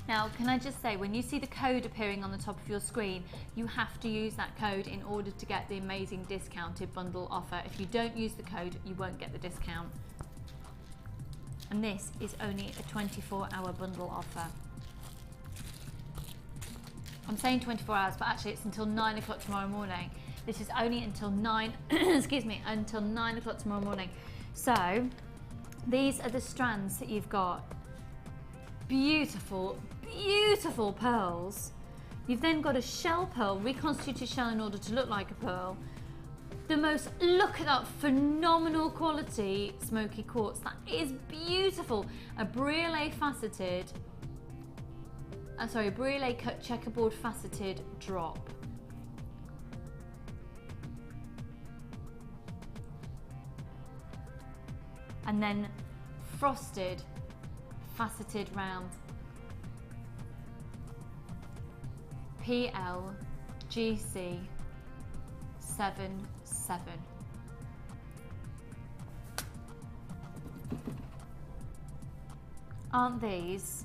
Now, can I just say, when you see the code appearing on the top of your screen, you have to use that code in order to get the amazing discounted bundle offer. If you don't use the code, you won't get the discount. And this is only a 24-hour bundle offer. I'm saying 24 hours, but actually it's until 9 o'clock tomorrow morning. This is only until 9, excuse me, until 9 o'clock tomorrow morning. So, these are the strands that you've got. Beautiful, beautiful pearls. You've then got a shell pearl, reconstituted shell in order to look like a pearl. The most, look at that phenomenal quality smoky quartz. That is beautiful. A briolet faceted, sorry, briolet cut checkerboard faceted drop. And then frosted faceted round. PLGC 77. Aren't these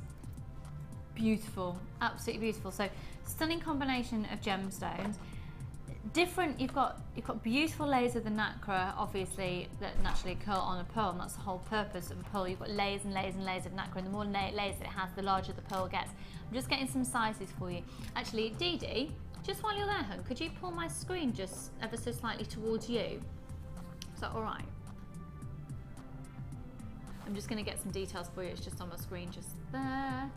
beautiful? Absolutely beautiful. So stunning combination of gemstones. Different, you've got beautiful layers of the nacre, obviously, that naturally occur on a pearl, and that's the whole purpose of a pearl. You've got layers and layers and layers of nacre, and the more layers that it has, the larger the pearl gets. I'm just getting some sizes for you. Actually, Dee Dee, just while you're there, hun, could you pull my screen just ever so slightly towards you? Is that all right? I'm just going to get some details for you. It's just on my screen, just there.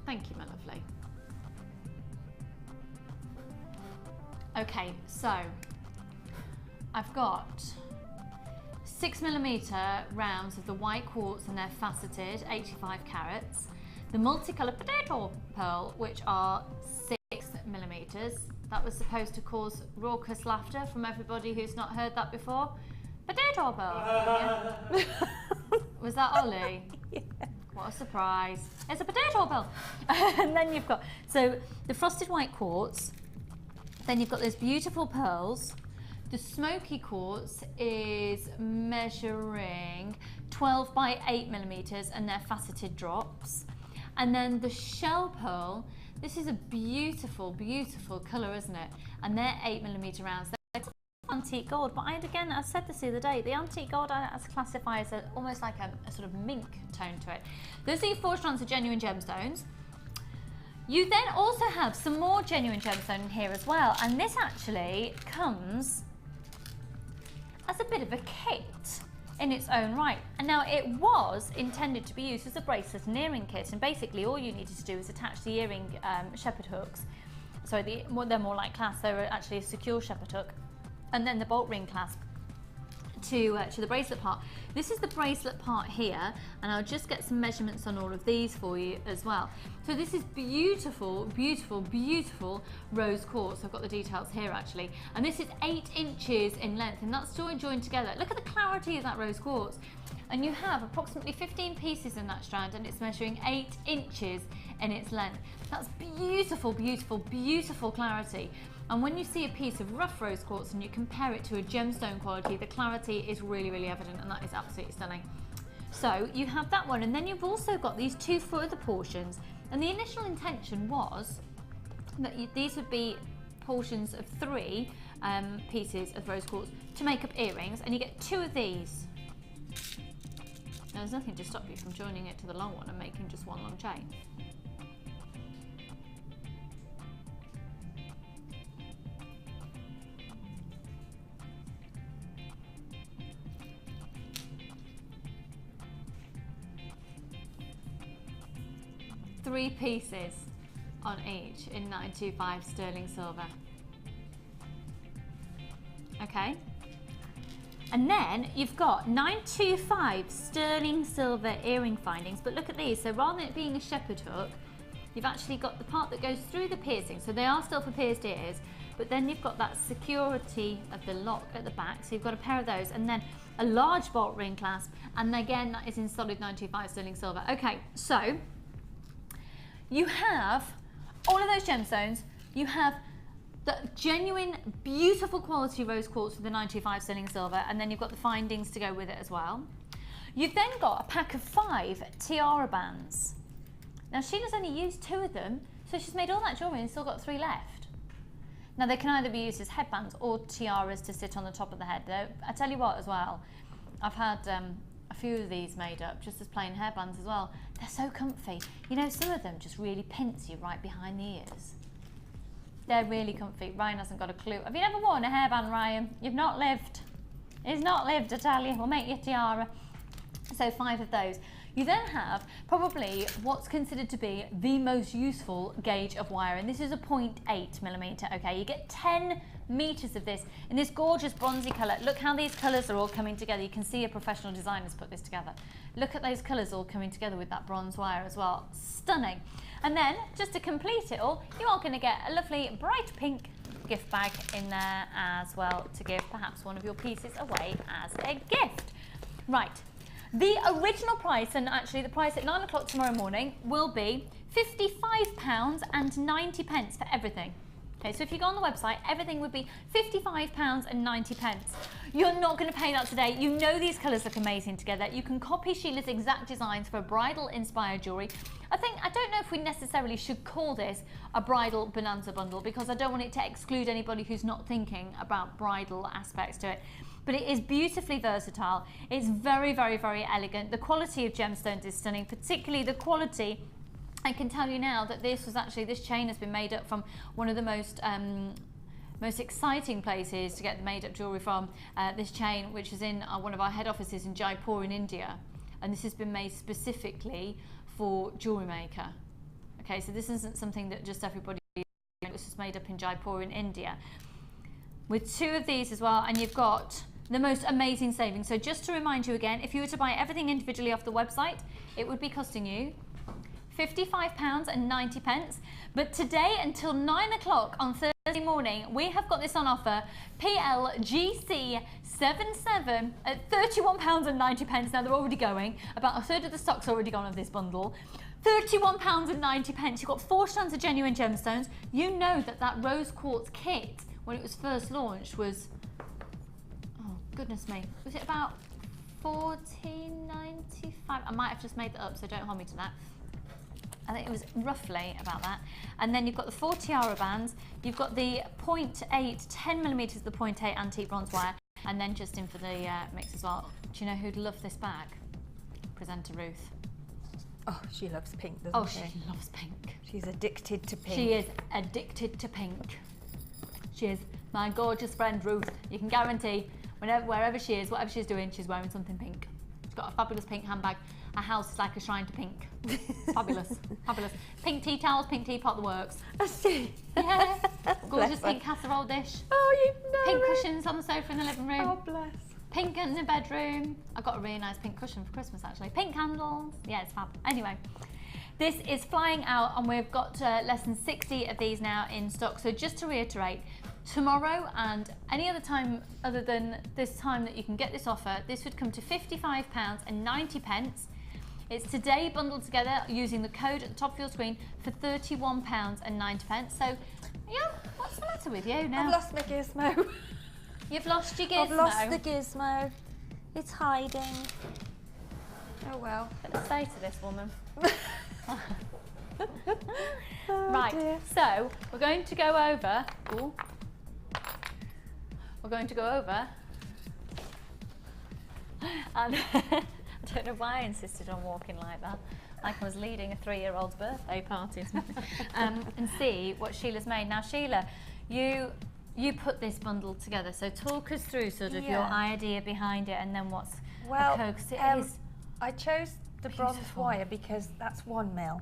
Thank you, my lovely. Okay, so I've got 6mm rounds of the white quartz, and they're faceted, 85 carats. The multicoloured potato pearl, which are 6mm. That was supposed to cause raucous laughter from everybody who's not heard that before. Potato pearl. Yeah. Was that Ollie? Yeah. What a surprise. It's a potato pearl. And then you've got, so the frosted white quartz. Then you've got those beautiful pearls, The smoky quartz is measuring 12 by 8 millimeters, and they're faceted drops. And then the shell pearl, this is a beautiful, beautiful colour, isn't it? And they're 8 millimeter rounds. They're antique gold, but I said this the other day, the antique gold I classify as almost like a sort of mink tone to it. Those are your 4 strands of genuine gemstones. You then also have some more genuine gemstone in here as well, and this actually comes as a bit of a kit in its own right. And now it was intended to be used as a bracelet and earring kit, and basically all you needed to do is attach the earring shepherd hooks. So they're more like clasps, they were actually a secure shepherd hook, and then the bolt ring clasp to the bracelet part. This is the bracelet part here, and I'll just get some measurements on all of these for you as well. So this is beautiful, beautiful, beautiful rose quartz. I've got the details here actually, and this is 8 inches in length, and that's all joined together. Look at the clarity of that rose quartz, and you have approximately 15 pieces in that strand, and it's measuring 8 inches in its length. That's beautiful, beautiful, beautiful clarity. And when you see a piece of rough rose quartz and you compare it to a gemstone quality, the clarity is really, really evident, and that is absolutely stunning. So you have that one, and then you've also got these 2 further portions. And the initial intention was that these would be portions of 3 pieces of rose quartz to make up earrings, and you get 2 of these. Now, there's nothing to stop you from joining it to the long one and making just one long chain. Three pieces on each in 925 sterling silver. Okay, and then you've got 925 sterling silver earring findings, but look at these. So rather than it being a shepherd hook, you've actually got the part that goes through the piercing, so they are still for pierced ears, but then you've got that security of the lock at the back, so you've got a pair of those, and then a large bolt ring clasp, and again that is in solid 925 sterling silver. Okay, so you have all of those gemstones, you have the genuine, beautiful quality rose quartz with the 925 sterling silver, and then you've got the findings to go with it as well. You've then got a pack of 5 tiara bands. Now Sheila's only used 2 of them, so she's made all that jewellery and still got 3 left. Now they can either be used as headbands or tiaras to sit on the top of the head. I tell you what as well, I've had a few of these made up just as plain hairbands as well. They're so comfy. You know, some of them just really pinch you right behind the ears. They're really comfy. Ryan hasn't got a clue. Have you never worn a hairband, Ryan? You've not lived. He's not lived, I tell you. We'll make you a tiara. So 5 of those. You then have probably what's considered to be the most useful gauge of wire, and this is a 0.8 millimeter. Okay, you get 10 meters of this in this gorgeous bronzy colour. Look how these colours are all coming together. You can see a professional designer's put this together. Look at those colours all coming together with that bronze wire as well. Stunning. And then, just to complete it all, you are going to get a lovely bright pink gift bag in there as well to give perhaps one of your pieces away as a gift. Right. The original price, and actually the price at 9 o'clock tomorrow morning, will be £55.90 for everything. Okay, so if you go on the website, everything would be £55.90. You're not going to pay that today. You know these colours look amazing together. You can copy Sheila's exact designs for bridal inspired jewellery. I don't know if we necessarily should call this a bridal bonanza bundle, because I don't want it to exclude anybody who's not thinking about bridal aspects to it. But it is beautifully versatile. It's very, very, very elegant. The quality of gemstones is stunning, particularly the quality. I can tell you now that this chain has been made up from one of the most exciting places to get the made up jewellery from, this chain, which is in one of our head offices in Jaipur in India. And this has been made specifically for Jewellery Maker. Okay, so this isn't something that just everybody, this is made up in Jaipur in India. With 2 of these as well, and you've got the most amazing savings. So just to remind you again, if you were to buy everything individually off the website, it would be costing you £55.90. But today until 9 o'clock on Thursday morning, we have got this on offer, PLGC77 at £31.90. Now they're already going, about a third of the stock's already gone of this bundle. £31.90. You've got 4 strands of genuine gemstones. You know that rose quartz kit, when it was first launched, was goodness me, was it about $14.95? I might have just made that up, so don't hold me to that. I think it was roughly about that. And then you've got the 4 tiara bands, you've got the 0.8, 10mm of the 0.8 antique bronze wire, and then just in for the mix as well. Do you know who'd love this bag? Presenter Ruth. Oh, she loves pink, doesn't she? Oh, she loves pink. She's addicted to pink. She is addicted to pink. She is my gorgeous friend Ruth. You can guarantee wherever she is, whatever she's doing, she's wearing something pink. She's got a fabulous pink handbag. Her house is like a shrine to pink. Fabulous, fabulous. Pink tea towels, pink teapot, the works. I see. Yeah. Gorgeous pink casserole dish. Oh, you know. Pink cushions on the sofa in the living room. Oh, bless. Pink in the bedroom. I got a really nice pink cushion for Christmas actually. Pink candles. Yeah, it's fab. Anyway, this is flying out and we've got less than 60 of these now in stock. So just to reiterate, tomorrow and any other time other than this time that you can get this offer, this would come to £55.90. It's today bundled together using the code at the top of your screen for £31.90. So, yeah, what's the matter with you now? I've lost my gizmo. You've lost your gizmo. I've lost the gizmo. It's hiding. Oh well. What to say to this woman? Oh, right, dear. so we're going to go over. Ooh. We're going to go over. And I don't know why I insisted on walking like that, like I was leading a 3-year-old's birthday party or something, and see what Sheila's made. Now, Sheila, you put this bundle together, so talk us through sort of your idea behind it and then what's occurred, 'cause it is I chose the bronze beautiful. wire because that's 1 mil,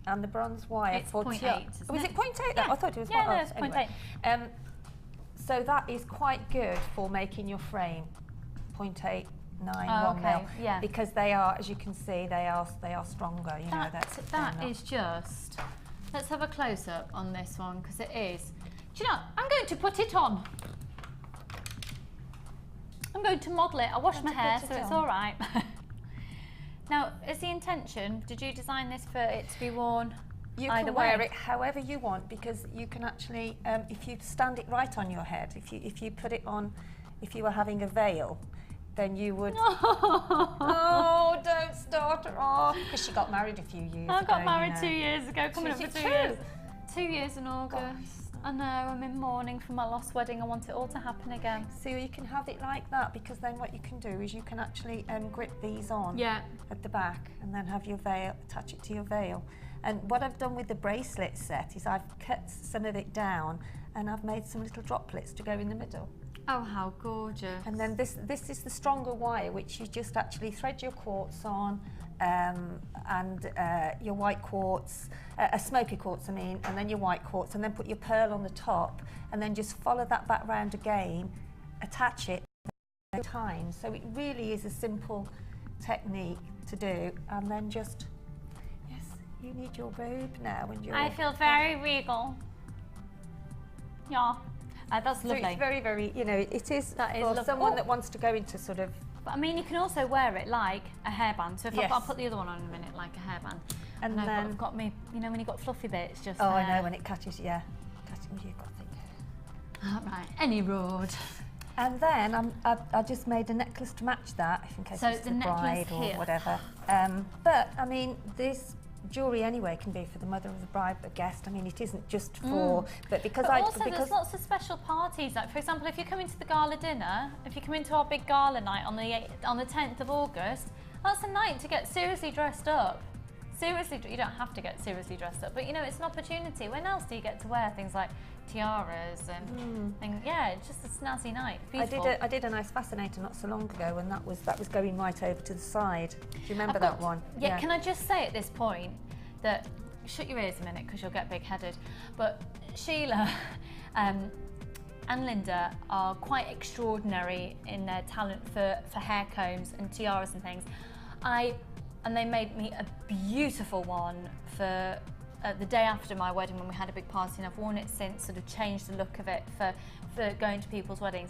and the bronze wire It's for 0.8, isn't was it? it 0.8? Yeah. I thought it was Yeah, 0.8. no, it's 0.8. So that is quite good for making your frame 0.89, Oh, 1 mil, okay, yeah. because they are, as you can see, they are stronger. You know That is just. Let's have a close up on this one because it is. Do you know? I'm going to put it on. I'm going to model it. I washed my hair, so it's all right. Now, is the intention? Did you design this for it to be worn? You either can wear way? it however you want, because you can actually, if you stand it right on your head, if you put it on, if you were having a veil, then you would. Oh, don't start her off, because she got married a few years ago. I got married you know. 2 years ago, coming up for 2 years. 2 years in August. I know, I'm in mourning for my lost wedding. I want it all to happen again. So you can have it like that, because then what you can do is you can actually grip these on Yeah. at the back and then have your veil, attach it to your veil. And what I've done with the bracelet set is I've cut some of it down and I've made some little droplets to go in the middle. Oh, how gorgeous. And then this is the stronger wire, which you just actually thread your quartz on, and your white quartz, a smoky quartz I mean, and then your white quartz, and then put your pearl on the top, and then just follow that back round again, attach it times. So it really is a simple technique to do, and then just, yes, you need your robe now, and your. I feel very regal. Yeah. That's So lovely. it's very, very, you know, it is That is for lovely. someone Oh. that wants to go into sort of. But I mean, you can also wear it like a hairband. So if Yes. I'll put the other one on in a minute, like a hairband. And I've then- got me, you know, when you've got fluffy bits, just Oh, I there. know, when it catches, yeah. You've got to think. Right, any road. And then I just made a necklace to match that, in case So it's the the necklace bride or here. whatever. But I mean, this jewellery anyway can be for the mother of the bride, the guest. I mean, it isn't just for. But because But also, there's lots of special parties. Like, for example, if you come into the gala dinner, if you come into our big gala night on the 10th of August, that's a night to get seriously dressed up. Seriously, you don't have to get seriously dressed up, but you know, it's an opportunity. When else do you get to wear things like tiaras and things? Yeah, it's just a snazzy night. Beautiful. I did a nice fascinator not so long ago, and that was going right over to the side. Do you remember that one? Yeah, can I just say at this point that, shut your ears a minute because you'll get big-headed, but Sheila and Linda are quite extraordinary in their talent for hair combs and tiaras and things. And they made me a beautiful one for the day after my wedding when we had a big party, and I've worn it since, sort of changed the look of it for going to people's weddings.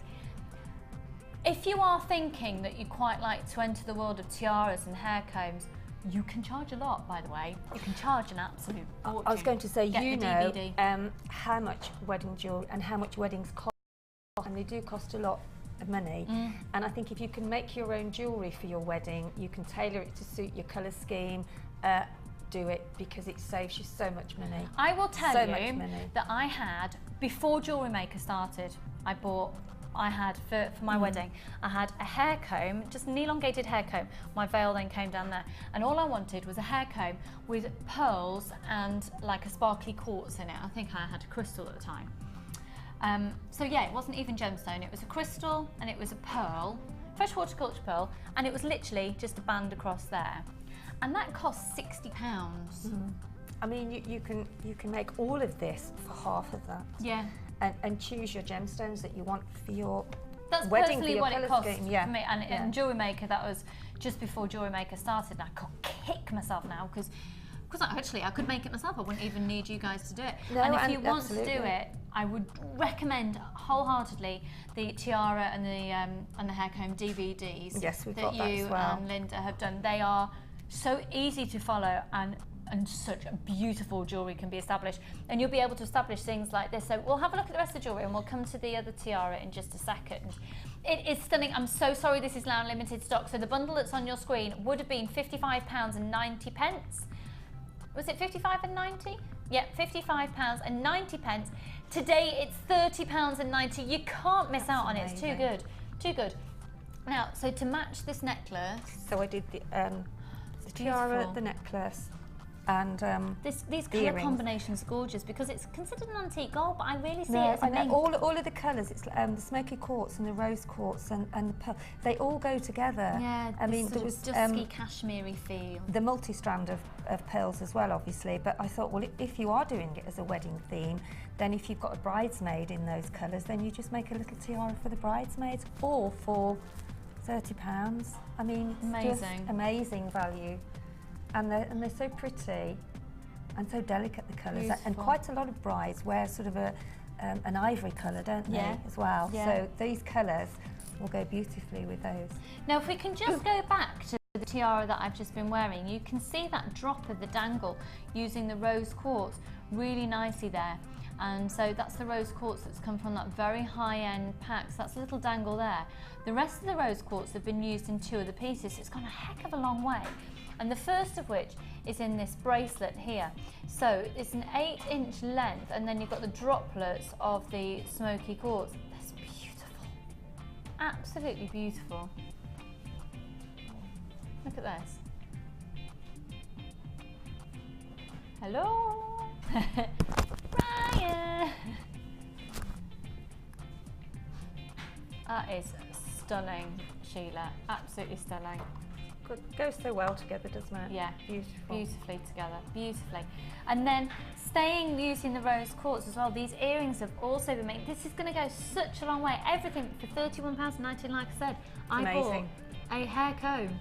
If you are thinking that you quite like to enter the world of tiaras and hair combs, you can charge a lot, by the way. You can charge an absolute fortune. I was going to say, Get you the know DVD. how much wedding jewellery and how much weddings cost, and they do cost a lot money. And I think if you can make your own jewellery for your wedding, you can tailor it to suit your colour scheme, do it, because it saves you so much money. I will tell you that I had, before Jewellery Maker started, I had for my wedding, I had a hair comb, just an elongated hair comb. My veil then came down there, and all I wanted was a hair comb with pearls and like a sparkly quartz in it. I think I had a crystal at the time. So yeah, it wasn't even gemstone, it was a crystal and it was a pearl, fresh horticulture pearl, and it was literally just a band across there. And that cost £60. I mean, you can make all of this for half of that. Yeah. And choose your gemstones that you want for your That's wedding, personally for your what it cost scheme. for me. And in Jewellery Maker, that was just before Jewellery Maker started. And I could kick myself now because actually I could make it myself. I wouldn't even need you guys to do it. No, and if you want absolutely. to do it, I would recommend wholeheartedly the tiara and the hair comb DVDs. Yes, we've that got that you as well. and Linda have done. They are so easy to follow, and such a beautiful jewellery can be established, and you'll be able to establish things like this. So we'll have a look at the rest of the jewellery and we'll come to the other tiara in just a second. It is stunning. I'm so sorry this is now limited stock. So the bundle that's on your screen would have been £55.90. Was it 55 and 90? Yeah, £55.90. Today it's £30.90. You can't miss out on it. It's too good, too good. Now, so to match this necklace, So I did the tiara, the necklace, and these colour combinations are gorgeous because it's considered an antique gold, but I really see it as I a know, mink. all of the colours. It's the smoky quartz and the rose quartz and the pearl. They all go together. Yeah, I mean, there was dusky cashmere feel. The multi-strand of pearls as well, obviously. But I thought, well, if you are doing it as a wedding theme, then if you've got a bridesmaid in those colours, then you just make a little tiara for the bridesmaids, or for £30. I mean, it's just amazing value. And they're so pretty and so delicate, the colours. And quite a lot of brides wear sort of an ivory colour, don't they, as well? Yeah. So these colours will go beautifully with those. Now, if we can just go back to the tiara that I've just been wearing, you can see that drop of the dangle using the rose quartz really nicely there. And so that's the rose quartz that's come from that very high-end pack. So that's a little dangle there. The rest of the rose quartz have been used in two of the pieces. So it's gone a heck of a long way. And the first of which is in this bracelet here. So it's an 8-inch length, and then you've got the droplets of the smoky quartz. That's beautiful. Absolutely beautiful. Look at this. Hello. Brian. That is stunning, Sheila. Absolutely stunning. Goes so well together, doesn't it? Yeah, beautiful. Beautifully together, beautifully. And then staying using the rose quartz as well, these earrings have also been made. This is going to go such a long way. Everything for £31.90, like I said. I bought a hair comb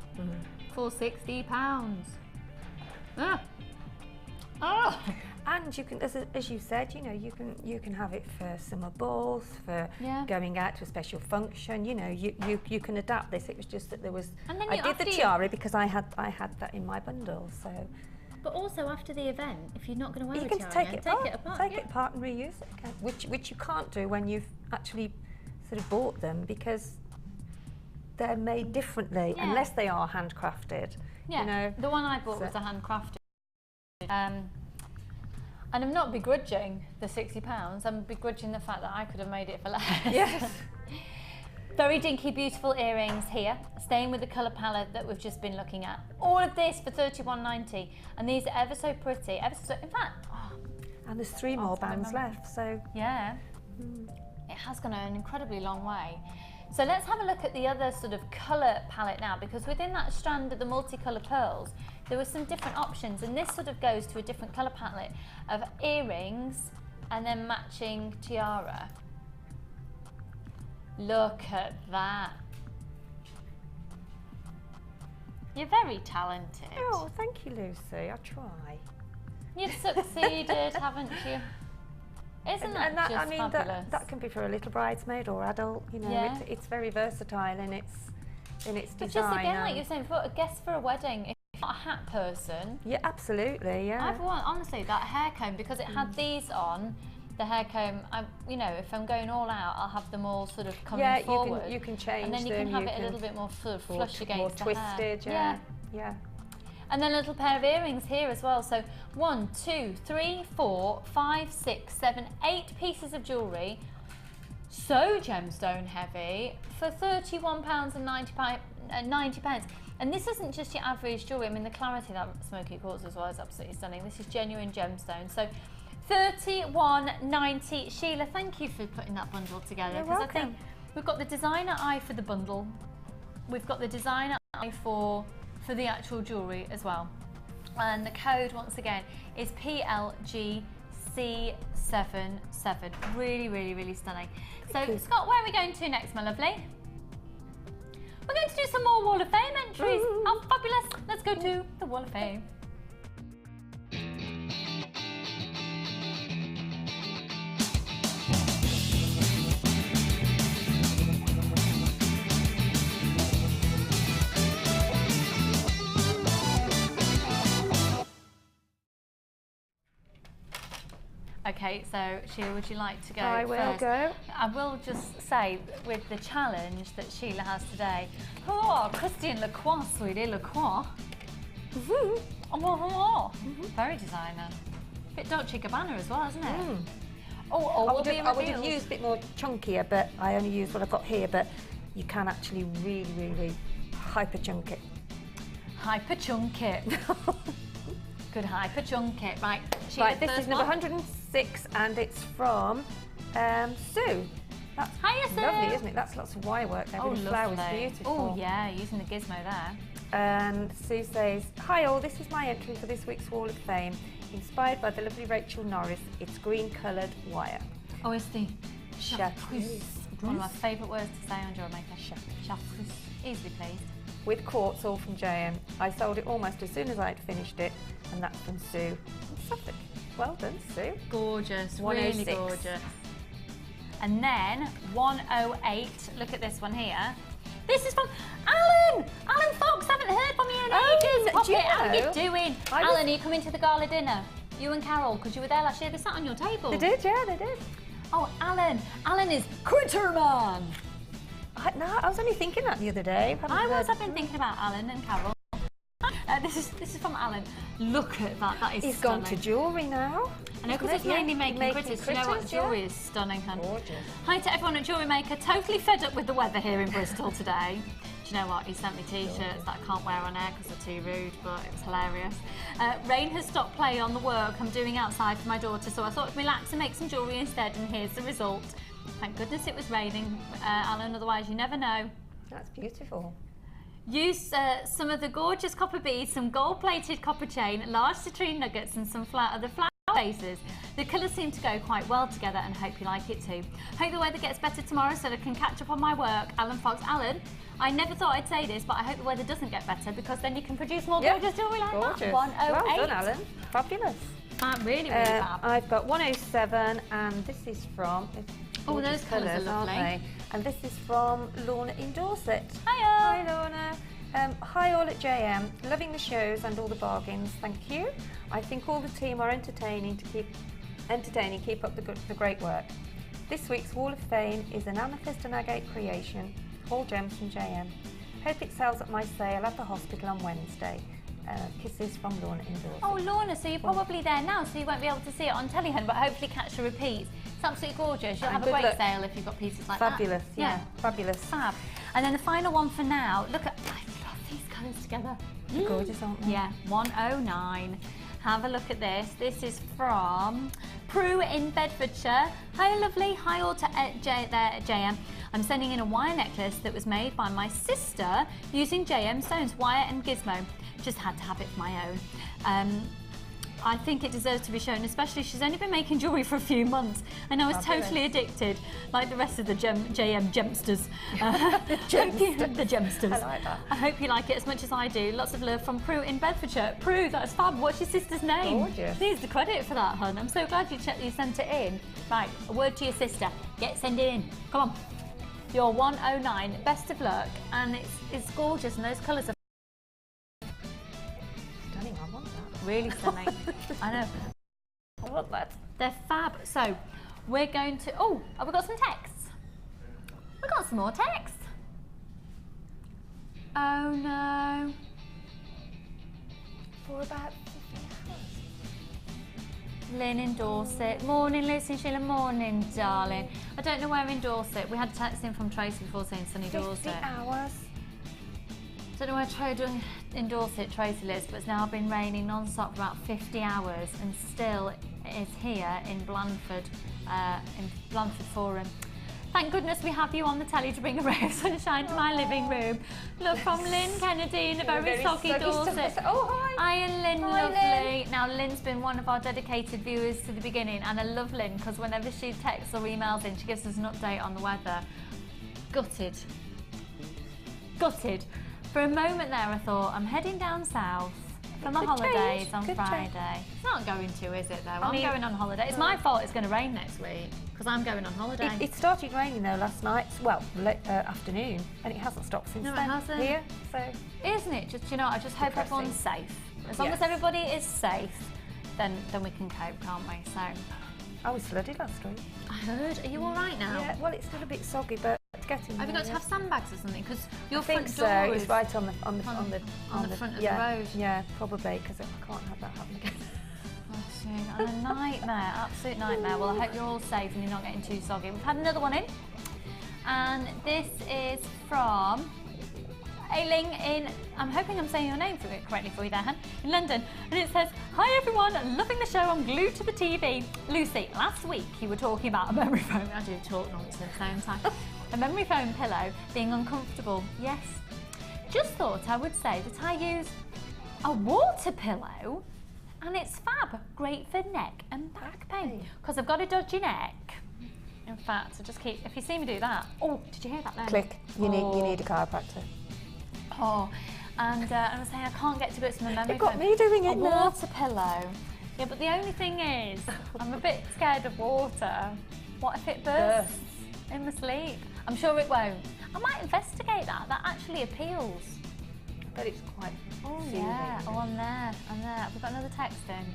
for £60. Ah. Oh. And you can, as you said, you know, you can have it for summer balls, for going out to a special function. You know, you can adapt this. It was just that there was. And then I did the tiara because I had that in my bundle. So. But also after the event, if you're not going to wear you the can tiara, take it apart and reuse it again, which you can't do when you've actually sort of bought them, because they're made differently unless they are handcrafted. Yeah. You know, the one I bought was a handcrafted. And I'm not begrudging the £60, I'm begrudging the fact that I could have made it for less. Yes. Very dinky, beautiful earrings here, staying with the colour palette that we've just been looking at. All of this for £31.90, and these are ever so pretty, in fact... Oh, and there's 3 more bands left, so... Yeah, it has gone an incredibly long way. So let's have a look at the other sort of colour palette now, because within that strand of the multicolour pearls, there were some different options, and this sort of goes to a different colour palette of earrings and then matching tiara. Look at that. You're very talented. Oh, thank you, Lucy. I try. You've succeeded, haven't you? Isn't that just I mean, fabulous? that can be for a little bridesmaid or adult. You know, it's very versatile in its design. But just again, like you're saying, for a guest for a wedding, if you're not a hat person. Yeah, absolutely. Yeah. I've worn, honestly, that hair comb, because it had these on. the hair comb, you know, if I'm going all out, I'll have them all sort of coming Yeah, forward. you can change them. And then you can have it a little bit more sort of flush against the twisted, hair. Yeah. And then a little pair of earrings here as well. So 1, 2, 3, 4, 5, 6, 7, 8 pieces of jewellery. So gemstone heavy for £31.90. And this isn't just your average jewellery. I mean, the clarity that smoky quartz as well is absolutely stunning. This is genuine gemstone. So £31.90. Sheila, thank you for putting that bundle together. You're I think we've got the designer eye for the bundle. We've got the designer eye for the actual jewellery as well. And the code, once again, is PLGC77. Really, really, really stunning. So, Scott, where are we going to next, my lovely? We're going to do some more Wall of Fame entries. Oh, fabulous. Let's go to the Wall of Fame. Okay, so Sheila, would you like to go I will go. I will just say, with the challenge that Sheila has today, oh, Christian Lacroix, sweetie, Lacroix. Very designer. Bit Dolce & Gabbana as well, isn't it? I would have used a bit more chunkier, but I only used what I've got here, but you can actually really, really hyper chunk it. Hyper chunk it. Good hyper chunk it. Right, Sheila, right, this is number 106 and it's from Sue. That's Hiya, Sue. Lovely, isn't it? That's lots of wire work there. With the flowers, beautiful. Oh yeah, using the gizmo there. And Sue says, "Hi all, this is my entry for this week's Wall of Fame, inspired by the lovely Rachel Norris. It's green coloured wire." Oh, it's the Chartreuse. One of my favourite words to say on Jewellery Maker. Chartreuse. Easily pleased. With quartz, all from JM. I sold it almost as soon as I'd finished it, and that's from Sue in Suffolk. Well done, Sue. Gorgeous, 106. really gorgeous. And then 108, look at this one here. This is from Alan! Alan Fox, haven't heard from you in ages. Pop it, how are you doing? Alan, are you coming to the gala dinner? You and Carol, because you were there last year, they sat on your table. They did, yeah, they did. Oh, Alan. Alan is Critterman. I was only thinking that the other day. I've been thinking about Alan and Carol. This is from Alan. Look at that. That is He's stunning. gone to jewellery now. I know, because it's mainly making critters. You know what? Jewellery is stunning, hun. Gorgeous. Hi to everyone at Jewellery Maker. Totally fed up with the weather here in Bristol today. Do you know what? He sent me t-shirts that I can't wear on air because they're too rude, but it was hilarious. Rain has stopped play on the work I'm doing outside for my daughter, so I thought I'd relax and make some jewellery instead, and here's the result. Thank goodness it was raining, Alan, otherwise you never know. That's beautiful. Use some of the gorgeous copper beads, some gold-plated copper chain, large citrine nuggets and some the flower bases. The colours seem to go quite well together and hope you like it too. Hope the weather gets better tomorrow so that I can catch up on my work. Alan Fox. Alan, I never thought I'd say this, but I hope the weather doesn't get better because then you can produce more gorgeous jewellery like that. 108. Well done, Alan. Fabulous. Really, really fab. I've got 107 and this is from... Oh, those colours are lovely. Aren't they? And this is from Lorna in Dorset. Hiya. Hi, Lorna. Hi all at JM. Loving the shows and all the bargains. Thank you. I think all the team are entertaining. Keep up the great work. This week's Wall of Fame is an amethyst and agate creation. All gems from JM. Hope it sells at my sale at the hospital on Wednesday. Kisses from Lorna in Dorset. Oh, Lorna, so you're probably there now, so you won't be able to see it on telly, hun, but hopefully catch a repeat. It's absolutely gorgeous. You'll have a great sale if you've got pieces like Fabulous, that. yeah. Fabulous. Fab. And then the final one for now. Look at, I love these colours together. They're gorgeous, aren't they? Yeah, 109. Have a look at this. This is from Prue in Bedfordshire. Hi, lovely. Hi, all to there at JM. I'm sending in a wire necklace that was made by my sister using JM stones, wire and gizmo. Just had to have it for my own. I think it deserves to be shown, especially she's only been making jewellery for a few months and I was totally addicted, like the rest of the JM gemsters. The gemsters. I like that. I hope you like it as much as I do. Lots of love from Prue in Bedfordshire. Prue, that's fab. What's your sister's name? Gorgeous. Needs the credit for that, hun. I'm so glad you sent it in. Right, a word to your sister. Send it in. Come on. You're 109. Best of luck. And it's gorgeous and those colours are Stunning, I want that. really stunning. I know. I want that. They're fab. So, we're going to, oh, have we got some texts? We've got some more texts. Oh no. For about 50 hours. Lynn in Dorset. Morning, Lucy and Sheila. Morning, darling. I don't know where in Dorset. We had a text in from Tracy before saying sunny Dorset. 50 hours. Don't know where in Dorset Tracy lives, but it's now been raining non-stop for about 50 hours and still is here in Blandford Forum. Thank goodness we have you on the telly to bring a ray of sunshine to my living room. Love from Lynn Kennedy in a very soggy Dorset. Oh, hi. Hi, and Lynn, Hi, lovely. Lynn. Now, Lynn's been one of our dedicated viewers to the beginning, and I love Lynn because whenever she texts or emails in, she gives us an update on the weather. Gutted. Gutted. For a moment there, I thought, I'm heading down south for my holidays on Friday. It's not going to, is it, though? I'm going on holiday. It's my fault it's going to rain next week because I'm going on holiday. It started raining though last night, well, afternoon, and it hasn't stopped since then. No, it hasn't. Here, so. Isn't it? Just, you know, I just hope everyone's safe. As long as everybody is safe, then we can cope, can't we? So. I was flooded last week. I heard. Are you all right now? Yeah, well, it's still a bit soggy, but it's getting there. Have you got to have sandbags or something? Because your I think front so. door It's is right on the front of yeah, the road. Yeah, probably, because I can't have that happen again. And a nightmare, absolute nightmare. Well, I hope you're all safe and you're not getting too soggy. We've had another one in, and this is from Ailing in, I'm hoping I'm saying your name correctly for you there, Han, in London. And it says, hi everyone, loving the show, I'm glued to the TV. Lucy, last week you were talking about a memory foam, I do talk nonsense, don't I? A memory foam pillow being uncomfortable. Yes. Just thought I would say that I use a water pillow, and it's fab, great for neck and back pain, because I've got a dodgy neck. In fact, I just keep, if you see me do that, oh, did you hear that then? Click, you need a chiropractor. Oh, and I was saying I can't get to grips with my memory You've got foam. me doing it a now. water pillow. Yeah, but the only thing is, I'm a bit scared of water. What if it bursts in my sleep? I'm sure it won't. I might investigate that. That actually appeals. But it's quite soothing. Yeah. Oh, I'm there. I'm there. Have we got another text in?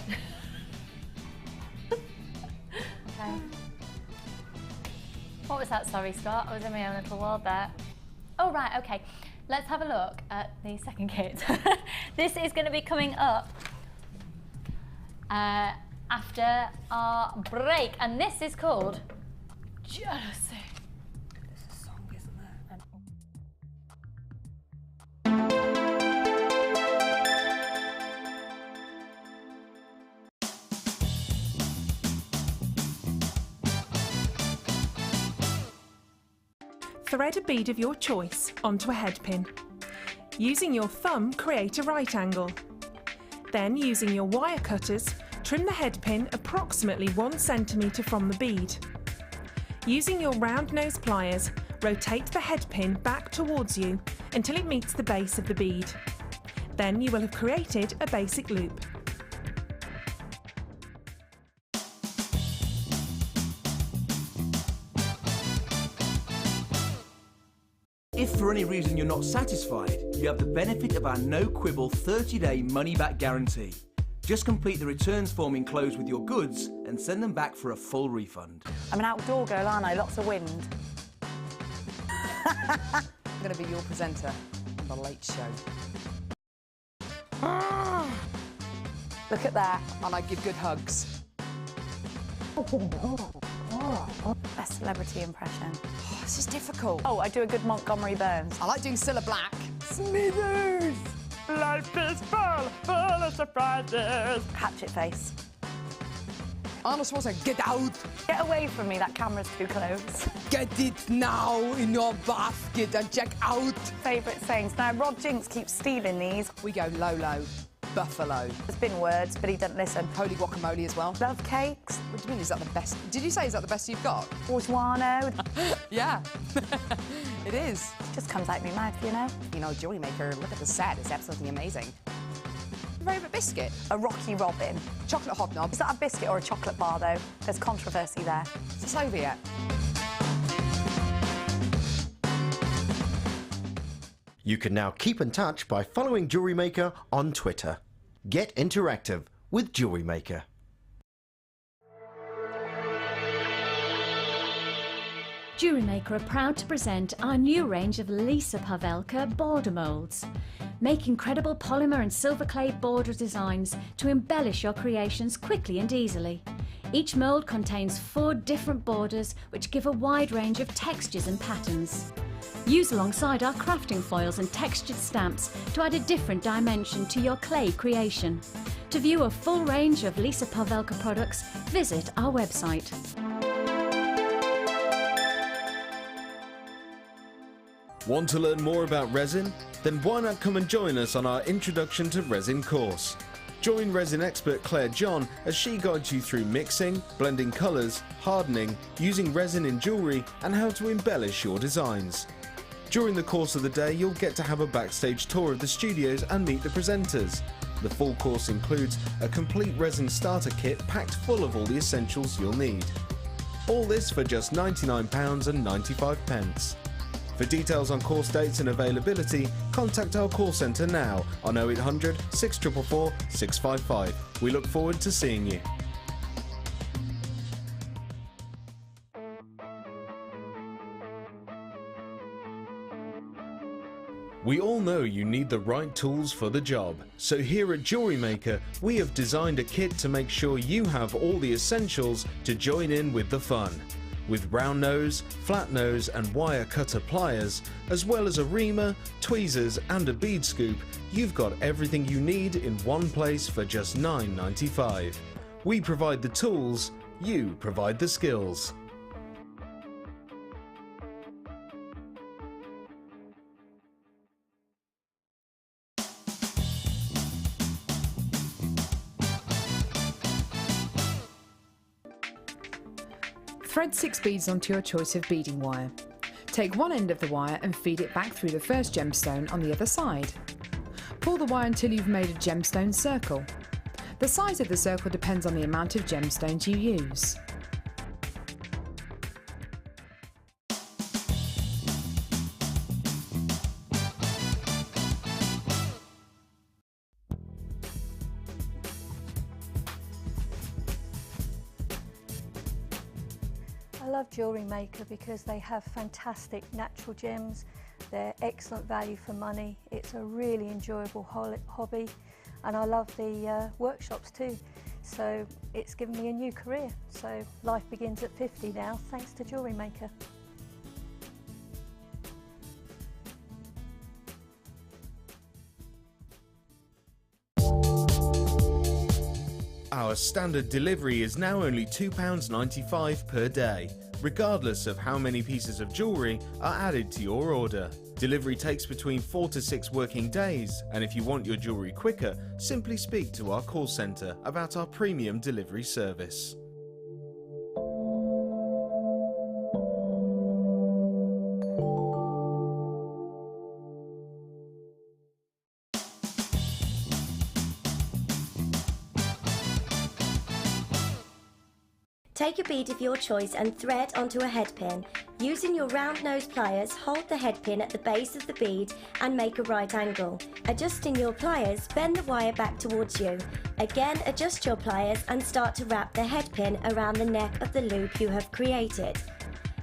Okay. What was that? Sorry, Scott. I was in my own little world there. Oh, right. Okay. Let's have a look at the second kit. This is going to be coming up after our break, and this is called Jealousy. There's a song, isn't there? Thread a bead of your choice onto a head pin. Using your thumb, create a right angle. Then, using your wire cutters, trim the head pin approximately 1 centimetre from the bead. Using your round nose pliers, rotate the head pin back towards you until it meets the base of the bead. Then you will have created a basic loop. If for any reason you're not satisfied, you have the benefit of our no-quibble 30-day money-back guarantee. Just complete the returns form enclosed with your goods and send them back for a full refund. I'm an outdoor girl, aren't I? Lots of wind. I'm going to be your presenter on The Late Show. Look at that. And I give good hugs. Best celebrity impression. Oh, this is difficult. Oh, I do a good Montgomery Burns. I like doing Cilla Black. Smithers! Life is full of surprises. Hatchet face. Arnold Schwarzenegger, get out! Get away from me, that camera's too close. Get it now in your basket and check out. Favourite sayings. Now, Rod Jinks keeps stealing these. We go Lolo. Buffalo. There's been words, but he doesn't listen. Holy guacamole as well. Love cakes. What do you mean, is that the best? Did you say, is that the best you've got? Bourgeois. Yeah, it is. Just comes out of my mouth, you know? You know, Jewellery Maker, look at the set, it's absolutely amazing. Your favourite biscuit? A Rocky Robin. Chocolate hobnob. Is that a biscuit or a chocolate bar, though? There's controversy there. Is this over yet? You can now keep in touch by following Jewellery Maker on Twitter. Get interactive with Jewellery Maker. Jewellery Maker are proud to present our new range of Lisa Pavelka border moulds. Make incredible polymer and silver clay border designs to embellish your creations quickly and easily. Each mould contains 4 different borders which give a wide range of textures and patterns. Use alongside our crafting foils and textured stamps to add a different dimension to your clay creation. To view a full range of Lisa Pavelka products, visit our website. Want to learn more about resin? Then why not come and join us on our Introduction to Resin course. Join resin expert Claire John as she guides you through mixing, blending colours, hardening, using resin in jewellery and how to embellish your designs. During the course of the day you'll get to have a backstage tour of the studios and meet the presenters. The full course includes a complete resin starter kit packed full of all the essentials you'll need. All this for just £99.95. For details on course dates and availability, contact our call centre now on 0800 644 655. We look forward to seeing you. We all know you need the right tools for the job, so here at Jewellery Maker we have designed a kit to make sure you have all the essentials to join in with the fun. With round nose, flat nose and wire cutter pliers, as well as a reamer, tweezers and a bead scoop, you've got everything you need in one place for just £9.95. We provide the tools, you provide the skills. Thread 6 beads onto your choice of beading wire. Take one end of the wire and feed it back through the first gemstone on the other side. Pull the wire until you've made a gemstone circle. The size of the circle depends on the amount of gemstones you use. I love Jewellery Maker because they have fantastic natural gems. They're excellent value for money. It's a really enjoyable hobby, and I love the workshops too. So it's given me a new career. So life begins at 50 now, thanks to Jewellery Maker. Our standard delivery is now only £2.95 per day, regardless of how many pieces of jewellery are added to your order. Delivery takes between 4 to 6 working days, and if you want your jewellery quicker, simply speak to our call centre about our premium delivery service. Take a bead of your choice and thread onto a head pin. Using your round nose pliers, hold the head pin at the base of the bead and make a right angle. Adjusting your pliers, bend the wire back towards you. Again, adjust your pliers and start to wrap the head pin around the neck of the loop you have created.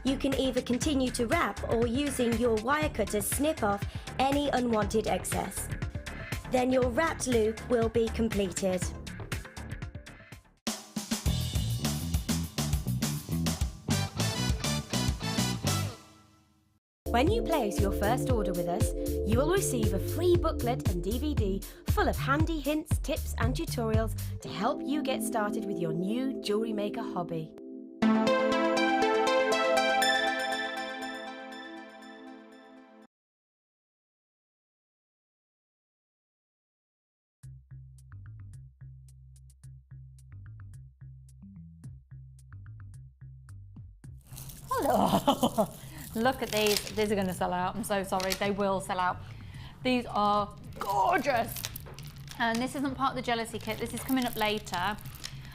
You can either continue to wrap or using your wire cutter snip off any unwanted excess. Then your wrapped loop will be completed. When you place your first order with us, you will receive a free booklet and DVD full of handy hints, tips and tutorials to help you get started with your new Jewellery Maker hobby. Hello. Look at these. These are going to sell out. I'm so sorry. They will sell out. These are gorgeous. And this isn't part of the jealousy kit. This is coming up later.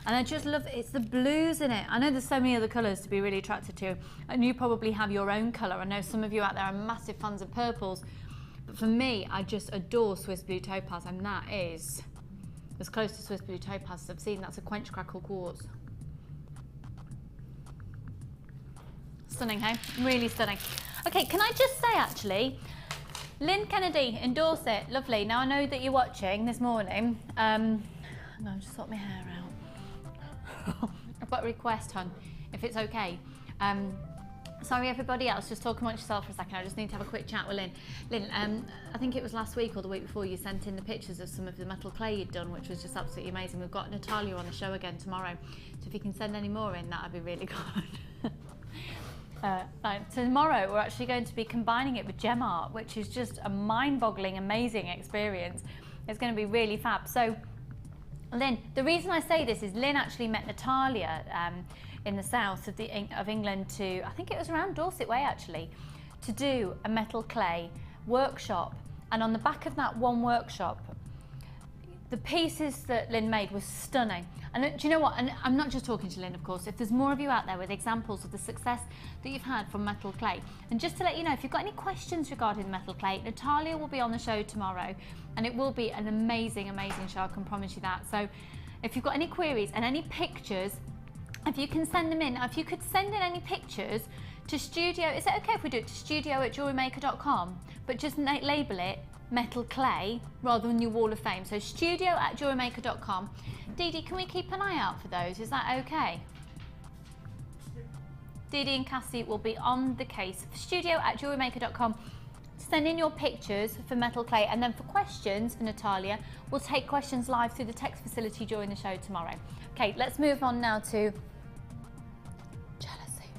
And I just love, it's the blues in it. I know there's so many other colours to be really attracted to. And you probably have your own colour. I know some of you out there are massive fans of purples. But for me, I just adore Swiss Blue Topaz. And that is as close to Swiss Blue Topaz as I've seen. That's a quench crackle quartz. Stunning, hey? Really stunning. Okay, can I just say actually, Lynn Kennedy in Dorset, lovely. Now I know that you're watching this morning. I'm going to just sort my hair out. I've got a request, hon, if it's okay. Sorry everybody else, just talk amongst yourself for a second. I just need to have a quick chat with Lynn. Lynn, I think it was last week or the week before you sent in the pictures of some of the metal clay you'd done, which was just absolutely amazing. We've got Natalia on the show again tomorrow, so if you can send any more in, that'd be really good. Tomorrow we're actually going to be combining it with gem art, which is just a mind-boggling, amazing experience. It's going to be really fab. So Lynn, the reason I say this is Lynn actually met Natalia in the south of England to, I think it was around Dorset Way actually, to do a metal clay workshop. And on the back of that one workshop, the pieces that Lynn made were stunning. And do you know what? And I'm not just talking to Lynn, of course. If there's more of you out there with examples of the success that you've had from metal clay, and just to let you know, if you've got any questions regarding metal clay, Natalia will be on the show tomorrow, and it will be an amazing, amazing show. I can promise you that. So if you've got any queries and any pictures, if you can send them in, if you could send in any pictures to studio, is it okay if we do it to studio@jewellerymaker.com, but just label it metal clay rather than your wall of fame? So studio@jewellerymaker.com. Dee Dee, can we keep an eye out for those? Is that okay? Dee Dee and Cassie will be on the case. Studio@jewellerymaker.com. Send in your pictures for metal clay, and then for questions for Natalia, we'll take questions live through the text facility during the show tomorrow. Okay, let's move on now to jealousy.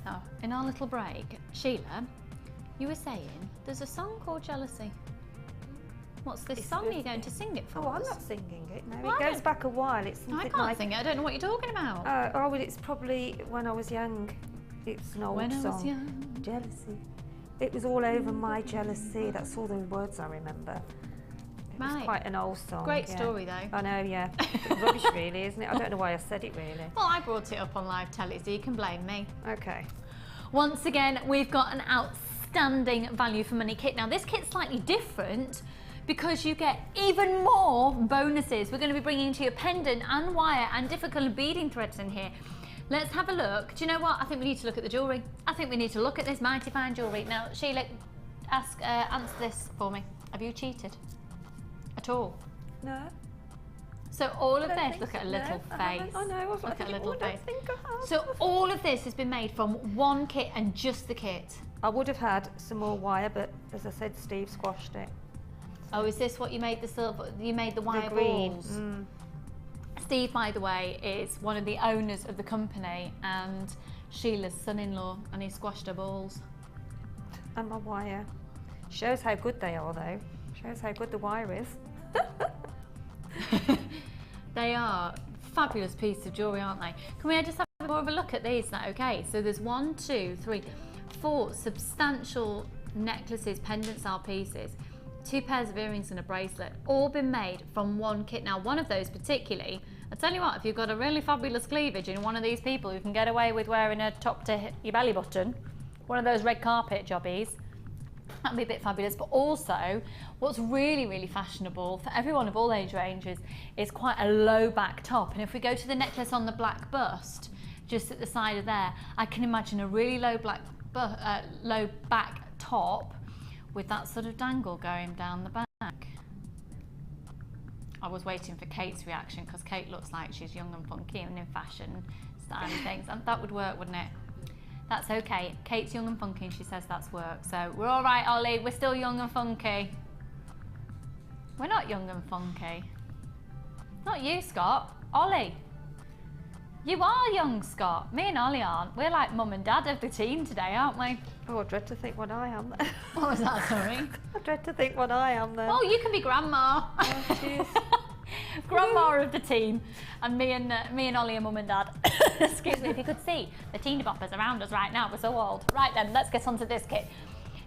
Now, in our little break, Sheila, you were saying there's a song called Jealousy. What's this song? Are you going to sing it for us? Oh, I'm not singing it. No, it goes back a while. It's something I can't sing it. I don't know what you're talking about. Oh, well, it's probably when I was young. It's an old song. When I was young. Jealousy. It was all over my jealousy. That's all the words I remember. It was quite an old song. Great story though. I know, yeah. It's rubbish really, isn't it? I don't know why I said it really. Well, I brought it up on live telly, so you can blame me. Okay. Once again, we've got an outstanding value for money kit. Now, this kit's slightly different because you get even more bonuses. We're going to be bringing to you a pendant and wire and difficult beading threads in here. Let's have a look. Do you know what? I think we need to look at the jewellery. I think we need to look at this mighty fine jewellery. Now, Sheila, answer this for me. Have you cheated at all? No. So all of this, look at a little face. I know. Look at a little face. I think I have. So all of this has been made from one kit and just the kit. I would have had some more wire, but as I said, Steve squashed it. Oh, is this what you made the silver? You made the wire balls. Mm. Steve, by the way, is one of the owners of the company and Sheila's son-in-law, and he squashed her balls. And my wire. Shows how good they are, though. Shows how good the wire is. They are fabulous piece of jewellery, aren't they? Can we just have more of a look at these? Is that okay? So there's 1, 2, 3, 4 substantial necklaces, pendants, style pieces, 2 pairs of earrings and a bracelet, all been made from one kit. Now, one of those particularly, I tell you what, if you've got a really fabulous cleavage and one of these people who can get away with wearing a top to your belly button, one of those red carpet jobbies, that'd be a bit fabulous. But also, what's really, really fashionable for everyone of all age ranges is quite a low back top. And if we go to the necklace on the black bust, just at the side of there, I can imagine a really low back top with that sort of dangle going down the back. I was waiting for Kate's reaction because Kate looks like she's young and funky and in fashion style and things, and that would work, wouldn't it? That's okay. Kate's young and funky and she says that's work. So we're all right, Ollie. We're still young and funky. We're not young and funky. Not you, Scott. Ollie. You are young, Scott. Me and Ollie aren't. We're like mum and dad of the team today, aren't we? Oh, I dread to think what I am. What was that, sorry? I dread to think what I am then. Oh, you can be grandma. Oh, jeez. Grandma of the team, and me and Ollie are mum and dad. Excuse me, if you could see the teeny boppers around us right now, we're so old. Right then, let's get on to this kit.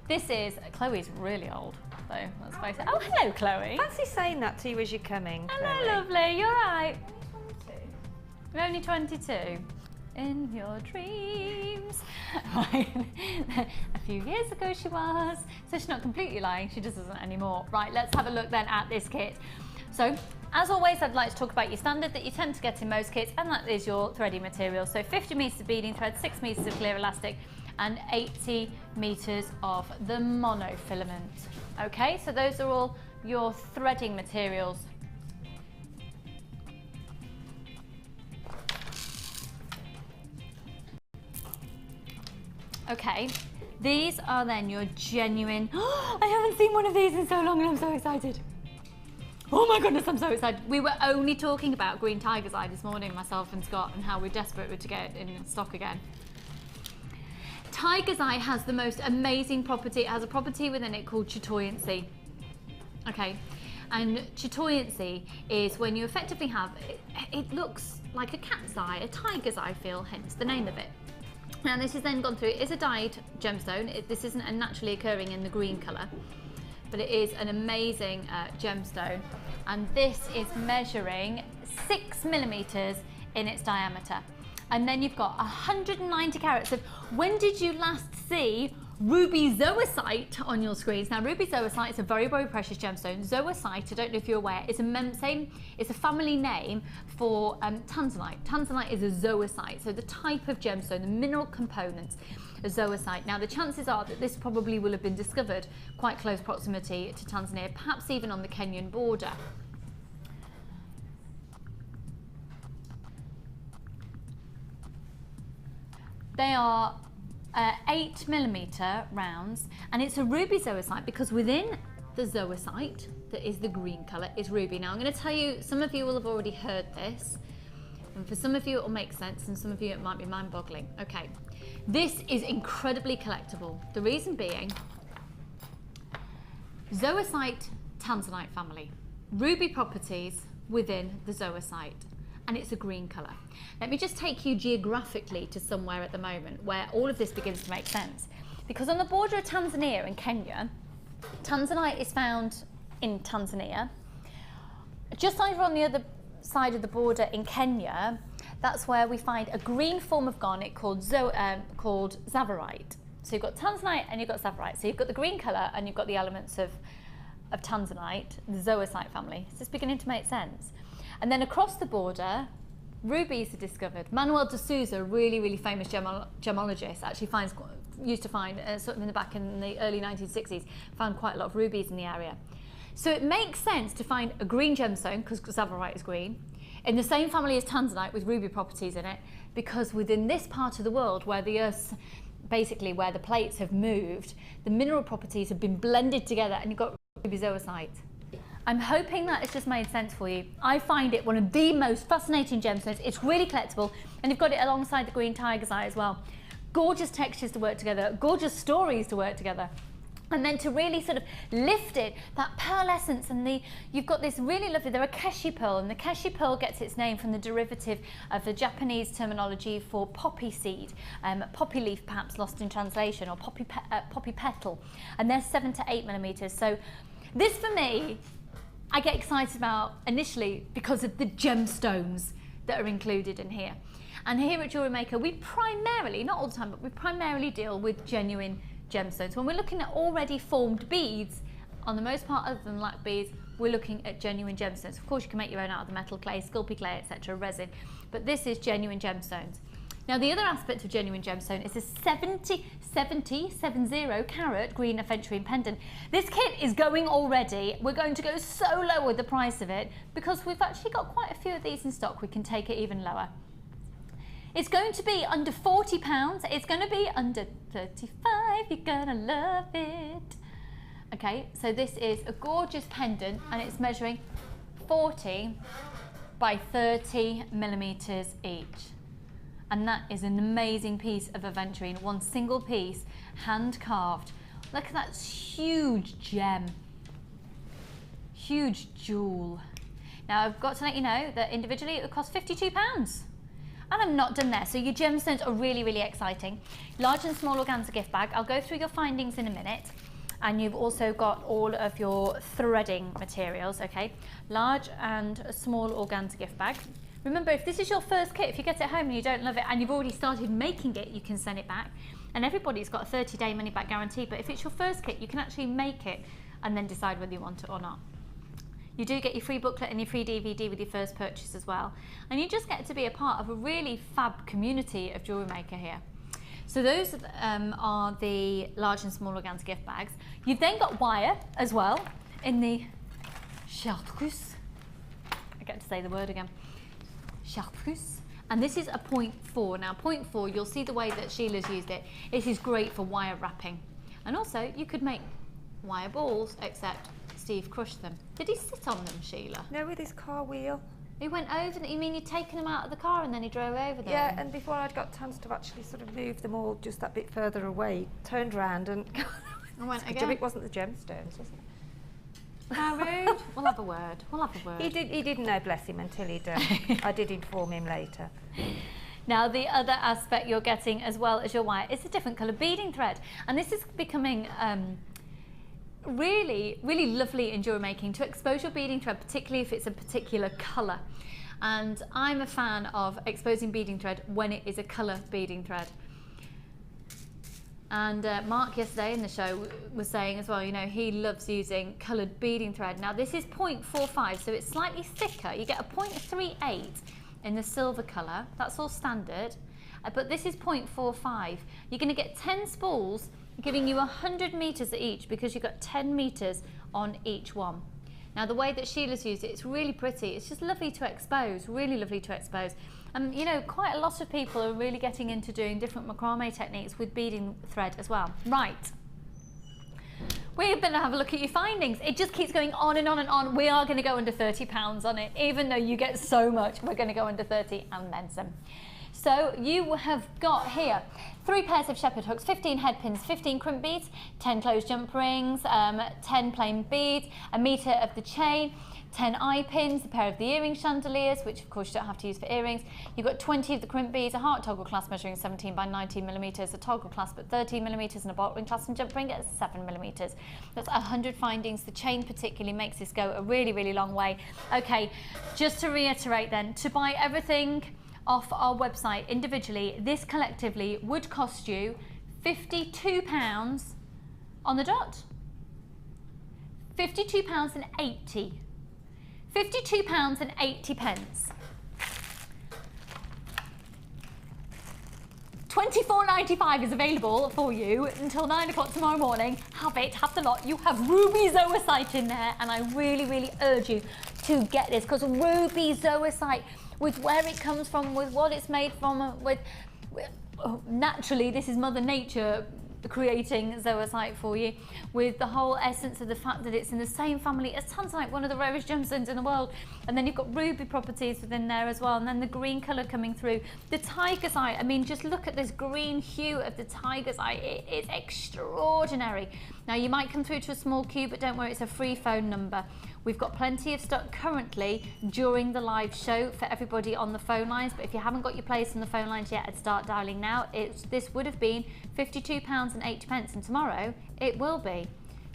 This is, Chloe's really old, so let's face it. Oh, hello, Chloe. Fancy saying that to you as you're coming. Hello, Chloe. lovely, you're right. You're only 22. In your dreams. Right. A few years ago she was, so she's not completely lying, she just isn't anymore. Right, let's have a look then at this kit. So, As always, I'd like to talk about your standard that you tend to get in most kits, and that is your threading material. So 50 metres of beading thread, 6 metres of clear elastic, and 80 metres of the monofilament. Okay, so those are all your threading materials. Okay, these are then your genuine, I haven't seen one of these in so long and I'm so excited. Oh my goodness, I'm so excited. We were only talking about green tiger's eye this morning, myself and Scott, and how we're desperate to get it in stock again. Tiger's eye has the most amazing property. It has a property within it called chatoyancy. Okay, and chatoyancy is when you effectively have, it looks like a cat's eye, a tiger's eye feel, hence the name of it. Now this has then gone through, it is a dyed gemstone. This isn't a naturally occurring in the green colour, but it is an amazing gemstone. And this is measuring 6 millimetres in its diameter. And then you've got 190 carats of, when did you last see ruby zoisite on your screens? Now ruby zoisite is a very, very precious gemstone. Zoisite, I don't know if you're aware, is it's a family name for tanzanite. Tanzanite is a zoisite, so the type of gemstone, the mineral components, a zoisite. Now the chances are that this probably will have been discovered quite close proximity to Tanzania, perhaps even on the Kenyan border. They are 8 millimetre rounds, and it's a ruby zoisite because within the zoisite, that is the green colour, is ruby. Now I'm going to tell you, some of you will have already heard this, and for some of you it will make sense, and some of you it might be mind-boggling. Okay, this is incredibly collectible. The reason being, zoisite, tanzanite family, ruby properties within the zoisite, and it's a green colour. Let me just take you geographically to somewhere at the moment where all of this begins to make sense. Because on the border of Tanzania and Kenya, tanzanite is found in Tanzania. Just over on the other side of the border in Kenya, that's where we find a green form of garnet called tsavorite. So you've got tanzanite and you've got tsavorite. So you've got the green colour and you've got the elements of tanzanite, the zoisite family. Is this beginning to make sense? And then across the border, rubies are discovered. Manuel de Souza, a really, really famous gemologist, actually used to find, sort of in the back in the early 1960s, found quite a lot of rubies in the area. So it makes sense to find a green gemstone, because tsavorite is green, in the same family as tanzanite with ruby properties in it, because within this part of the world where the Earth's, basically where the plates have moved, the mineral properties have been blended together and you've got ruby zoisite. I'm hoping that it's just made sense for you. I find it one of the most fascinating gemstones. It's really collectible, and you've got it alongside the green tiger's eye as well. Gorgeous textures to work together, gorgeous stories to work together. And then to really sort of lift it, that pearlescence, and you've got this really lovely, they're a keshi pearl, and the keshi pearl gets its name from the derivative of the Japanese terminology for poppy seed, poppy leaf perhaps lost in translation, or poppy petal, and they're 7 to 8 millimetres. So this for me, I get excited about initially because of the gemstones that are included in here. And here at Jewellery Maker, we primarily, not all the time, but we primarily deal with genuine gemstones. When we're looking at already formed beads, on the most part other than lac beads, we're looking at genuine gemstones. Of course you can make your own out of the metal, clay, sculpey clay, etc., resin, but this is genuine gemstones. Now the other aspect of genuine gemstone is a 70 carat green aventurine pendant. This kit is going already. We're going to go so low with the price of it because we've actually got quite a few of these in stock. We can take it even lower. It's going to be under £40. It's going to be under 35. You're gonna love it. Okay, so this is a gorgeous pendant and it's measuring 40 by 30 millimeters each. And that is an amazing piece of aventurine, one single piece, hand carved. Look at that huge gem, huge jewel. Now I've got to let you know that individually it would cost £52. And I'm not done there. So your gemstones are really, really exciting. Large and small organza gift bag. I'll go through your findings in a minute. And you've also got all of your threading materials, okay? Large and small organza gift bag. Remember, if this is your first kit, if you get it home and you don't love it and you've already started making it, you can send it back. And everybody's got a 30-day money-back guarantee, but if it's your first kit, you can actually make it and then decide whether you want it or not. You do get your free booklet and your free DVD with your first purchase as well. And you just get to be a part of a really fab community of Jewellery Maker here. So those are the large and small organza gift bags. You've then got wire as well in the chartreuse. I get to say the word again. Chartreuse. And this is a 0.4. Now 0.4, you'll see the way that Sheila's used it. This is great for wire wrapping. And also you could make wire balls, except Steve crushed them. Did he sit on them, Sheila? No, with his car wheel. He went over them. You mean you'd taken them out of the car and then he drove over them? Yeah, and before I'd got a chance to actually sort of move them all just that bit further away, turned around and I went again. It wasn't the gemstones, was it? How rude. We'll have a word. We'll have a word. He didn't know, bless him, until he'd I did inform him later. Now the other aspect you're getting as well as your wire is a different colour beading thread, and this is becoming really lovely in jewellery making to expose your beading thread, particularly if it's a particular colour. And I'm a fan of exposing beading thread when it is a colour beading thread. And Mark yesterday in the show was saying as well, you know, he loves using coloured beading thread. Now this is 0.45, so it's slightly thicker. You get a 0.38 in the silver colour, that's all standard, but this is 0.45. You're going to get 10 spools giving you 100 metres each, because you've got 10 metres on each one. Now the way that Sheila's used it, it's really pretty. It's just lovely to expose, really lovely to expose. And you know, quite a lot of people are really getting into doing different macrame techniques with beading thread as well. Right. We're going to have a look at your findings. It just keeps going on and on and on. We are going to go under £30 on it, even though you get so much. We're going to go under 30 and then some. So you have got here 3 pairs of shepherd hooks, 15 head pins, 15 crimp beads, 10 closed jump rings, 10 plain beads, a metre of the chain, 10 eye pins, a pair of the earring chandeliers, which of course you don't have to use for earrings. You've got 20 of the crimp beads, a heart toggle clasp measuring 17 by 19 millimetres, a toggle clasp at 13 millimetres, and a bolt ring clasp and jump ring at 7 millimetres. That's 100 findings. The chain particularly makes this go a really long way. Okay, just to reiterate then, to buy everything off our website individually, this collectively would cost you £52 on the dot. £52.80. £52.80. £24.95 is available for you until 9 o'clock tomorrow morning. Have it, have the lot. You have ruby zoisite in there, and I really urge you to get this, because ruby zoisite, with where it comes from, with what it's made from, naturally this is Mother Nature creating zoisite for you, with the whole essence of the fact that it's in the same family as tanzanite, one of the rarest gemstones in the world, and then you've got ruby properties within there as well, and then the green colour coming through. The tiger's eye, I mean, just look at this green hue of the tiger's eye, it is extraordinary. Now you might come through to a small queue, but don't worry, it's a free phone number. We've got plenty of stock currently during the live show for everybody on the phone lines, but if you haven't got your place on the phone lines yet, I'd start dialing now. This would have been £52.80, and tomorrow it will be,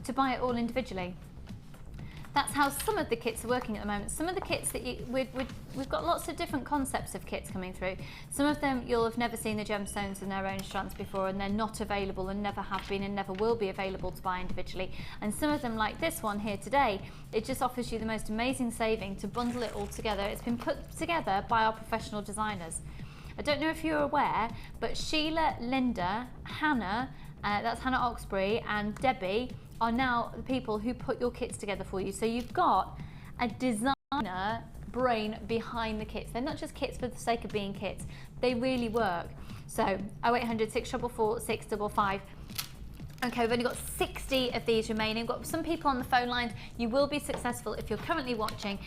to buy it all individually. That's how some of the kits are working at the moment. Some of the kits that we've got lots of different concepts of kits coming through. Some of them you'll have never seen the gemstones in their own strands before, and they're not available and never have been and never will be available to buy individually. And some of them, like this one here today, it just offers you the most amazing saving to bundle it all together. It's been put together by our professional designers. I don't know if you're aware, but Sheila, Linda, Hannah, that's Hannah Oxbury, and Debbie are now the people who put your kits together for you. So you've got a designer brain behind the kits. They're not just kits for the sake of being kits. They really work. So 0800 644 655. Okay, we've only got 60 of these remaining. We've got some people on the phone lines. You will be successful if you're currently watching.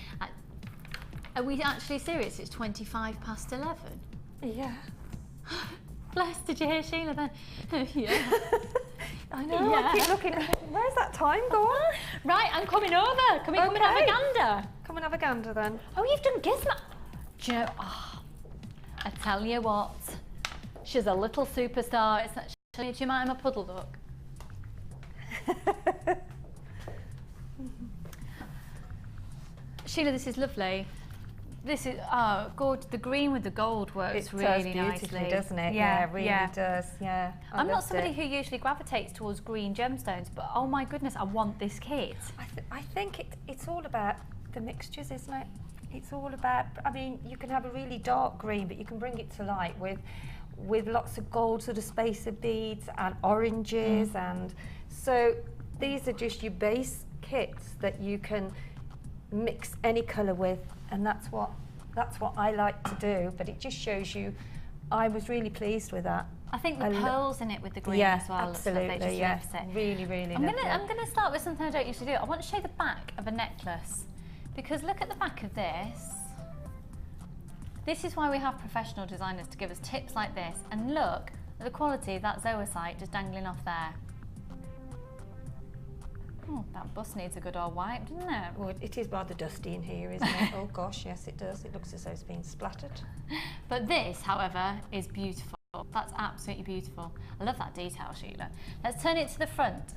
Are we actually serious? It's 11:25. Yeah. Bless, did you hear Sheila then? Yeah. I know, Yeah. I keep looking, where's that time gone? Right, I'm coming over. Can we come and have a gander? Come and have a gander then. Oh, you've done Gizmo. Joe, oh, I tell you what, she's a little superstar. It's actually, do you mind my puddle duck? Sheila, this is lovely. This is, oh, gorgeous. The green with the gold works really nicely, doesn't it? Yeah, it really does. Yeah. I'm not somebody who usually gravitates towards green gemstones, but oh my goodness, I want this kit. I think it's all about the mixtures, isn't it? It's all about, I mean, you can have a really dark green, but you can bring it to light with lots of gold sort of spacer beads and oranges, and so these are just your base kits that you can mix any colour with, and that's what I like to do. But it just shows you, I was really pleased with that. I think the pearls in it with the green as well. Absolutely, looks lovely, just lifts it. Really, really I'm lovely. gonna start with something I don't usually do. I want to show the back of a necklace, because look at the back of this. This is why we have professional designers to give us tips like this, and look at the quality of that zoisite just dangling off there. Oh, that bust needs a good old wipe, doesn't it? Well, it is rather dusty in here, isn't it? Oh gosh, yes it does. It looks as though it's been splattered. But this, however, is beautiful. That's absolutely beautiful. I love that detail, Sheila. Let's turn it to the front.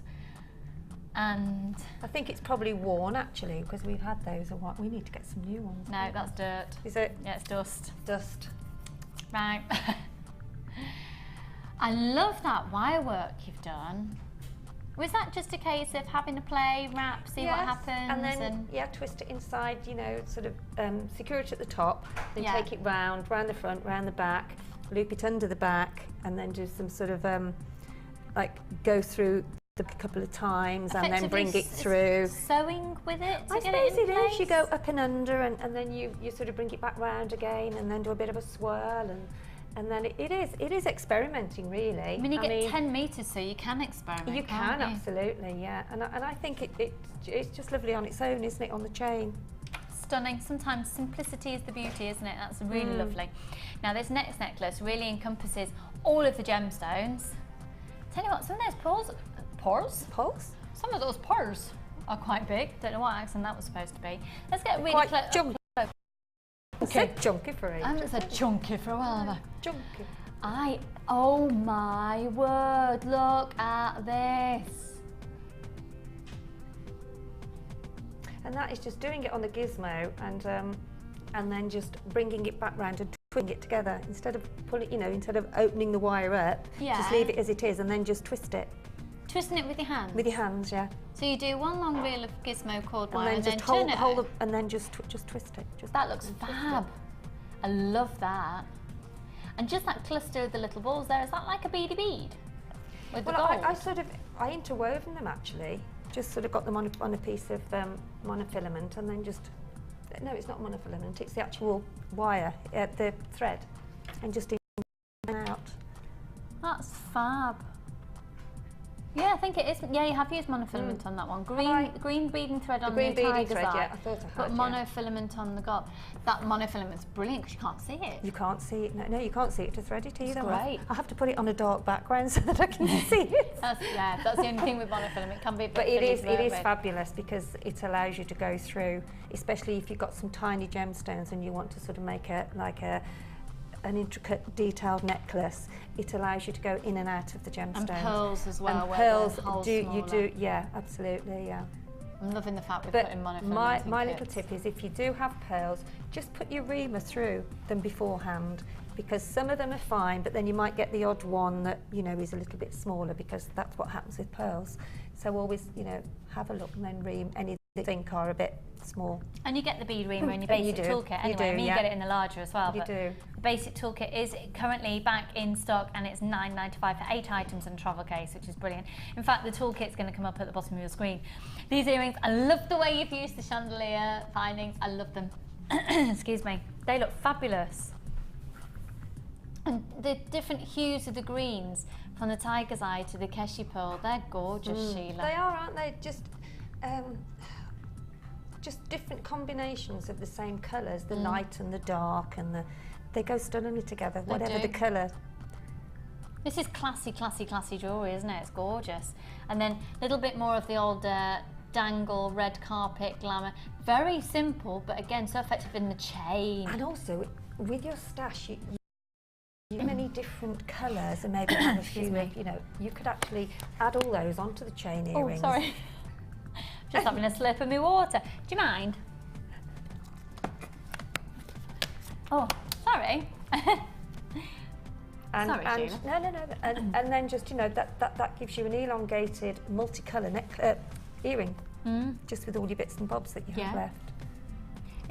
And I think it's probably worn actually, because we've had those a while. We need to get some new ones. No, that's dirt. Is it? Yeah, it's dust. Dust. Right. I love that wire work you've done. Was that just a case of having a play, wrap, see what happens? And then, twist it inside, you know, sort of secure it at the top, then take it round the front, round the back, loop it under the back, and then do some sort of, like, go through a couple of times and then bring it through. Sewing with it to I get it suppose in it place? is. You go up and under, and then you sort of bring it back round again, and then do a bit of a swirl, and then it is experimenting, really. I mean, you get 10 metres, so you can experiment. You can, absolutely, yeah. And I think it's just lovely on its own, isn't it, on the chain? Stunning. Sometimes simplicity is the beauty, isn't it? That's really lovely. Now, this next necklace really encompasses all of the gemstones. Tell you what, some of those pearls? Some of those pearls are quite big. Don't know what accent that was supposed to be. Let's get really close. Chunky. Okay. Chunky for it. I haven't said chunky for a while, have I? Chunky. Oh my word, look at this. And that is just doing it on the gizmo and then just bringing it back round and twisting it together instead of instead of opening the wire up. Just leave it as it is and then just twist it. Twisting it with your hands? With your hands, yeah. So you do one long reel of gizmo cord wire and then just turn it hold and then just twist it. That looks fab. I love that. And just that cluster of the little balls there, is that like a beady bead? With the gold? I interwoven them actually. Just sort of got them on a piece of monofilament and then just, no, it's not monofilament, it's the actual wire, the thread, and just in and out. That's fab. Yeah, I think it is. Yeah, you have used monofilament on that one. Green beading thread on the tiger's eye. Yeah, I thought I had. But monofilament on the gold. That monofilament's brilliant because you can't see it. You can't see it. No, you can't see it to thread it either. It's great. I have to put it on a dark background so that I can see it. That's the only thing with monofilament. It can be a bit But it is fabulous because it allows you to go through, especially if you've got some tiny gemstones and you want to sort of make an intricate, detailed necklace. It allows you to go in and out of the gemstones. And pearls as well. And pearls, yeah, absolutely, yeah. I'm loving the fact we're putting monofilament my little tip is if you do have pearls, just put your reamer through them beforehand, because some of them are fine, but then you might get the odd one that is a little bit smaller, because that's what happens with pearls. So always, have a look and then ream any that you think are a bit small. And you get the bead reamer in your basic toolkit anyway. You get it in the larger as well. You do. The basic toolkit is currently back in stock and it's $9.95 for 8 items and a travel case, which is brilliant. In fact, the toolkit's going to come up at the bottom of your screen. These earrings, I love the way you've used the chandelier findings. I love them. Excuse me. They look fabulous. And the different hues of the greens, from the tiger's eye to the keshi pearl, they're gorgeous, Sheila. They are, aren't they? Just different combinations of the same colours, the light and the dark, and they go stunningly together, whatever the colour. This is classy, classy, classy jewellery, isn't it? It's gorgeous. And then a little bit more of the old dangle, red carpet glamour. Very simple, but again, so effective in the chain. And also, with your stash, you many different colours and maybe have a few, you could actually add all those onto the chain earrings. Oh, sorry. Just having a slip of my water. Do you mind? Oh, sorry. Sorry, Sheila. No. And then just, that gives you an elongated, multicolour earring, just with all your bits and bobs that you have left.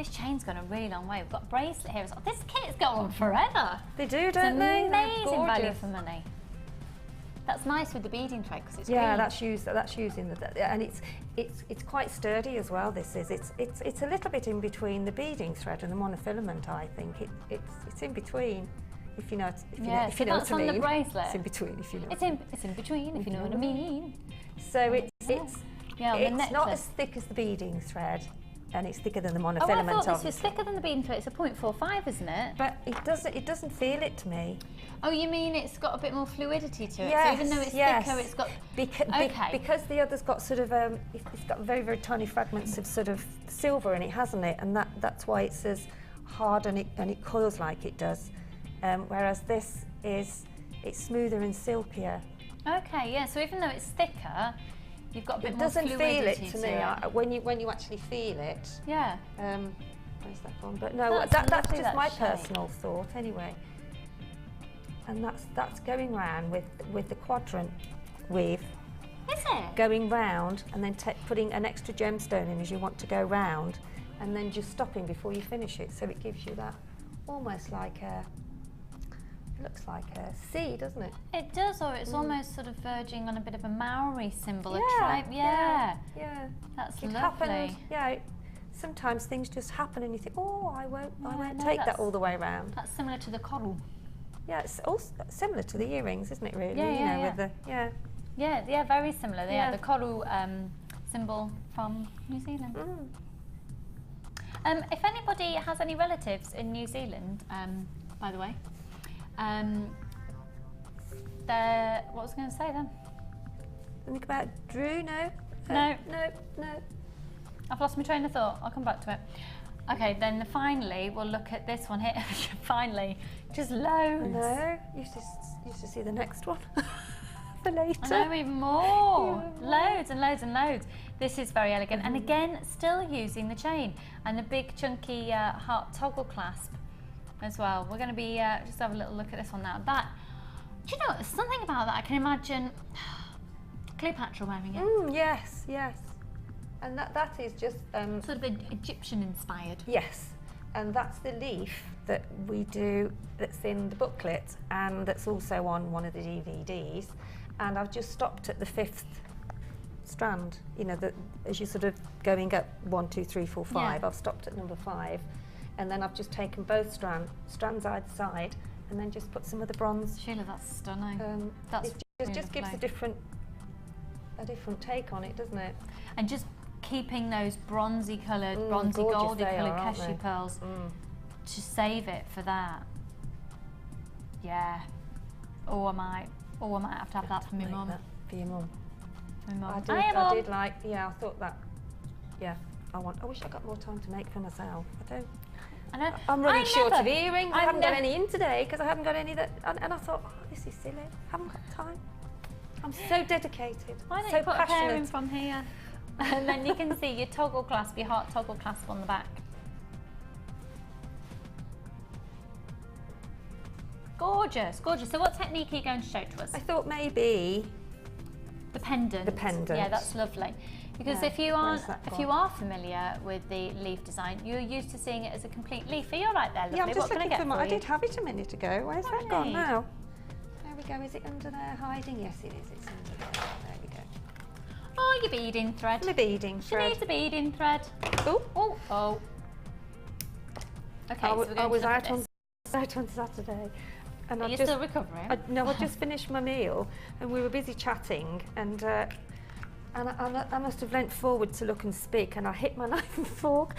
This chain's gone a really long way. We've got a bracelet here as well. This kit's going on forever. They do, don't they? Amazing value for money. That's nice with the beading thread because it's green. That's using the, and it's quite sturdy as well. This is it's a little bit in between the beading thread and the monofilament. I think it's in between. If you know, if you know what I mean. That's on the bracelet. It's in between. If you know. It's in between. If you know what I mean. So it's not as thick as the beading thread. And it's thicker than the monofilament. Oh, I thought this was thicker than the beading thread. It's a 0.45, isn't it? But it doesn't feel it to me. Oh, you mean it's got a bit more fluidity to it? Yes, so even though it's thicker, it's got... Because the other's got sort of, it's got very, very tiny fragments of sort of silver in it, hasn't it? And that's why it's as hard and it coils like it does. Whereas this it's smoother and silkier. Okay, yeah, so even though it's thicker, you've got a bit more fluidity to it. It doesn't feel it to me when you actually feel it. Yeah. Where's that gone? But no, that's just my personal thought anyway. And that's going round with the quadrant weave. Is it? Going round and then putting an extra gemstone in as you want to go round, and then just stopping before you finish it. So it gives you that almost like a. It looks like a C, doesn't it? It does, or it's almost sort of verging on a bit of a Maori symbol, a tribe. Yeah. That's lovely. Happened, sometimes things just happen and you think, oh, I won't take that all the way around. That's similar to the coral. Yeah, it's also similar to the earrings, isn't it? Really? Yeah, very similar. Yeah, the coral symbol from New Zealand. If anybody has any relatives in New Zealand, by the way. What was I going to say then? Think about Drew? No. No. No. I've lost my train of thought. I'll come back to it. Okay, then finally we'll look at this one here. Finally, just loads. No, used to see the next one for later. I know, even more. Loads and loads and loads. This is very elegant, and again, still using the chain and the big chunky heart toggle clasp as well. We're going to be just have a little look at this one now. That, do you know, there's something about that I can imagine Cleopatra wearing it. Yes. And that is just sort of Egyptian inspired. Yes, and that's the leaf that we do. That's in the booklet, and that's also on one of the DVDs. And I've just stopped at the 5th strand. You know, as you're sort of going up 1, 2, 3, 4, 5. I've stopped at number 5. And then I've just taken both strands either side, and then just put some of the bronze. Sheila, that's stunning. It just gives a different take on it, doesn't it? And just keeping those bronzy coloured, bronzy goldy coloured cashew pearls to save it for that. Yeah. I might have to have that for my mum. For your mum. For my mum. I did like. Yeah, I thought that. Yeah. I wish I got more time to make for myself. I don't. I'm running short of earrings. I haven't got any in today because I haven't got any that. And I thought, oh, this is silly. I haven't got time. I'm so dedicated. Why don't so you put passionate. a pair in from here, and then you can see your toggle clasp, your heart toggle clasp on the back. Gorgeous, gorgeous. So what technique are you going to show to us? I thought maybe the pendant. The pendant. Yeah, that's lovely. Because if you are familiar with the leaf design, you're used to seeing it as a complete leaf. Are you all right there, lovely? Yeah, I'm just what looking can I get I did have it a minute ago. Where's that gone now? There we go. Is it under there hiding? Yes, it is. It's under there. There we go. Oh, your beading thread. My beading thread. She needs a beading thread. Oh. Okay, I was out on Saturday. And Are you still recovering? I just finished my meal, and we were busy chatting, and I must have leant forward to look and speak, and I hit my knife and fork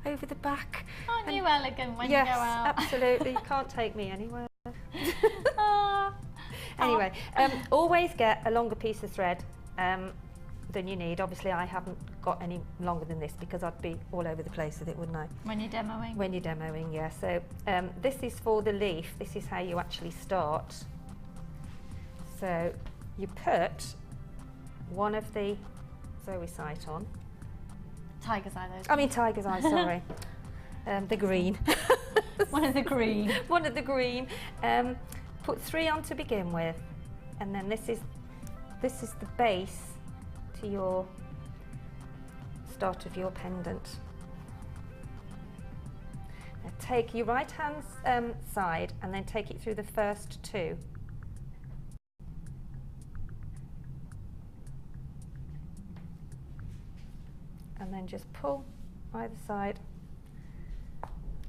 over the back. Aren't you elegant when you go out? Yes, absolutely. You can't take me anywhere. Anyway, always get a longer piece of thread than you need. Obviously, I haven't got any longer than this because I'd be all over the place with it, wouldn't I? When you're demoing? When you're demoing, yeah. So this is for the leaf. This is how you actually start. So you put one of the Zoe sight on. Tiger's eye, those. I mean tiger's eye, sorry. The green. One of the green. One of the green. Put 3 on to begin with, and then this is the base to your start of your pendant. Now take your right hand side and then take it through the first two. And then just pull either side,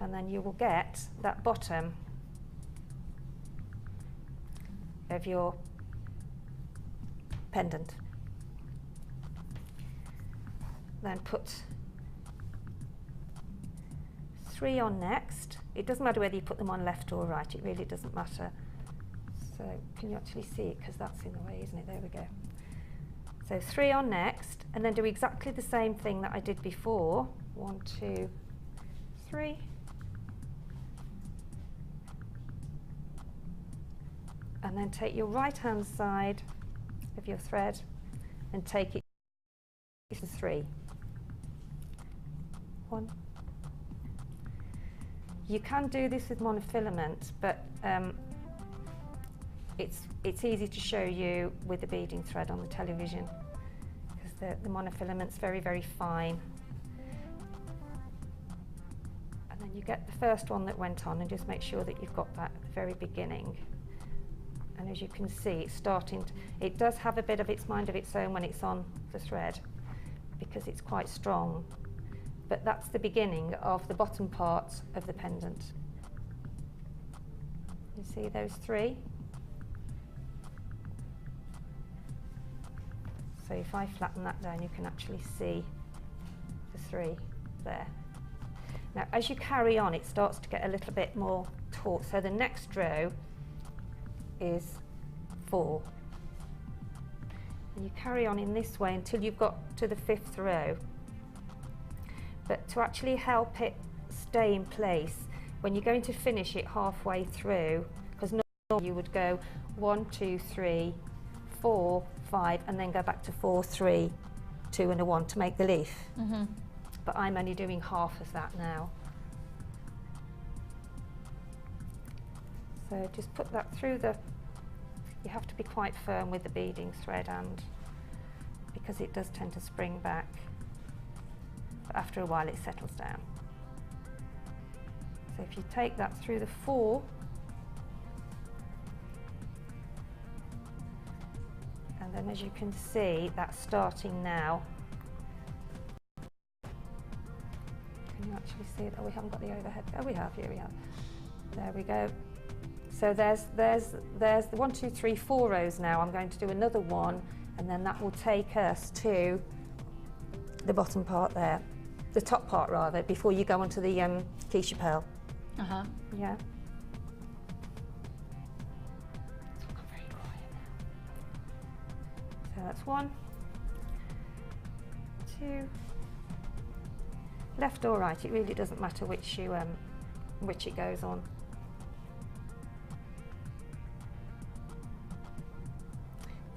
and then you will get that bottom of your pendant. Then put 3 on next. It doesn't matter whether you put them on left or right, it really doesn't matter. So can you actually see it, because that's in the way, isn't it? There we go. So 3 on next, and then do exactly the same thing that I did before. 1, 2, 3. And then take your right hand side of your thread and take it to 3. 1. You can do this with monofilament, but it's easy to show you with the beading thread on the television, because the monofilament's very, very fine. And then you get the first one that went on, and just make sure that you've got that at the very beginning. And as you can see, it's starting to, it does have a bit of its mind of its own when it's on the thread, because it's quite strong. But that's the beginning of the bottom part of the pendant. You see those 3? So if I flatten that down, you can actually see the 3 there. Now, as you carry on, it starts to get a little bit more taut. So the next row is 4. And you carry on in this way until you've got to the 5th row. But to actually help it stay in place, when you're going to finish it halfway through, because normally you would go 1, 2, 3, 4, 5, and then go back to 4, 3, 2 and a 1 to make the leaf. Mm-hmm. But I'm only doing half of that now. So just put that through the, you have to be quite firm with the beading thread, and because it does tend to spring back, but after a while it settles down. So if you take that through the 4, and then as you can see, that's starting now. Can you actually see it? Oh, we haven't got the overhead. Oh, we have, here we have. There we go. So there's the 1, 2, 3, 4 rows now. I'm going to do another one, and then that will take us to the bottom part there, the top part rather, before you go onto the quiche pearl. Uh-huh. Yeah. So that's 1, 2, left or right. It really doesn't matter which you which it goes on.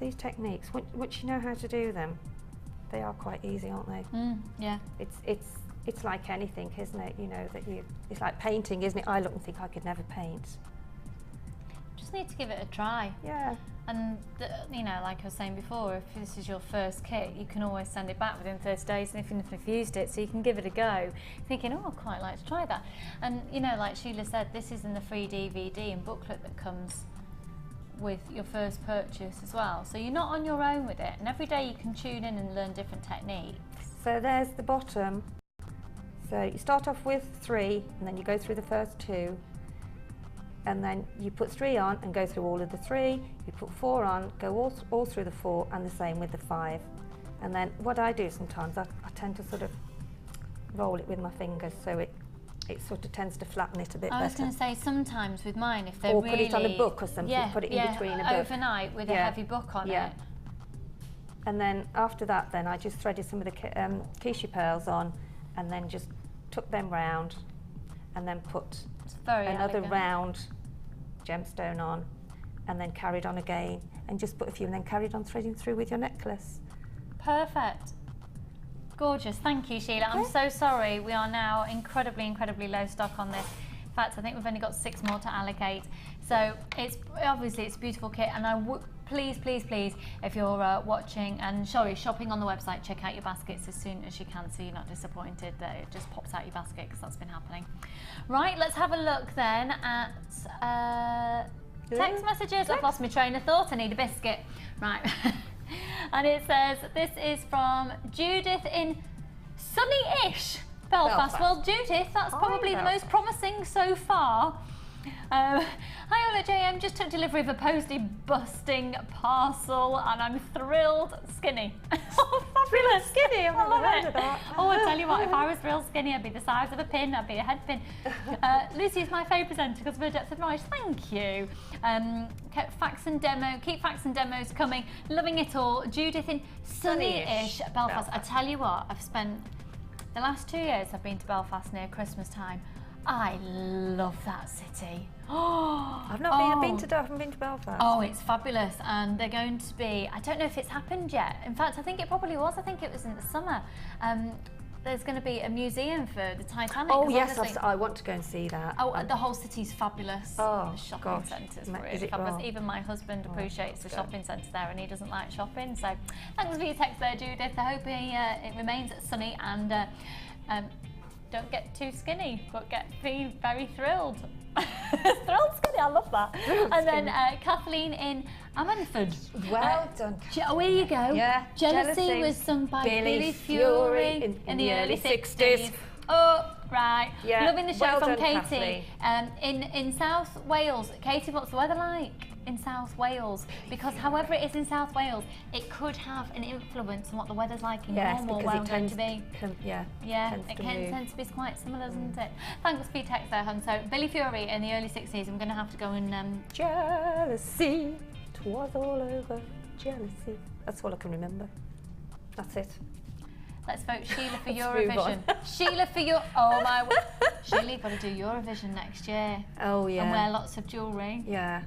These techniques, once you know how to do them, they are quite easy, aren't they? Yeah. It's like anything, isn't it? You know, that it's like painting, isn't it? I look and think I could never paint. Just need to give it a try. Yeah. And you know, like I was saying before, if this is your first kit, you can always send it back within 30 days, and even if you've used it, so you can give it a go, thinking, oh, I'd quite like to try that. And you know, like Sheila said, this is in the free DVD and booklet that comes with your first purchase as well. So you're not on your own with it, and every day you can tune in and learn different techniques. So there's the bottom. So you start off with 3, and then you go through the first 2, and then you put 3 on and go through all of the 3, you put 4 on, go all through the 4, and the same with the 5. And then what I do sometimes, I tend to sort of roll it with my fingers, so it sort of tends to flatten it a bit better. I was going to say, sometimes with mine, if they're or really... put it on a book or something, yeah, put it in between a book. Overnight with a heavy book on it. And then after that, then I just threaded some of the quiche pearls on, and then just took them round, and then put another round gemstone on, and then carried on again, and just put a few, and then carried on threading through with your necklace. Perfect. Gorgeous. Thank you, Sheila. I'm so sorry. We are now incredibly, incredibly low stock on this. fact, I think we've only got 6 more to allocate. So it's obviously it's a beautiful kit, and I would please, if you're watching and shopping on the website, check out your baskets as soon as you can, so you're not disappointed that it just pops out your basket, because that's been happening. Right, let's have a look then at text messages. I've lost my train of thought. I need a biscuit. Right. And it says, this is from Judith in sunny-ish Belfast. Well, Judith, that's probably the most promising so far. Hi all at JM, just took delivery of a postie busting parcel and I'm thrilled. Skinny. Oh, fabulous. Skinny, I've never heard of that. Oh, I tell you what, if I was real skinny, I'd be the size of a pin, I'd be a head pin. Lucy is my favourite presenter because of her depth of knowledge. Thank you. Keep facts and demos coming. Loving it all. Judith in sunny-ish Belfast. I tell you what, I've spent the last 2 years I've been to Belfast near Christmas time. I love that city. Oh, I've not been to Belfast. Oh, it's fabulous, and they're going to be, I don't know if it's happened yet. In fact, I think it probably was. I think it was in the summer. There's going to be a museum for the Titanic. Oh yes, I want to go and see that. Oh, the whole city's fabulous. Oh, the shopping centre's really fabulous. Even my husband appreciates the shopping centre there, and he doesn't like shopping. So, thanks for your text there, Judith. I hope it remains sunny and don't get too skinny, but be very thrilled. Thrilled skinny, I love that. And then Kathleen in Ammanford. Well done. Oh, here you go. Yeah. Jealousy was sung by Billy Fury in the early 60s. Oh, right. Yeah. Loving the show from done, Katie. In South Wales. Katie, what's the weather like in South Wales? Because however it is in South Wales, it could have an influence on what the weather's like in normal where I'm going to be. It can tend to be quite similar, doesn't it? Thanks for your text there, hun. So Billy Fury in the early 60s. I'm going to have to go and jealousy, 'twas all over. Jealousy. That's all I can remember. That's it. Let's vote Sheila for Eurovision. Sheila for your... Oh, my... Sheila, you've got to do Eurovision next year. Oh, yeah. And wear lots of jewellery. Yeah.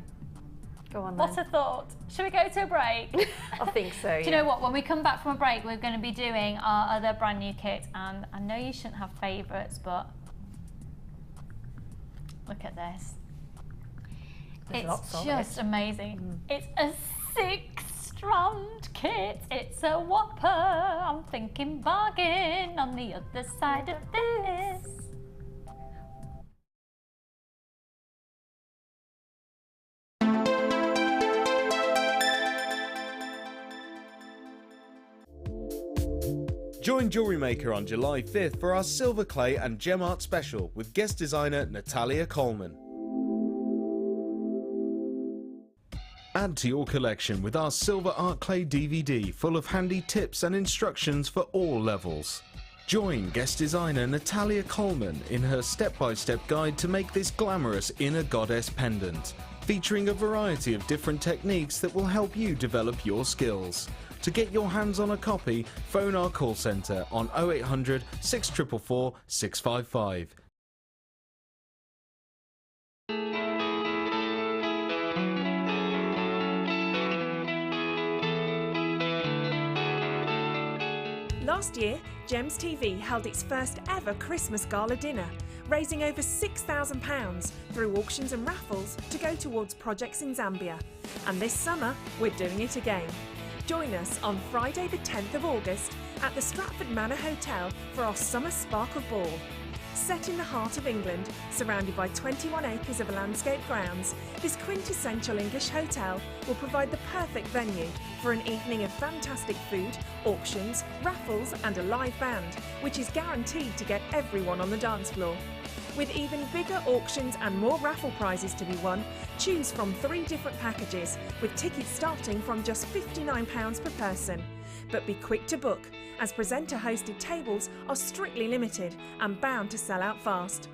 Go on, then. What a thought. Should we go to a break? I think so, yeah. Do you know what? When we come back from a break, we're going to be doing our other brand new kit. And I know you shouldn't have favourites, but... Look at this. It's just amazing. It's a 6-strand kit. It's a whopper. I'm thinking bargain on the other side of this. Join Jewellery Maker on July 5th for our Silver Clay and Gem Art special with guest designer Natalia Coleman. Add to your collection with our Silver Art Clay DVD full of handy tips and instructions for all levels. Join guest designer Natalia Coleman in her step-by-step guide to make this glamorous inner goddess pendant, featuring a variety of different techniques that will help you develop your skills. To get your hands on a copy, phone our call centre on 0800 644 655. Last year, Gems TV held its first ever Christmas Gala dinner, raising over £6,000 through auctions and raffles to go towards projects in Zambia. And this summer, we're doing it again. Join us on Friday the 10th of August at the Stratford Manor Hotel for our Summer Sparkle Ball. Set in the heart of England, surrounded by 21 acres of landscape grounds, this quintessential English hotel will provide the perfect venue for an evening of fantastic food, auctions, raffles and a live band, which is guaranteed to get everyone on the dance floor. With even bigger auctions and more raffle prizes to be won, choose from 3 different packages, with tickets starting from just £59 per person. But be quick to book, as presenter-hosted tables are strictly limited and bound to sell out fast.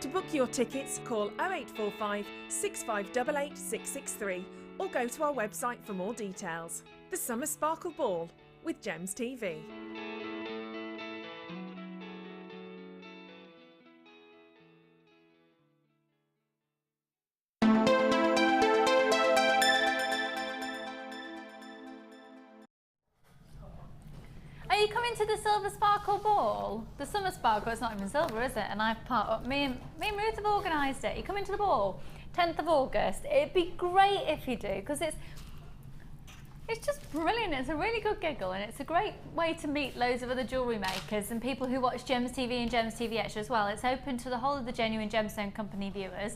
To book your tickets, call 0845 6588 663 or go to our website for more details. The Summer Sparkle Ball with Gems TV. Are you coming to the Silver Sparkle Ball? The Summer Sparkle, it's not even silver, is it? And I've me and Ruth have organised it. You come into the ball, 10th of August. It'd be great if you do, because it's just brilliant. It's a really good giggle, and it's a great way to meet loads of other jewellery makers and people who watch Gems TV and Gems TV Extra as well. It's open to the whole of the Genuine Gemstone Company viewers.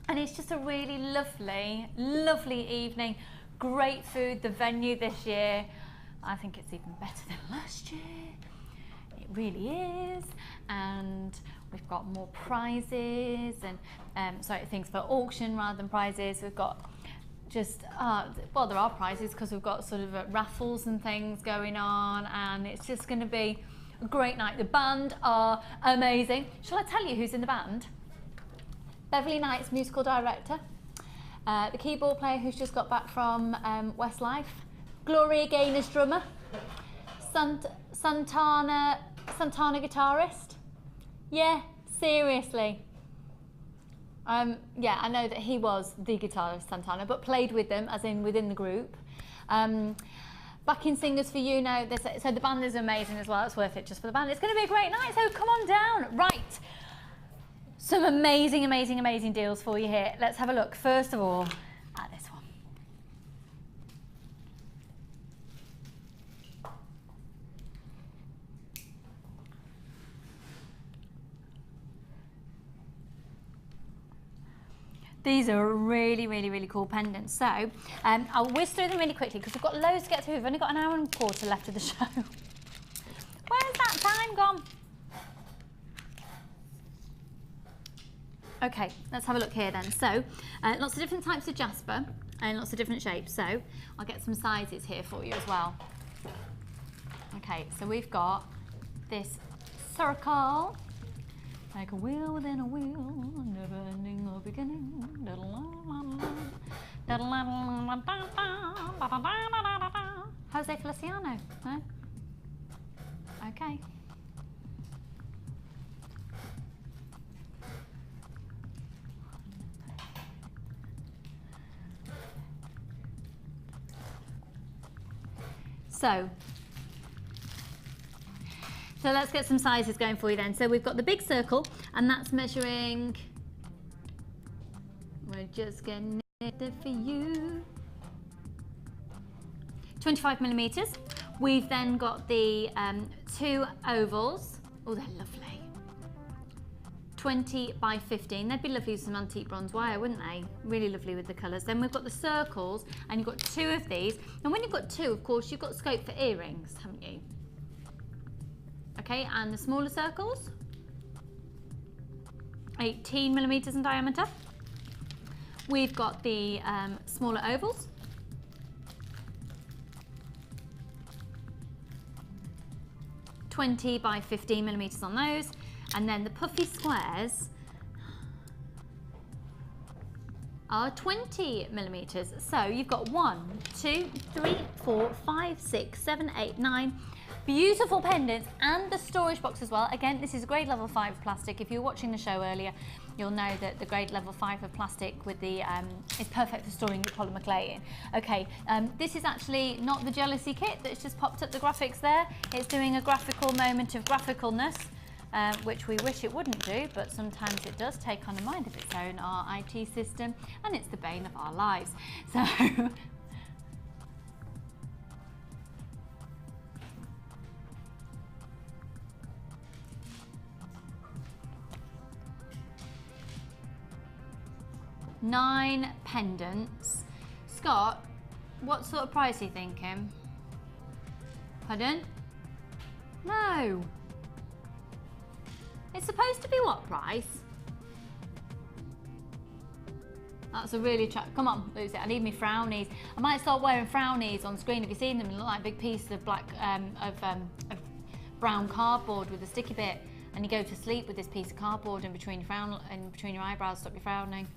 And it's just a really lovely, lovely evening. Great food. The venue this year, I think it's even better than last year. It really is. And we've got more prizes and, sorry, things for auction rather than prizes. We've got just, well, there are prizes because we've got sort of raffles and things going on, and it's just going to be a great night. The band are amazing. Shall I tell you who's in the band? Beverly Knight's musical director, the keyboard player who's just got back from Westlife, Gloria Gaynor's drummer, Santana guitarist. Yeah, seriously. Yeah, I know that he was the guitarist, Santana, but played with them, as in within the group. Backing singers for you now. So the band is amazing as well. It's worth it just for the band. It's going to be a great night, so come on down. Right. Some amazing, amazing, amazing deals for you here. Let's have a look, first of all, at this one. These are really, really, really cool pendants. So I'll whiz through them really quickly because we've got loads to get through. We've only got an hour and a quarter left of the show. Where's that time gone? Okay, let's have a look here then. So, lots of different types of jasper and lots of different shapes. So, I'll get some sizes here for you as well. Okay, so we've got this circle, like a wheel within a wheel, never ending or beginning. Jose Feliciano, no? Okay. So let's get some sizes going for you then. So we've got the big circle, and that's measuring, we're just getting it there for you, 25 millimeters. We've then got the two ovals. Oh, they're lovely. 20 by 15. They'd be lovely with some antique bronze wire, wouldn't they? Really lovely with the colours. Then we've got the circles, and you've got two of these. And when you've got two, of course, you've got scope for earrings, haven't you? Okay, and the smaller circles, 18 millimeters in diameter. We've got the smaller ovals. (20 by 15 millimeters on those). And then the puffy squares are 20 millimeters. So you've got 1, 2, 3, 4, 5, 6, 7, 8, 9 beautiful pendants, and the storage box as well. Again, this is grade level 5 plastic. If you were watching the show earlier, you'll know that the grade level 5 of plastic with the is perfect for storing your polymer clay in. Okay, this is actually not the Jealousy kit that's just popped up the graphics there. It's doing a graphical moment of graphicalness, which we wish it wouldn't do, but sometimes it does take on a mind of its own, our IT system, and it's the bane of our lives. So nine pendants. Scott, what sort of price are you thinking? Pardon? No. It's supposed to be what price? That's a really come on, lose it. I need me frownies. I might start wearing frownies on screen. Have you seen them? They look like a big piece of black, of brown cardboard with a sticky bit, and you go to sleep with this piece of cardboard in between your eyebrows, stop you frowning.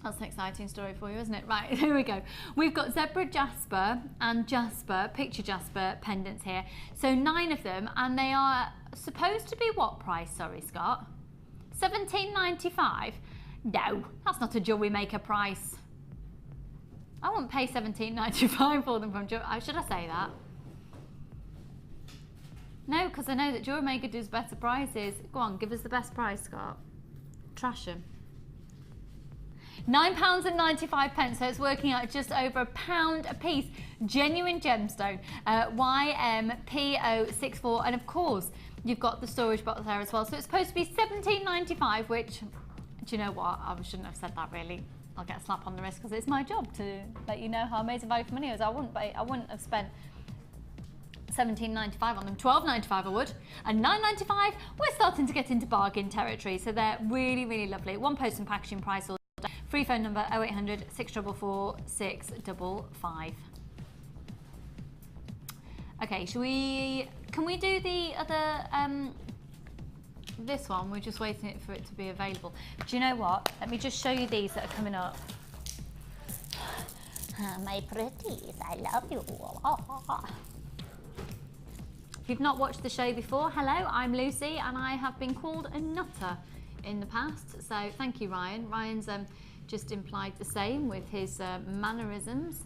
That's an exciting story for you, isn't it? Right, here we go. We've got zebra jasper and jasper, picture jasper pendants here. So 9 of them, and they are supposed to be what price? Sorry, Scott. $17.95? No, that's not a Jewellery Maker price. I won't pay $17.95 for them from Jewellery. Should I say that? No, because I know that Jewellery Maker does better prices. Go on, give us the best price, Scott. Trash them. £9.95, so it's working out just over £1 a piece. Genuine gemstone, YMPO64, and of course you've got the storage box there as well. So it's supposed to be £17.95, which, do you know what? I shouldn't have said that really. I'll get a slap on the wrist because it's my job to let you know how amazing value for money is. I wouldn't have spent £17.95 on them. £12.95 I would, and £9.95 we're starting to get into bargain territory. So they're really, really lovely. One post and packaging price. Free phone number 0800 644 655. Okay, can we do the other, this one? We're just waiting for it to be available. Do you know what? Let me just show you these that are coming up. My pretties, I love you. If you've not watched the show before, hello, I'm Lucy, and I have been called a nutter in the past, so thank you, Ryan. Ryan's just implied the same with his mannerisms.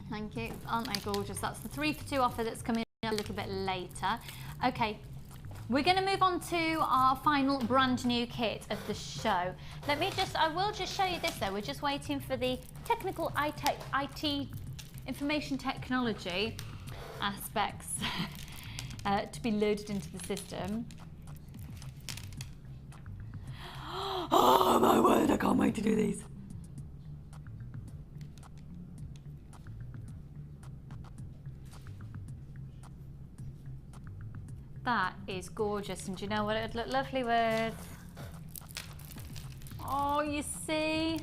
Thank you. Aren't they gorgeous? That's the 3 for 2 offer that's coming a little bit later. Okay, we're going to move on to our final brand new kit of the show. I will just show you this though. We're just waiting for the technical IT information technology aspects to be loaded into the system. Oh my word, I can't wait to do these. That is gorgeous, and do you know what it would look lovely with? Oh, you see?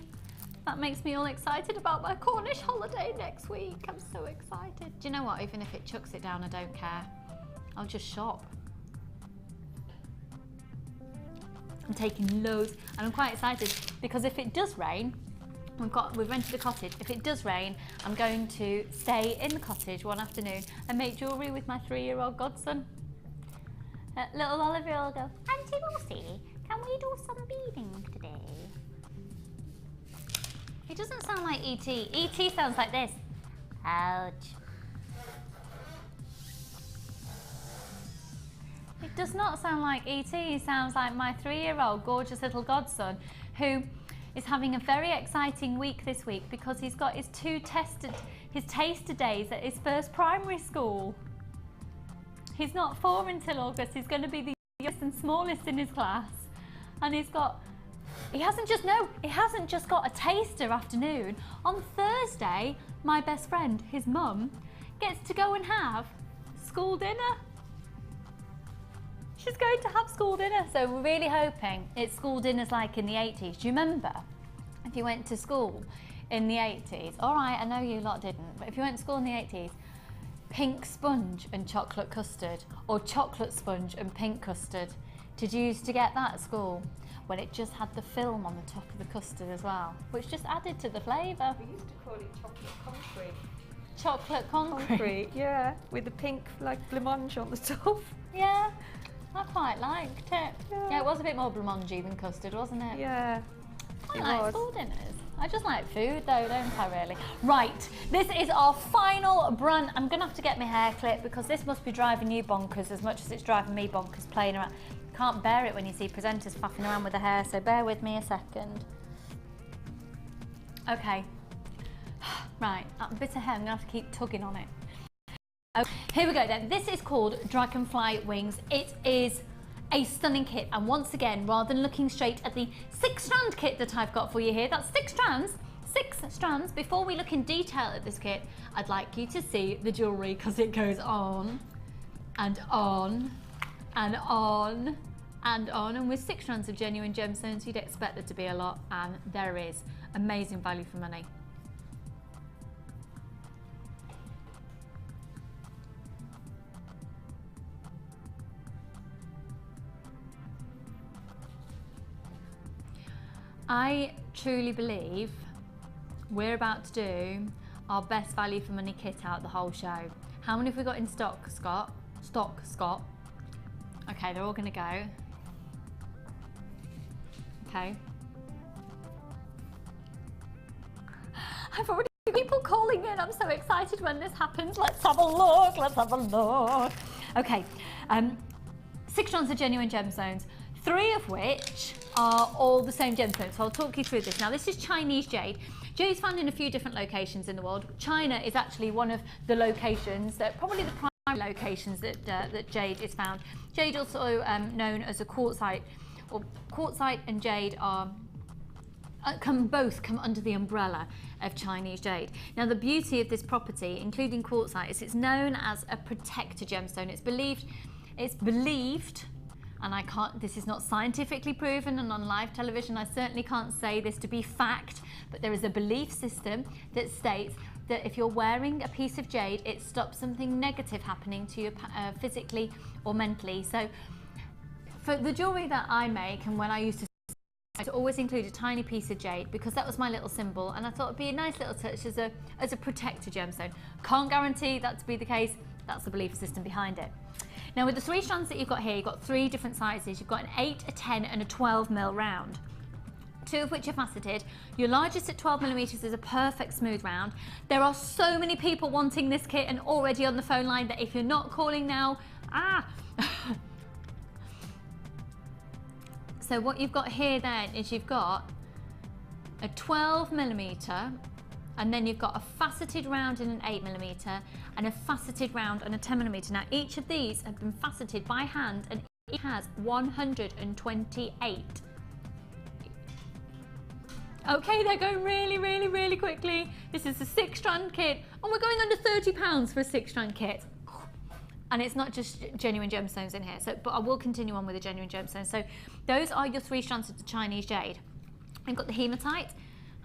That makes me all excited about my Cornish holiday next week. I'm so excited. Do you know what? Even if it chucks it down, I don't care. I'll just shop. I'm taking loads, and I'm quite excited because if it does rain, we've rented a cottage. If it does rain, I'm going to stay in the cottage one afternoon and make jewellery with my 3-year-old godson. Little Olivia will go, Auntie Lucy, can we do some beading today? It doesn't sound like E.T. E.T. sounds like this. Ouch. It does not sound like E.T. It sounds like my 3-year-old gorgeous little godson, who is having a very exciting week this week because he's got his his taster days at his first primary school. He's not 4 until August. He's going to be the youngest and smallest in his class, and he hasn't just got a taster afternoon. On Thursday, my best friend, his mum, gets to go and have school dinner. She's going to have school dinner, so we're really hoping it's school dinners like in the 80s. Do you remember if you went to school in the 80s? All right, I know you lot didn't, but if you went to school in the 80s, pink sponge and chocolate custard, or chocolate sponge and pink custard. Did you used to get that at school? When it just had the film on the top of the custard as well, which just added to the flavour. We used to call it chocolate concrete. Chocolate concrete? Yeah, with the pink like blancmange on the top. Yeah. I quite liked it. Yeah, it was a bit more blancmange than custard, wasn't it? Yeah. I like school dinners. I just like food though, don't I really? Right, this is our final brand. I'm gonna have to get my hair clipped because this must be driving you bonkers as much as it's driving me bonkers playing around. Can't bear it when you see presenters faffing around with the hair, so bear with me a second. Okay. Right, a bit of hair, I'm gonna have to keep tugging on it. Okay, here we go then. This is called Dragonfly Wings. It is a stunning kit, and once again, rather than looking straight at the 6-strand kit that I've got for you here, that's 6 strands. Before we look in detail at this kit, I'd like you to see the jewellery because it goes on and on and on and on, and with 6 strands of genuine gemstones, you'd expect there to be a lot, and there is. Amazing value for money. I truly believe we're about to do our best value for money kit out the whole show. How many have we got in stock, Scott? Scott. Okay, they're all gonna go. Okay. I've already got people calling in. I'm so excited when this happens. Let's have a look. Okay, 6 strands of genuine gemstones, 3 of which are all the same gemstones. So I'll talk you through this. Now this is Chinese jade. Jade is found in a few different locations in the world. China is actually one of the locations, that probably the primary locations that, that jade is found. Jade also known as a quartzite, or quartzite and jade are both come under the umbrella of Chinese jade. Now the beauty of this property, including quartzite, is it's known as a protector gemstone. It's believed, and I can't, this is not scientifically proven, and on live television I certainly can't say this to be fact, but there is a belief system that states that if you're wearing a piece of jade, it stops something negative happening to you physically or mentally. So for the jewellery that I make, and when I used to always include a tiny piece of jade, because that was my little symbol, and I thought it'd be a nice little touch as a protector gemstone. Can't guarantee that to be the case, that's the belief system behind it. Now with the 3 strands that you've got here, you've got 3 different sizes. You've got an 8, a 10 and a 12 mil round, 2 of which are faceted. Your largest at 12 millimeters is a perfect smooth round. There are so many people wanting this kit and already on the phone line that if you're not calling now, So what you've got here then is you've got a 12 millimeter, and then you've got a faceted round in an 8 millimeter and a faceted round and a 10 millimeter. Now each of these have been faceted by hand, and each has 128. Okay, they're going really, really, really quickly. This is a 6 strand kit, and we're going under £30 for a 6 strand kit. And it's not just genuine gemstones in here, so, but I will continue on with the genuine gemstones. So those are your 3 strands of the Chinese jade. I've got the hematite.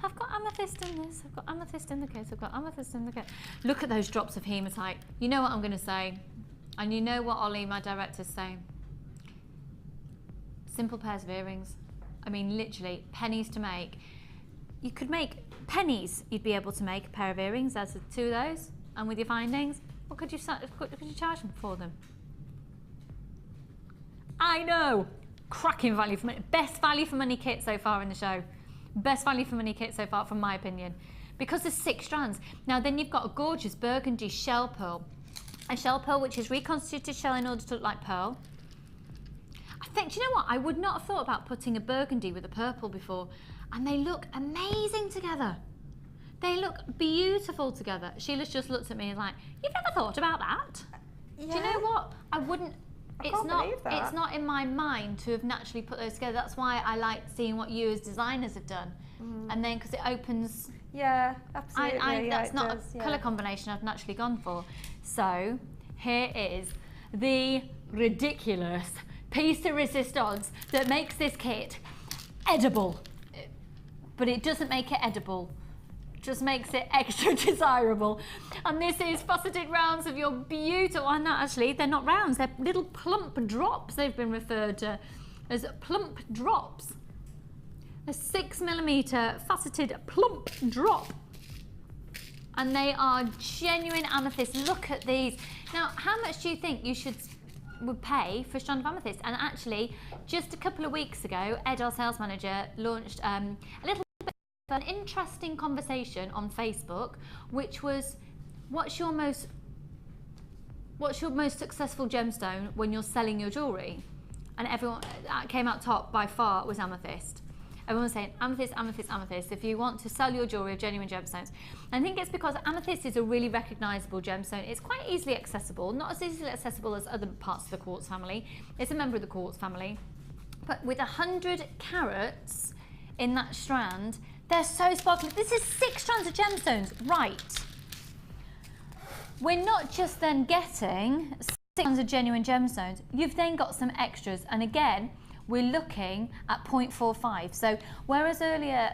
I've got amethyst in this. I've got amethyst in the kit. I've got amethyst in the kit. Look at those drops of hematite. You know what I'm going to say, and you know what Ollie, my director's saying. Simple pairs of earrings. I mean, literally pennies to make. You could make pennies. You'd be able to make a pair of earrings as of 2 of those, and with your findings. What could you charge them for them? I know! Cracking value for money. Best value for money kit so far in the show. Best value for money kit so far, from my opinion. Because there's 6 strands. Now then you've got a gorgeous burgundy shell pearl. A shell pearl which is reconstituted shell in order to look like pearl. I think, do you know what? I would not have thought about putting a burgundy with a purple before. And they look amazing together. They look beautiful together. Sheila's just looked at me and like, you've never thought about that? Yeah. Do you know what? I wouldn't, it's not in my mind to have naturally put those together. That's why I like seeing what you as designers have done. And then, because it opens. Yeah, absolutely. That's not a colour combination I've naturally gone for. So, here is the ridiculous piece de resistance that makes this kit edible. But it doesn't make it edible. Just makes it extra desirable. And this is faceted rounds of your beautiful, and actually they're not rounds, they're little plump drops. They've been referred to as plump drops. A 6 millimeter faceted plump drop. And they are genuine amethyst. Look at these. Now, how much do you think you would pay for a strand of amethyst? And actually, just a couple of weeks ago, Ed, our sales manager, launched a little an interesting conversation on Facebook, which was, what's your most successful gemstone when you're selling your jewellery? And everyone that came out top by far was amethyst. Everyone was saying amethyst, amethyst, amethyst if you want to sell your jewellery of genuine gemstones. And I think it's because amethyst is a really recognisable gemstone. It's quite easily accessible, not as easily accessible as other parts of the quartz family. It's a member of the quartz family. But with 100 carats in that strand, they're so sparkly. This is 6 strands of gemstones, right? We're not just then getting 6 strands of genuine gemstones. You've then got some extras, and again, we're looking at 0.45. So whereas earlier,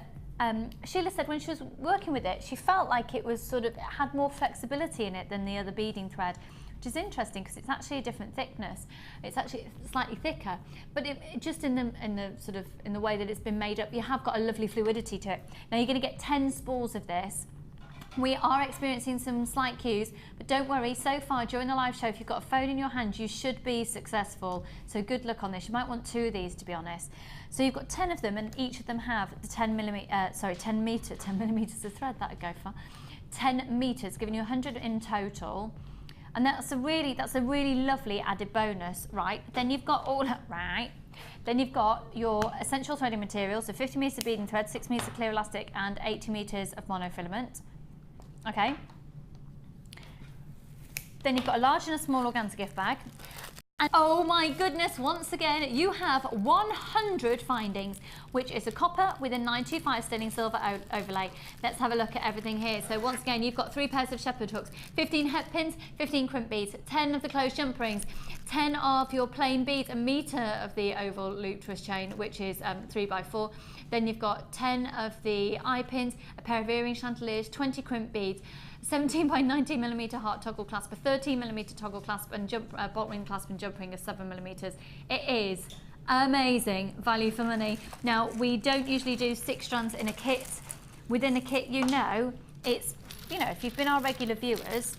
Sheila said when she was working with it, she felt like it was sort of, it had more flexibility in it than the other beading thread, which is interesting because it's actually a different thickness. It's actually slightly thicker, but just in the way that it's been made up, you have got a lovely fluidity to it. Now you're going to get 10 spools of this. We are experiencing some slight queues, but don't worry, so far during the live show, if you've got a phone in your hand, you should be successful. So good luck on this. You might want 2 of these, to be honest. So you've got 10 of them, and each of them have the 10 millimeters of thread, that would go for 10 meters, giving you 100 in total. And that's a really lovely added bonus, right? Then you've got Then you've got your essential threading materials, so 50 metres of beading thread, 6 metres of clear elastic, and 80 metres of monofilament. Okay. Then you've got a large and a small organza gift bag. And oh my goodness, once again, you have 100 findings, which is a copper with a 925 sterling silver overlay. Let's have a look at everything here. So once again, you've got 3 pairs of shepherd hooks, 15 het pins, 15 crimp beads, 10 of the closed jump rings, 10 of your plain beads, a metre of the oval loop twist chain, which is 3x4. Then you've got 10 of the eye pins, a pair of earring chandeliers, 20 crimp beads, 17 by 19mm heart toggle clasp, a 13mm toggle clasp, and bolt ring clasp and jump ring of 7mm. It is amazing value for money. Now, we don't usually do 6 strands in a kit. Within a kit, it's, if you've been our regular viewers,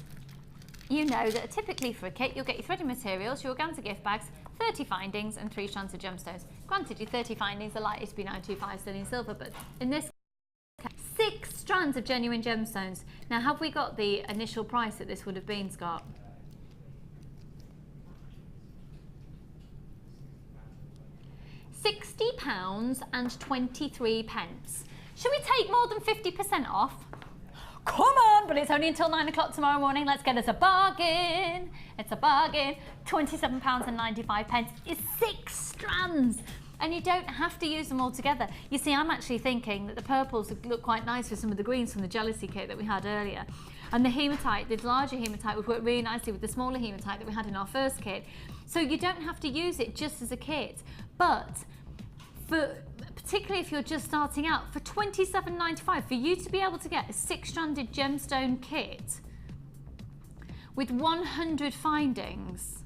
you know that typically for a kit, you'll get your threading materials, your organza gift bags, 30 findings, and 3 strands of gemstones. Granted, your 30 findings are likely to be 925 sterling silver, but in this 6 strands of genuine gemstones. Now, have we got the initial price that this would have been, Scott? £60.23. Should we take more than 50% off? Come on, but it's only until 9 o'clock tomorrow morning. Let's get us a bargain. It's a bargain. £27.95 is 6 strands. And you don't have to use them all together. You see, I'm actually thinking that the purples would look quite nice with some of the greens from the Jealousy kit that we had earlier. And the hematite, the larger hematite, would work really nicely with the smaller hematite that we had in our first kit. So you don't have to use it just as a kit. But particularly if you're just starting out, for £27.95, for you to be able to get a 6-stranded gemstone kit with 100 findings,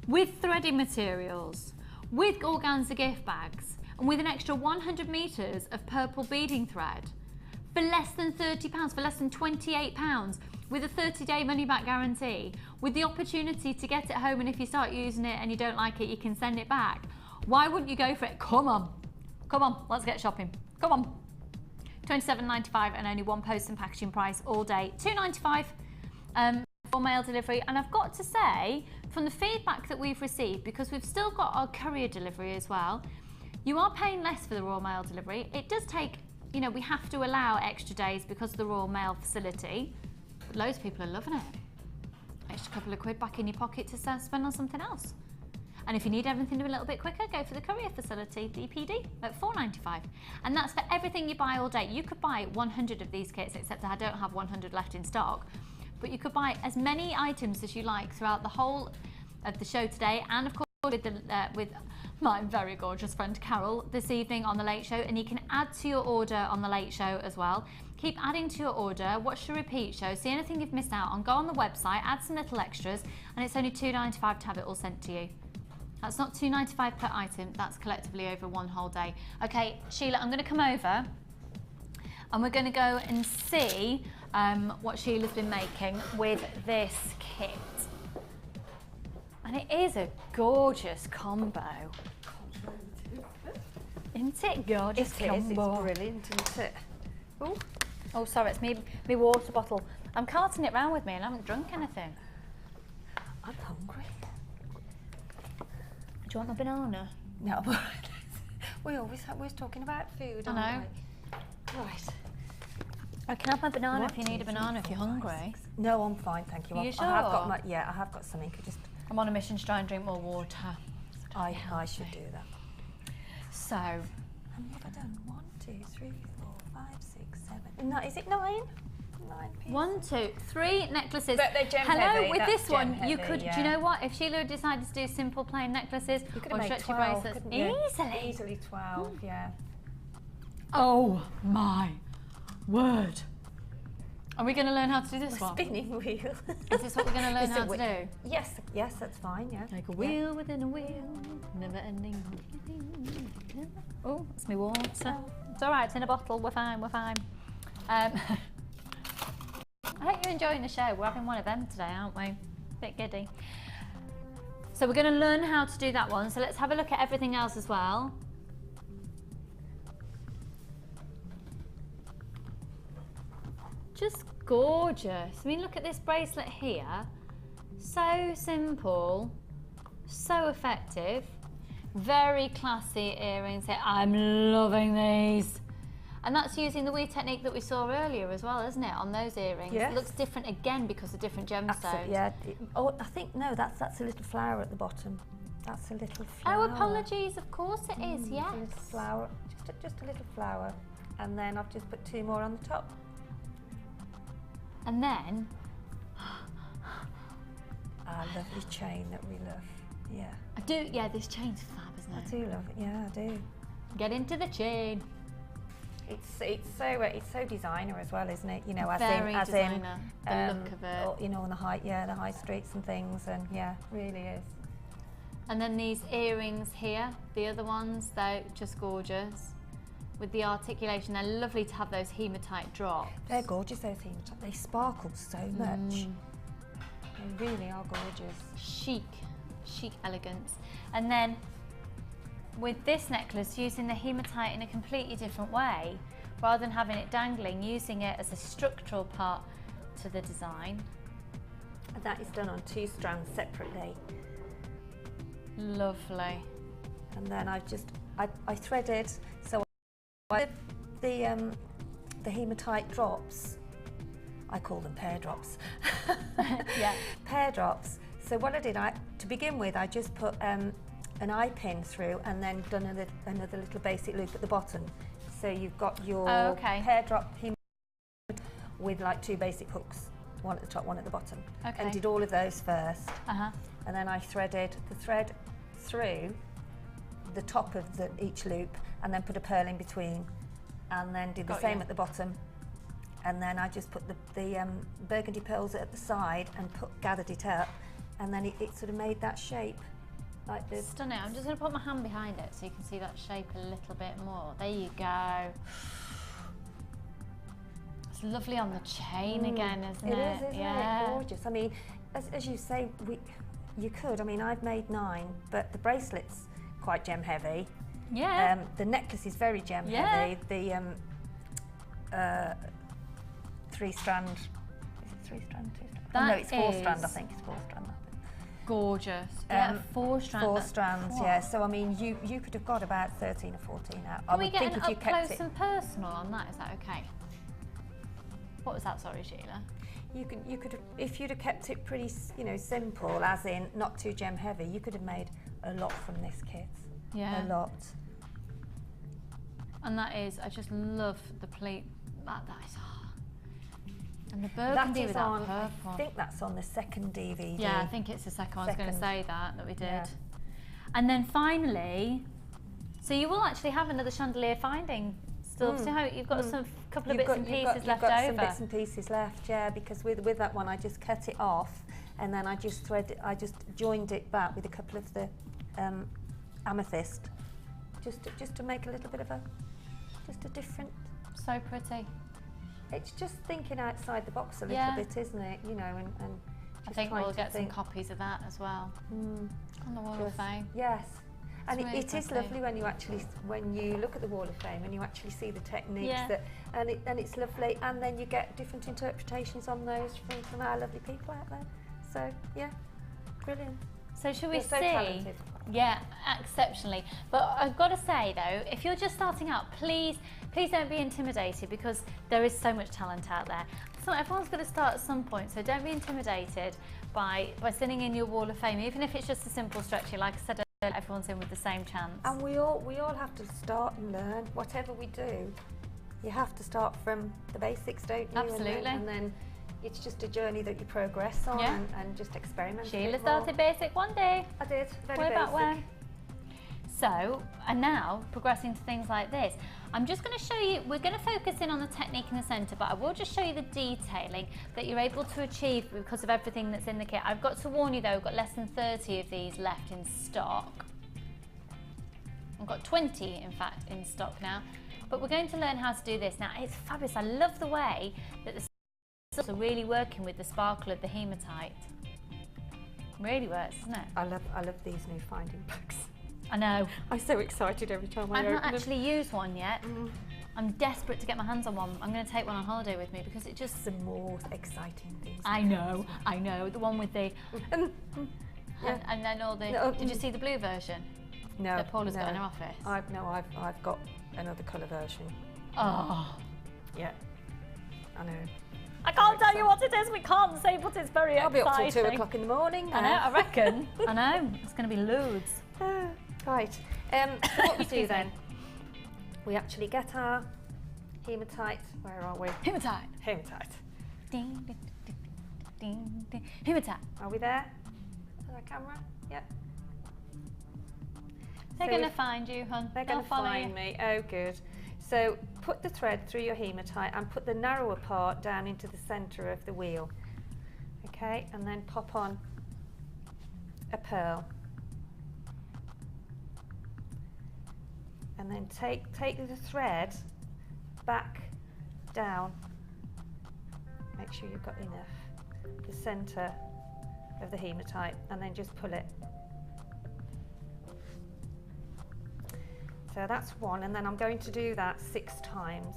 with threading materials, with organza gift bags, and with an extra 100 metres of purple beading thread for less than £30, for less than £28, with a 30-day money-back guarantee, with the opportunity to get it home, and if you start using it and you don't like it, you can send it back. Why wouldn't you go for it? Come on, let's get shopping. Come on. £27.95 and only 1 post and packaging price all day. £2.95 for mail delivery. And I've got to say, from the feedback that we've received, because we've still got our courier delivery as well, you are paying less for the Royal Mail delivery. It does take, we have to allow extra days because of the Royal Mail facility. But loads of people are loving it. Extra couple of quid back in your pocket to spend on something else. And if you need everything to be a little bit quicker, go for the courier facility, DPD, at £4.95. And that's for everything you buy all day. You could buy 100 of these kits, except I don't have 100 left in stock. But you could buy as many items as you like throughout the whole of the show today, and of course with my very gorgeous friend Carol this evening on The Late Show. And you can add to your order on The Late Show as well. Keep adding to your order, watch the repeat show, see anything you've missed out on, go on the website, add some little extras, and it's only £2.95 to have it all sent to you. That's not £2.95 per item, that's collectively over 1 whole day. Okay, Sheila, I'm going to come over and we're going to go and see what Sheila's been making with this kit. And it is a gorgeous combo. Isn't it gorgeous combo? It's brilliant, isn't it? Ooh. Oh, sorry, it's me water bottle. I'm carting it round with me and I haven't drunk anything. I'm hungry. Do you want my banana? No, we're always talking about food, I know. aren't we? Right. I can have my banana if you need a banana if you're hungry. No, I'm fine, thank you. Are you sure? I have got something. I'm on a mission to try and drink more water. I should do that. So. How many have I done? 1, 2, 3, 4, 5, 6, 7. No, is it 9? 9 pieces. 1, 2, 3 necklaces. But they're gem Hello, heavy. with That's this one, gem you heavy, could. yeah. Do you know what? If Sheila decided to do simple plain necklaces or stretchy bracelets, Easily 12, yeah. Oh my word! Are we going to learn how to do this one? Spinning wheel. Is this what we're going to learn how to do? Yes, that's fine, yeah. Like a wheel within a wheel, never ending. Oh, it's me water. It's all right, it's in a bottle, we're fine. I hope you're enjoying the show. We're having one of them today, aren't we? Bit giddy. So we're going to learn how to do that one. So let's have a look at everything else as well. Just gorgeous. I mean, look at this bracelet here. So simple, so effective, very classy earrings here. I'm loving these. And that's using the weave technique that we saw earlier as well, isn't it, on those earrings? Yes. It looks different again because of different gemstones. Absolutely, yeah. Oh, I think, no, that's a little flower at the bottom. That's a little flower. Oh, apologies, of course it is, yes. A little flower, just a little flower. And then I've just put 2 more on the top. And then... Our lovely chain that we love, yeah. I do, yeah, this chain's fab, isn't it? I do love it, yeah, I do. Get into the chain. It's so designer as well, isn't it? You know, as Very in designer, the look of it. Or, you know, on the high streets and things, and yeah, really is. And then these earrings here, the other ones, they're just gorgeous. With the articulation, they're lovely to have those hematite drops. They're gorgeous, those hematite. They sparkle so much. They really are gorgeous. Chic elegance. And then with this necklace, using the hematite in a completely different way, rather than having it dangling, using it as a structural part to the design. And that is done on 2 strands separately. Lovely. And then I threaded, so the hematite drops, I call them pear drops. Yeah. Pear drops. So what I did, to begin with, I just put an eye pin through and then done another little basic loop at the bottom. So you've got your pear drop hematite with like 2 basic hooks, one at the top, one at the bottom. Okay. And did all of those first. And then I threaded the thread through the top of each loop and then put a pearl in between and then did the same at the bottom. And then I just put the burgundy pearls at the side and gathered it up, and then it sort of made that shape like this. Stunning. I'm just going to put my hand behind it so you can see that shape a little bit more. There you go. It's lovely on the chain again, isn't it? It is, isn't it? Gorgeous. I mean, as you say, you could. I mean, I've made 9, but the bracelet's quite gem heavy. Yeah. The necklace is very gem heavy. The 3-strand, is it 3-strand, 2-strand? No, it's 4-strand, I think it's 4-strand. Gorgeous. Yeah, 4-strand. 4 strands, yeah. So I mean, you could have got about 13 or 14 out. Can we get an up close and personal on that? Is that okay? What was that? Sorry, Sheila. You could have, if you'd have kept it pretty, you know, simple, as in not too gem heavy, you could have made a lot from this kit. Yeah. A lot. And that is, I just love the pleat. That is. And the burgundy with that purple. I think that's on the 2nd DVD. Yeah, I think it's the second one. I was going to say that we did. Yeah. And then finally, so you will actually have another chandelier finding still. So you've got some couple of bits and pieces left over. Some bits and pieces left, yeah. Because with that one, I just cut it off, and then I just joined it back with a couple of the amethyst, just to make a little bit of a different. So pretty. It's just thinking outside the box a little bit, isn't it? You know, and I think we'll get some copies of that as well on the Wall of Fame. Yes, and really it is lovely when you look at the Wall of Fame and you actually see the techniques and it's lovely, and then you get different interpretations on those from our lovely people out there. So yeah, brilliant. So should we see? So talented. Yeah, exceptionally. But I've got to say though, if you're just starting out, please don't be intimidated, because there is so much talent out there. So everyone's going to start at some point, so don't be intimidated by sitting in your Wall of Fame, even if it's just a simple structure. Like I said, everyone's in with the same chance. And we all have to start and learn. Whatever we do, you have to start from the basics, don't you? Absolutely. And then it's just a journey that you progress on and just experiment. Sheila started basic one day. I did. Very Way basic. back when. So, and now progressing to things like this. I'm just going to show you, we're going to focus in on the technique in the centre, but I will just show you the detailing that you're able to achieve because of everything that's in the kit. I've got to warn you though, we've got less than 30 of these left in stock. I've got 20 in fact in stock now, but we're going to learn how to do this. Now it's fabulous, I love the way that the are really working with the sparkle of the hematite. Really works, doesn't it? I love these new finding books. I know. I'm so excited every time I open them. I've not actually used one yet. I'm desperate to get my hands on one. I'm going to take one on holiday with me because it just... Some more exciting things. I know. The one with the... Yeah. And then all the... No, Did you see the blue version? No. That Paula's got in her office? I've got another colour version. Oh. Yeah. I know. I can't tell you what it is, we can't say, but it's very I'll exciting. be up till 2 o'clock in the morning. I know, I reckon. I know, it's going to be loads. Right, what we do then, we actually get our hematite, where are we? Hematite. Hematite. Ding, ding, ding, ding, ding. Hematite. Are we there? Is our camera? Yep. They're going to find you, hon. They're going to find me. Oh, good. So put the thread through your hematite and put the narrower part down into the centre of the wheel. Okay, and then pop on a pearl. And then take the thread back down. Make sure you've got enough. The centre of the hematite, and then just pull it. So that's one, and then I'm going to do that 6 times.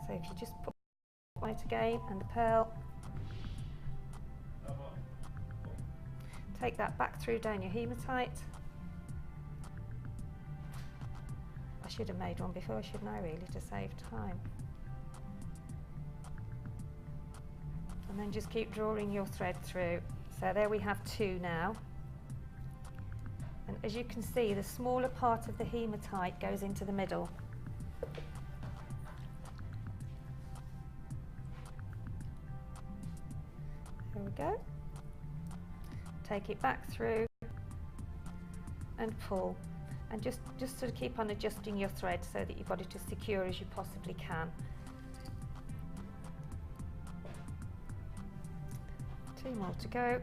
So if you just put it again and the pearl, take that back through down your hematite. I should have made one before, shouldn't I, really, to save time. And then just keep drawing your thread through. So there we have 2 now. And as you can see, the smaller part of the hematite goes into the middle. There we go. Take it back through and pull. And just sort of keep on adjusting your thread so that you've got it as secure as you possibly can. 2 more to go.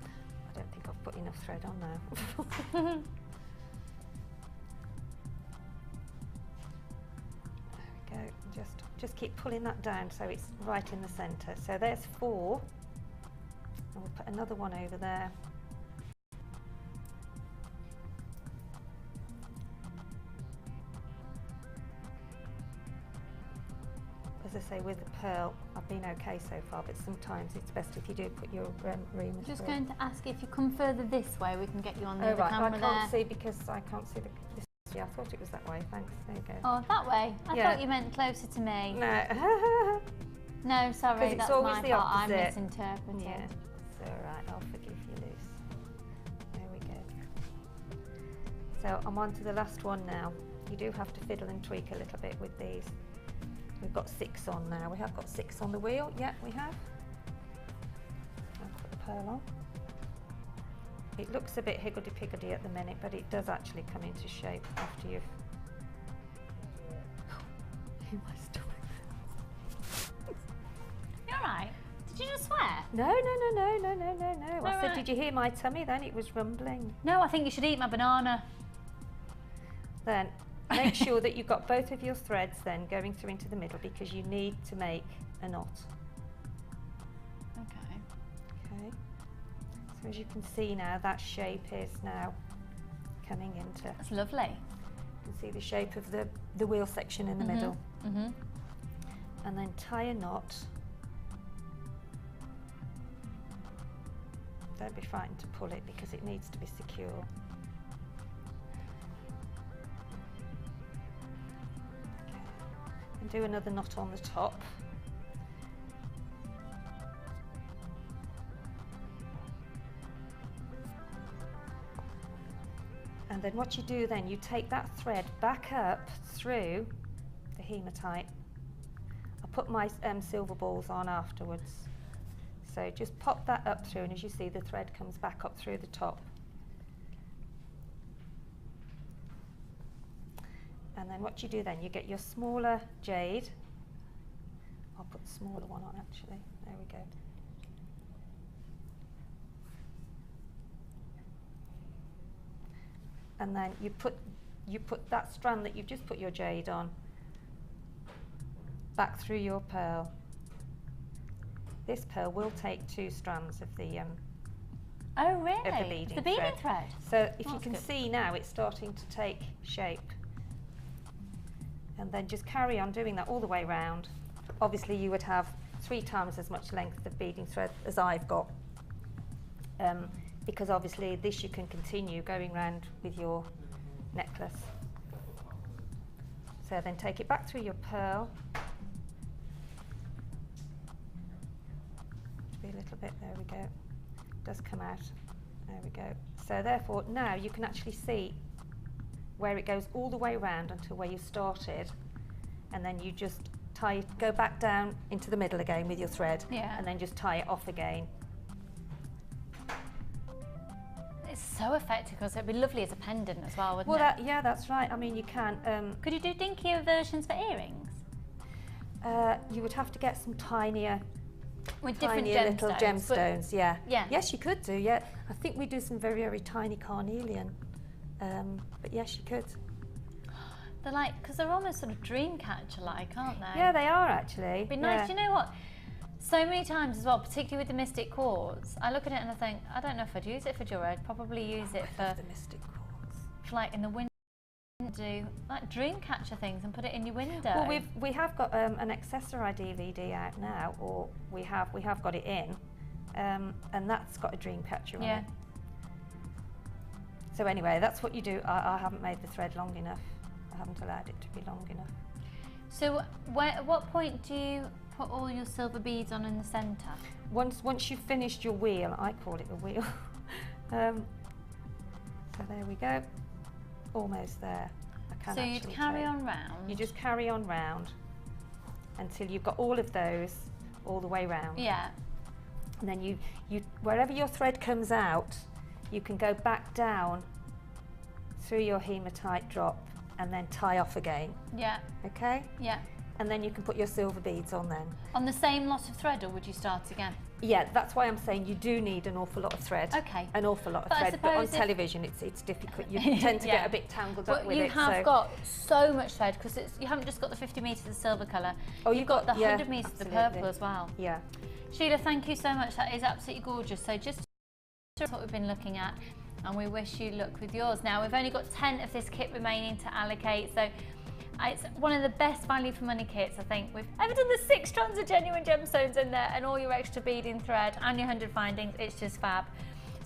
I don't think I've put enough thread on now. There we go. Just keep pulling that down so it's right in the centre. So there's 4. And we'll put another one over there. As I say, with the pearl, I've been okay so far, but sometimes it's best if you do put your ream. I'm just going to ask if you come further this way, we can get you on the other other camera I can't see because I can't see this. Yeah, I thought it was that way. Thanks. There you go. Oh, that way? I thought you meant closer to me. No. No, sorry, it's that's always my the fault. I'm opposite. misinterpreting. Yeah, it's all right. I'll forgive you, Luce. There we go. So I'm on to the last one now. You do have to fiddle and tweak a little bit with these. We've got 6 on now. We have got 6 on the wheel. Yeah, we have. I'll put the pearl on. It looks a bit higgledy-piggledy at the minute, but it does actually come into shape after you've... In my stomach. You alright? Did you just swear? No. I said, did you hear my tummy then? It was rumbling. No, I think you should eat my banana. Then make sure that you've got both of your threads then going through into the middle because you need to make a knot. Okay. So as you can see now, that shape is now coming into... That's lovely. You can see the shape of the wheel section in the middle. And then tie a knot. Don't be frightened to pull it because it needs to be secure. And do another knot on the top. And then what you do then, you take that thread back up through the hematite. I'll put my silver balls on afterwards. So just pop that up through, and as you see, the thread comes back up through the top. And then what you do then, you get your smaller jade. I'll put the smaller one on actually. There we go. And then you put that strand that you've just put your jade on back through your pearl. This pearl will take 2 strands of the Oh, really? Of the beading, the beading thread. So if you That's can good. see now, it's starting to take shape. And then just carry on doing that all the way round. Obviously, you would have 3 times as much length of beading thread as I've got. Because obviously this you can continue going round with your necklace. So then take it back through your pearl. Be a little bit, there we go. Does come out, there we go. So therefore now you can actually see where it goes all the way around until where you started, and then you just go back down into the middle again with your thread, and then just tie it off again. It's so effective because it'd be lovely as a pendant as well, wouldn't Well, it? yeah, that's right. I mean, you can. Could you do dinkier versions for earrings? You would have to get some tinier, with different little gemstones, gemstones. Yeah. Yeah. Yes, you could do. Yeah. I think we do some very, very tiny carnelian. But yes, you could. They're like, because they're almost sort of dream catcher like, aren't they? Yeah, they are actually. It'd be nice. You know what? So many times as well, particularly with the Mystic Quartz, I look at it and I think, I don't know if I'd use it for jewellery. I'd probably use it for the Mystic Quartz. For like in the window, do like dream catcher things and put it in your window. Well, we have got an Accessori DVD out now, or we have got it in, and that's got a dream catcher on it. So anyway, that's what you do. I haven't made the thread long enough. I haven't allowed it to be long enough. So at what point do you put all your silver beads on in the centre? Once you've finished your wheel, I call it a wheel. So there we go. Almost there. So you'd carry on round? You just carry on round until you've got all of those all the way round. Yeah. And then you wherever your thread comes out, you can go back down through your hematite drop and then tie off again. Yeah. Okay? Yeah. And then you can put your silver beads on then. On the same lot of thread, or would you start again? Yeah, that's why I'm saying you do need an awful lot of thread. Okay. An awful lot of thread, but on television it's difficult. You tend to get a bit tangled up with it. You have got so much thread because you haven't just got the 50 metres of silver colour. Oh, you've got the 100 metres of the purple as well. Yeah. Sheila, thank you so much. That is absolutely gorgeous. So just what we've been looking at, and we wish you luck with yours. Now we've only got 10 of this kit remaining to allocate, so it's one of the best value for money kits I think we've ever done. The 6 strands of genuine gemstones in there and all your extra beading thread and your 100 findings. It's just fab.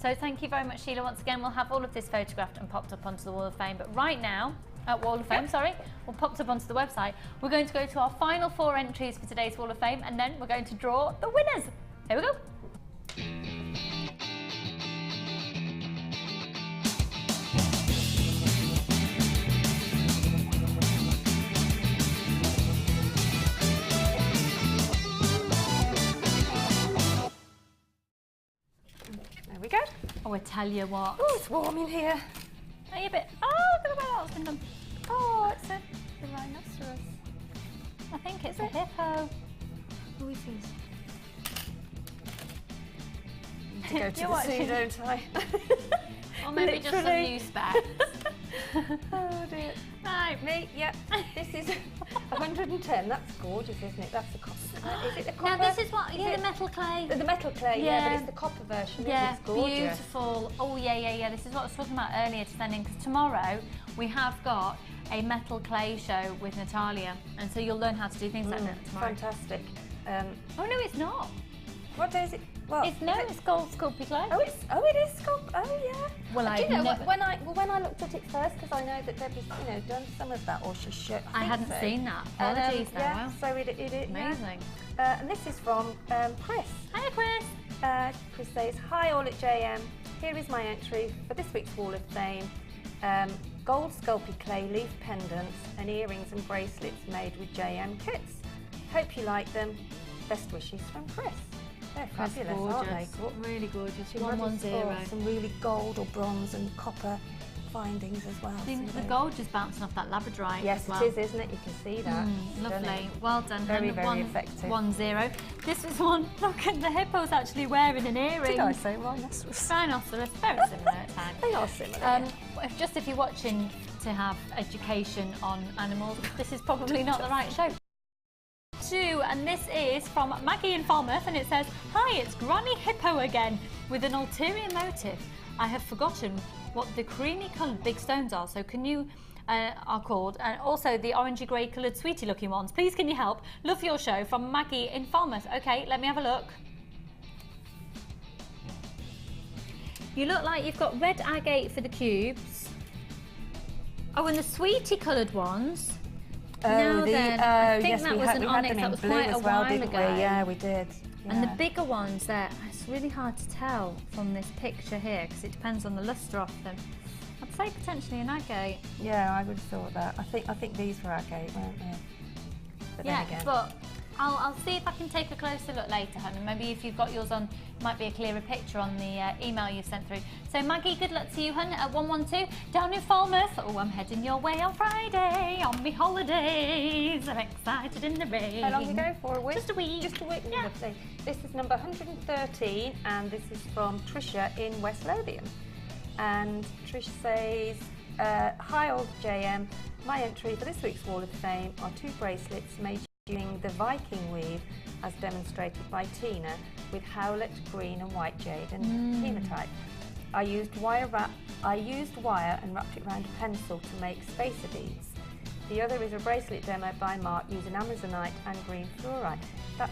So thank you very much, Sheila. Once again, we'll have all of this photographed and popped up onto the Wall of Fame, but right now, Wall of Fame, sorry, or popped up onto the website, we're going to go to our final 4 entries for today's Wall of Fame, and then we're going to draw the winners. Here we go. There we go. Oh, I tell you what. Oh, it's warm in here. Are you a bit? Oh, look at the way that's been done. Oh, it's the rhinoceros. I think it's a hippo. Oh, it is. To go to You're the zoo, watching. don't I? Or maybe just some new specs. Oh dear. Right, me, yep. This is 110. That's gorgeous, isn't it? That's the copper. Is it the copper? Now this is what, the metal clay. The metal clay, yeah, but it's the copper version. Yeah, It's gorgeous. beautiful. Oh yeah. This is what I was talking about earlier to send in, because tomorrow we have got a metal clay show with Natalia, and so you'll learn how to do things like that tomorrow. Fantastic. Oh no, it's not. What day is it? Well, it's gold sculpted clay. Oh, it is sculpted. Oh, yeah. Well, do you know when I looked at it first, because I know that Debbie's done some of that, or she should. I hadn't seen that. Apologies, though. Yeah, Wow. so it Amazing. Yeah. And this is from Chris. Hiya, Chris. Chris says, "Hi all at JM. Here is my entry for this week's Wall of Fame. Gold sculpted clay leaf pendants and earrings and bracelets made with JM kits. Hope you like them. Best wishes from Chris." They're fabulous, aren't they? Really gorgeous. Imagine 110. some really gold or bronze and copper findings as well. The gold just bouncing off that labradorite. Yes, as well. it is, isn't it? You can see that. Lovely. Well done. Very, Hannah. very effective. 1-0. This is one. Look at the hippo's actually wearing an earring. Did I say rhinoceros? Rhinoceros. Very similar at times. They are similar. If you're watching to have education on animals, this is probably not the right show. 2, and this is from Maggie in Falmouth, and it says, "Hi, it's Granny Hippo again with an ulterior motive. I have forgotten what the creamy coloured big stones are, so can you are called, and also the orangey grey coloured sweetie looking ones. Please can you help? Love your show." From Maggie in Falmouth. Okay, let me have a look. You look like you've got red agate for the cubes. Oh, and the sweetie coloured ones. Oh, now then, I think yes, that we was had, an we had onyx. them That in was blue quite a as well, while didn't ago. we? Yeah, we did. Yeah. And the bigger ones there, it's really hard to tell from this picture here because it depends on the lustre of them. I'd say potentially an agate. Yeah, I would have thought that. I think these were agate, weren't they? But Yeah, then again. but I'll see if I can take a closer look later, hon, and maybe if you've got yours on, it might be a clearer picture on the email you've sent through. So Maggie, good luck to you, hun, at 112 down in Falmouth. Oh, I'm heading your way on Friday on me holidays. I'm excited in the rain. How long you go for? A week? Just a week. Just a week. Yeah. Lovely. This is number 113, and this is from Tricia in West Lothian. And Trish says, "Hi old JM, my entry for this week's Wall of Fame are 2 bracelets made using the Viking weave as demonstrated by Tina with howlet, green and white jade and hematite. I used wire and wrapped it around a pencil to make spacer beads. The other is a bracelet demo by Mark using Amazonite and green fluorite." That's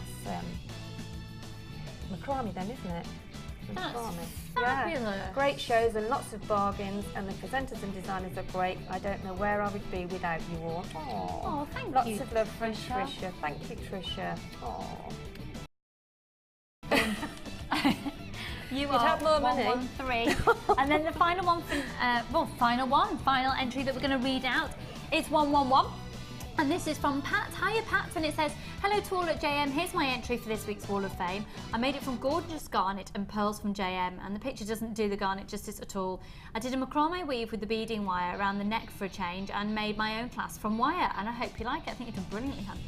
macrame then, isn't it? That's Macrame. Yeah. Great shows and lots of bargains, and the presenters and designers are great. I don't know where I would be without you all. Oh, thank lots you. Lots of love from Tricia. Tricia. Thank you, Tricia. Oh. You You'd are have more money. 113. And then the final one, final entry that we're going to read out is 111. And this is from Pat. Hiya, Pat. And it says, "Hello to all at JM. Here's my entry for this week's Wall of Fame. I made it from gorgeous garnet and pearls from JM. And the picture doesn't do the garnet justice at all. I did a macrame weave with the beading wire around the neck for a change and made my own clasp from wire. And I hope you like it. I think you did brilliantly, hun.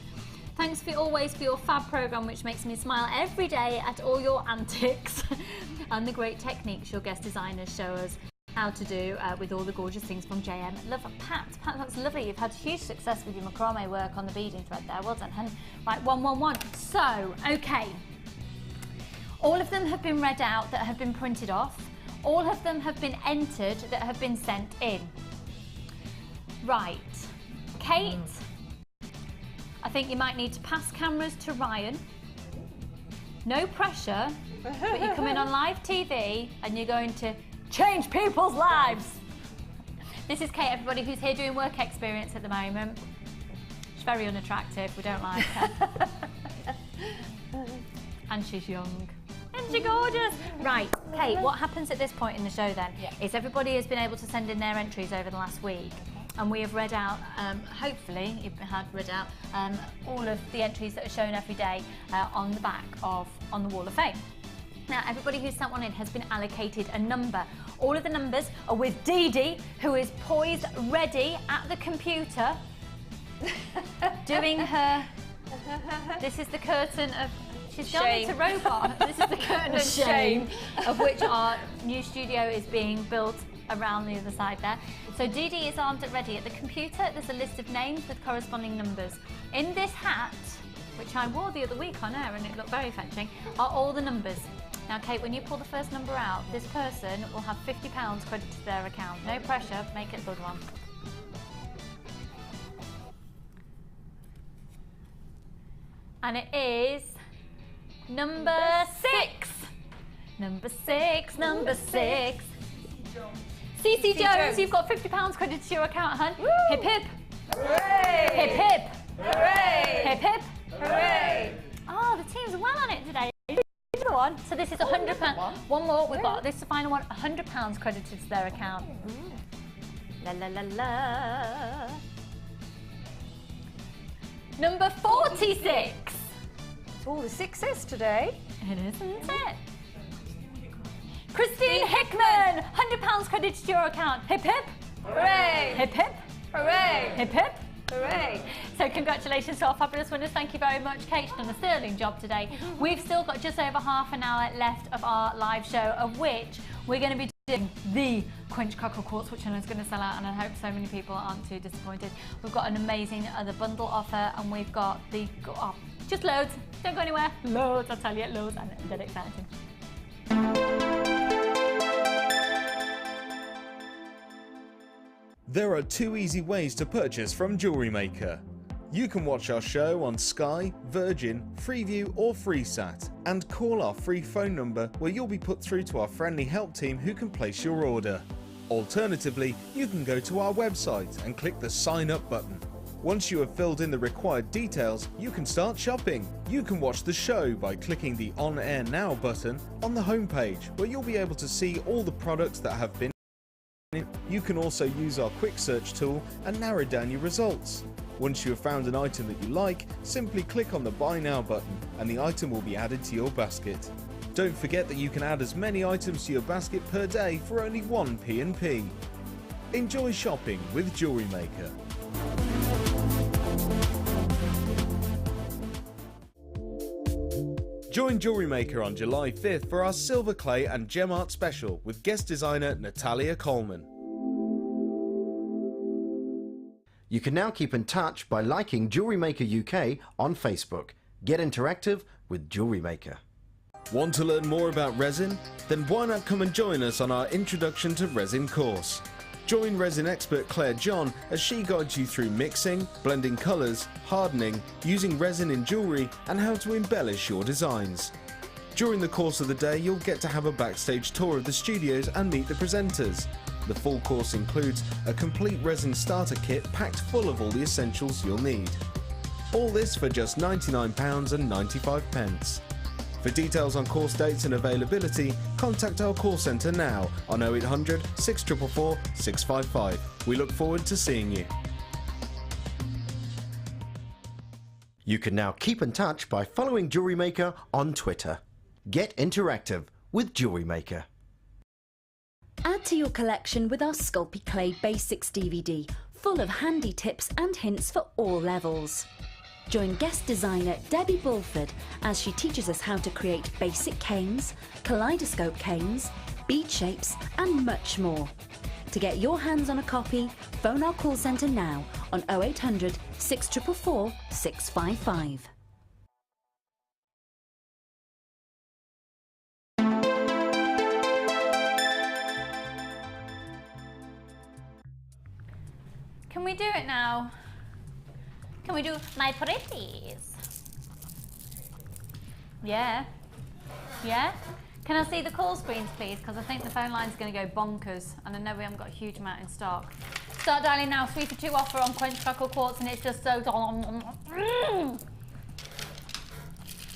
Thanks always for your fab programme, which makes me smile every day at all your antics and the great techniques your guest designers show us how to do with all the gorgeous things from JM. Love Pat. Pat, that's lovely. You've had huge success with your macrame work on the beading thread there. Well done, hun. Right, 111. So, okay. All of them have been read out that have been printed off. All of them have been entered that have been sent in. Right. Kate, I think you might need to pass cameras to Ryan. No pressure, but you come in on live TV and you're going to change people's lives. This is Kate, everybody who's here doing work experience at the moment. She's very unattractive, we don't like her. And she's young. And she's gorgeous. Right, Kate, what happens at this point in the show then is everybody has been able to send in their entries over the last week. And we have read out, hopefully you've had read out, all of the entries that are shown every day on the back on the Wall of Fame. Now, everybody who's sent one in has been allocated a number. All of the numbers are with Dee Dee, who is poised, ready at the computer, doing her... This is the curtain of... She's gone into robot. This is the curtain of shame, of which our new studio is being built around the other side there. So Dee Dee is armed and ready. At the computer, there's a list of names with corresponding numbers. In this hat, which I wore the other week on air and it looked very fetching, are all the numbers. Now, Kate, when you pull the first number out, this person will have £50 credited to their account. No pressure, make it a good one. And it is number 6. Number 6, number 6. CC Jones, you've got £50 credited to your account, hun. Woo! Hip hip. Hooray! Hip hip. Hooray! Hip hip. Hooray! Oh, the team's well on it today. Another one. So this is £100. One more. We've got this is the final one. £100 credited to their account. La la la la. Number 46. It's all the sixes today. It is, isn't it? Christine Hickman, £100 credited to your account. Hip hip. Hooray! Hip hip. Hooray! Hip hip. Hooray! So congratulations to our fabulous winners. Thank you very much, Kate. She's done a sterling job today. We've still got just over half an hour left of our live show, of which we're going to be doing the Quench Crackle Quartz, which I know is going to sell out, and I hope so many people aren't too disappointed. We've got an amazing other bundle offer, and we've got the... Oh, Just loads. Don't go anywhere. Loads, I'll tell you, loads, and dead exciting. There are 2 easy ways to purchase from Jewellery Maker. You can watch our show on Sky, Virgin, Freeview or FreeSat and call our free phone number where you'll be put through to our friendly help team who can place your order. Alternatively, you can go to our website and click the sign up button. Once you have filled in the required details, you can start shopping. You can watch the show by clicking the On Air Now button on the homepage where you'll be able to see all the products that have been. You can also use our quick search tool and narrow down your results. Once you have found an item that you like, simply click on the Buy Now button and the item will be added to your basket. Don't forget that you can add as many items to your basket per day for only 1 P&P. Enjoy shopping with Jewellery Maker. Join Jewellery Maker on July 5th for our Silver Clay and Gem Art special with guest designer Natalia Coleman. You can now keep in touch by liking Jewellery Maker UK on Facebook. Get interactive with Jewellery Maker. Want to learn more about resin? Then why not come and join us on our Introduction to Resin course. Join resin expert Claire John as she guides you through mixing, blending colours, hardening, using resin in jewellery and how to embellish your designs. During the course of the day you'll get to have a backstage tour of the studios and meet the presenters. The full course includes a complete resin starter kit packed full of all the essentials you'll need. All this for just £99.95. For details on course dates and availability, contact our call centre now on 0800 644 655. We look forward to seeing you. You can now keep in touch by following Jewellery Maker on Twitter. Get interactive with Jewellery Maker. Add to your collection with our Sculpey Clay Basics DVD, full of handy tips and hints for all levels. Join guest designer Debbie Bulford as she teaches us how to create basic canes, kaleidoscope canes, bead shapes and much more. To get your hands on a copy, phone our call centre now on 0800 644 655. Can we do it now? Can we do my pretties? Yeah. Yeah? Can I see the call screens, please? Because I think the phone line's going to go bonkers, and I know we haven't got a huge amount in stock. Start dialing now. 3 for 2 offer on Quench Crackle Quartz, and it's just so...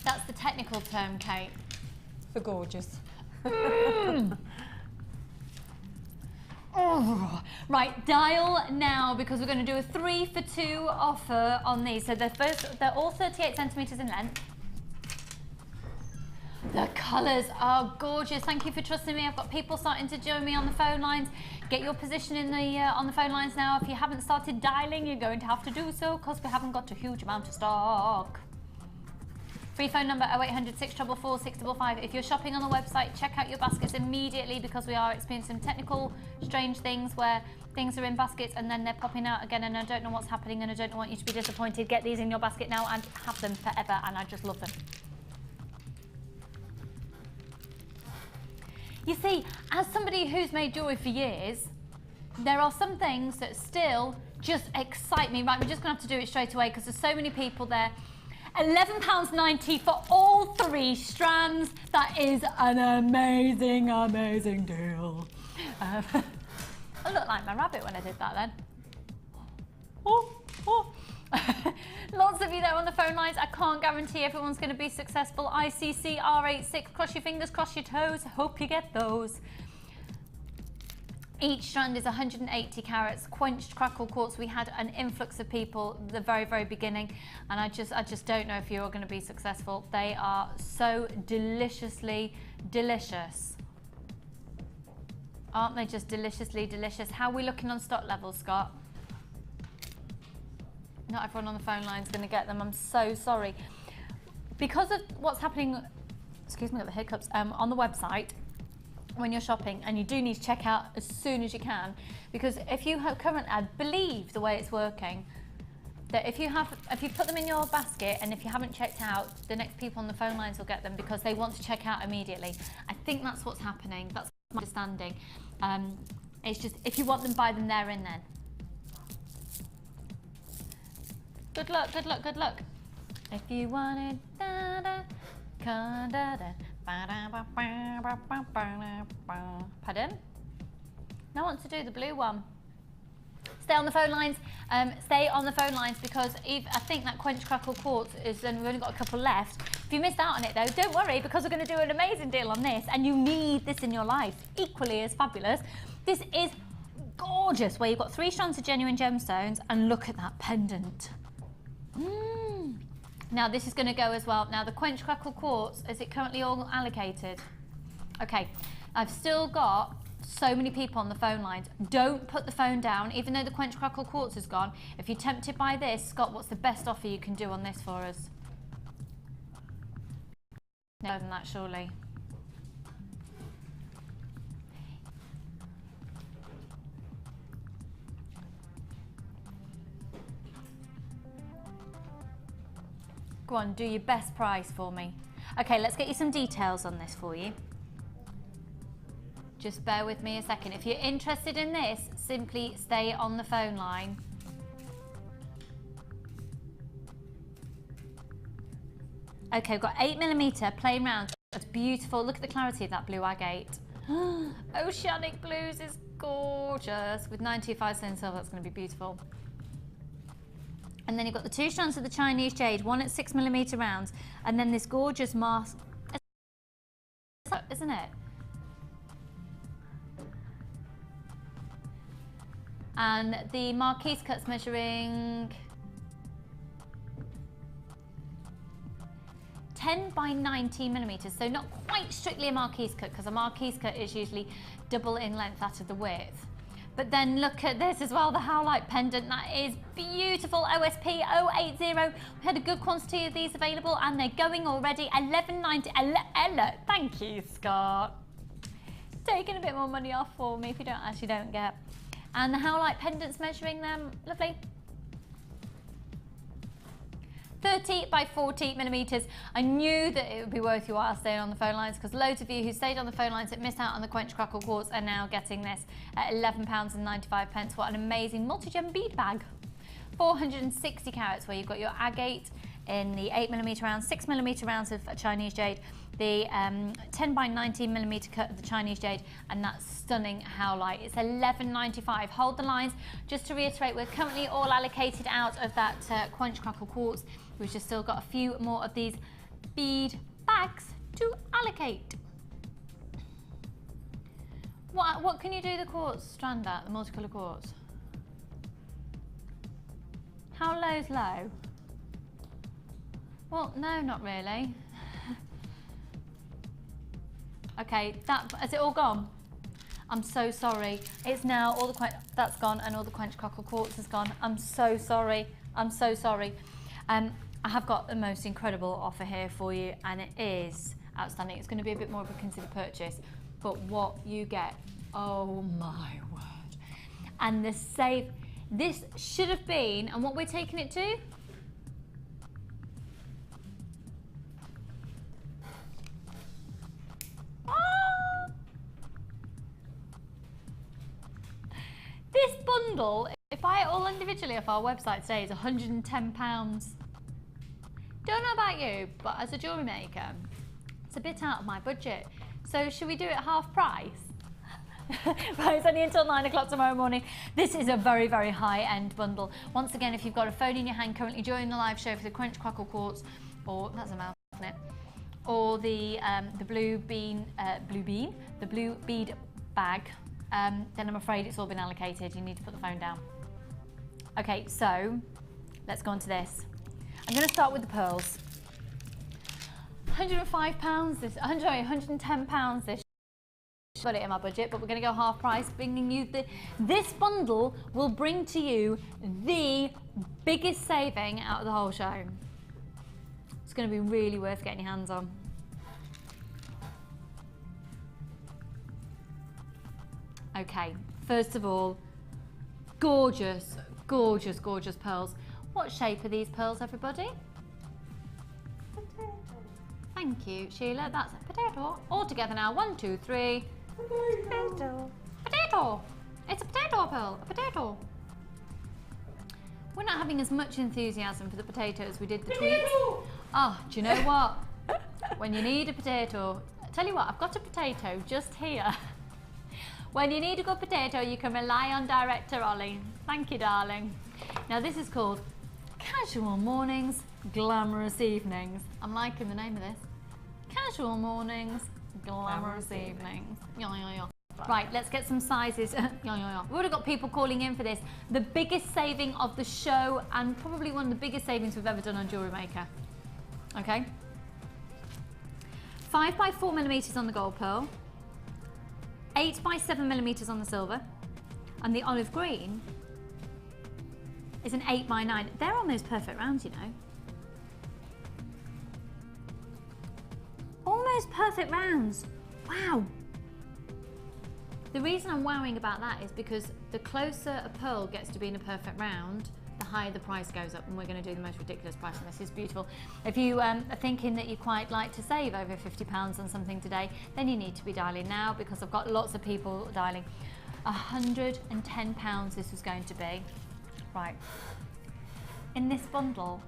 That's the technical term, Kate. For gorgeous. Oh, right, dial now because we're going to do a 3 for 2 offer on these. So they're all 38 centimetres in length. The colours are gorgeous. Thank you for trusting me. I've got people starting to join me on the phone lines. Get your position in the on the phone lines now. If you haven't started dialing, you're going to have to do so because we haven't got a huge amount of stock. Free phone number 0800 644 655. If you're shopping on the website, check out your baskets immediately because we are experiencing some technical strange things where things are in baskets and then they're popping out again and I don't know what's happening and I don't want you to be disappointed. Get these in your basket now and have them forever and I just love them. You see, as somebody who's made jewellery for years, there are some things that still just excite me. Right, we're just going to have to do it straight away because there's so many people there. £11.90 for all 3 strands. That is an amazing, amazing deal. I looked like my rabbit when I did that then. Oh, oh. Lots of you there on the phone lines. I can't guarantee everyone's going to be successful. ICC R86, cross your fingers, cross your toes. Hope you get those. Each strand is 180 carats, quenched crackle quartz. We had an influx of people at the very, very beginning, and I just don't know if you're going to be successful. They are so deliciously delicious. Aren't they just deliciously delicious? How are we looking on stock levels, Scott? Not everyone on the phone line is going to get them. I'm so sorry. Because of what's happening, excuse me, I've got the hiccups, on the website, when you're shopping, and you do need to check out as soon as you can, because if you have current ad, believe the way it's working, that if you put them in your basket and if you haven't checked out, the next people on the phone lines will get them because they want to check out immediately. I think that's what's happening. That's my understanding. It's just, if you want them, buy them there and then. Good luck, good luck, good luck. If you wanted, pardon? No one to do the blue one. Stay on the phone lines. Stay on the phone lines because I think that Quench Crackle Quartz is, and we've only got a couple left. If you missed out on it though, don't worry because we're going to do an amazing deal on this, and you need this in your life. Equally as fabulous. This is gorgeous, where you've got 3 strands of genuine gemstones, and look at that pendant. Now this is going to go as well. Now the Quench Crackle Quartz, is it currently all allocated? Okay, I've still got so many people on the phone lines. Don't put the phone down, even though the Quench Crackle Quartz is gone. If you're tempted by this, Scott, what's the best offer you can do on this for us? No, more than that, surely. Go on, do your best price for me. Okay, let's get you some details on this for you. Just bear with me a second. If you're interested in this, simply stay on the phone line. Okay, we've got 8mm plain round. That's beautiful. Look at the clarity of that blue agate. Oceanic blues is gorgeous. With 925 sterling silver, that's going to be beautiful. And then you've got the 2 strands of the Chinese jade, one at 6mm rounds, and then this gorgeous mask, isn't it? And the marquise cut's measuring 10 by 19mm, so not quite strictly a marquise cut, because a marquise cut is usually double in length that of the width. But then look at this as well, the Howlite pendant. That is beautiful. OSP 080. We had a good quantity of these available and they're going already. $11.90. Ella, thank you, Scott. Taking a bit more money off for me if you don't get. And the Howlite pendants measuring them, lovely. 30 by 40mm. I knew that it would be worth your while staying on the phone lines because loads of you who stayed on the phone lines that missed out on the Quench Crackle Quartz are now getting this at £11.95. What an amazing multi-gem bead bag. 460 carats where you've got your agate in the 8mm rounds, 6mm rounds of Chinese jade, the 10 by 19mm cut of the Chinese jade, and that stunning Howlite. It's £11.95. Hold the lines. Just to reiterate, we're currently all allocated out of that Quench Crackle Quartz. We've just still got a few more of these bead bags to allocate. What can you do the quartz strand at, the multicolour quartz? How low's low? Well, no, not really. Okay, has it all gone? I'm so sorry. It's now all that's gone and all the Quench Crackle Quartz is gone. I'm so sorry. I'm so sorry. I have got the most incredible offer here for you, and it is outstanding. It's going to be a bit more of a considered purchase, but what you get, oh my word. And the save, this should have been, and what we're taking it to? This bundle, if I buy it all individually off our website today, is £110. Don't know about you, but as a jewellery maker, it's a bit out of my budget. So should we do it at half price? Right, it's only until 9 o'clock tomorrow morning. This is a very, very high-end bundle. Once again, if you've got a phone in your hand currently during the live show for the Quench Crackle Quartz, or that's a mouth, isn't it? Or the blue bead bag, then I'm afraid it's all been allocated. You need to put the phone down. Okay, so let's go on to this. I'm going to start with the pearls. £105 this, £110 this. Got it in my budget, but we're going to go half price, bringing you this bundle will bring to you the biggest saving out of the whole show. It's going to be really worth getting your hands on. Okay, first of all, gorgeous, gorgeous, gorgeous pearls. What shape are these pearls, everybody? Thank you, Sheila. That's a potato. All together now. 1, 2, 3. Potato. Potato. It's a potato pearl. A potato. We're not having as much enthusiasm for the potato as we did the tweets. Oh, do you know what? When you need a potato, tell you what, I've got a potato just here. When you need a good potato, you can rely on Director Ollie. Thank you, darling. Now this is called Casual Mornings, Glamorous Evenings. I'm liking the name of this. Casual Mornings, Glamorous Evenings. Right, let's get some sizes. We've already got people calling in for this. The biggest saving of the show, and probably one of the biggest savings we've ever done on Jewellery Maker. Okay. 5 by 4 millimeters on the gold pearl, 8 by 7 millimeters on the silver, and the olive green is an 8 by 9. They're on those perfect rounds, you know. Almost perfect rounds. Wow. The reason I'm wowing about that is because the closer a pearl gets to being a perfect round, the higher the price goes up, and we're going to do the most ridiculous price, and this is beautiful. If you are thinking that you quite like to save over £50 on something today, then you need to be dialing now, because I've got lots of people dialing. £110 this was going to be. Right. In this bundle,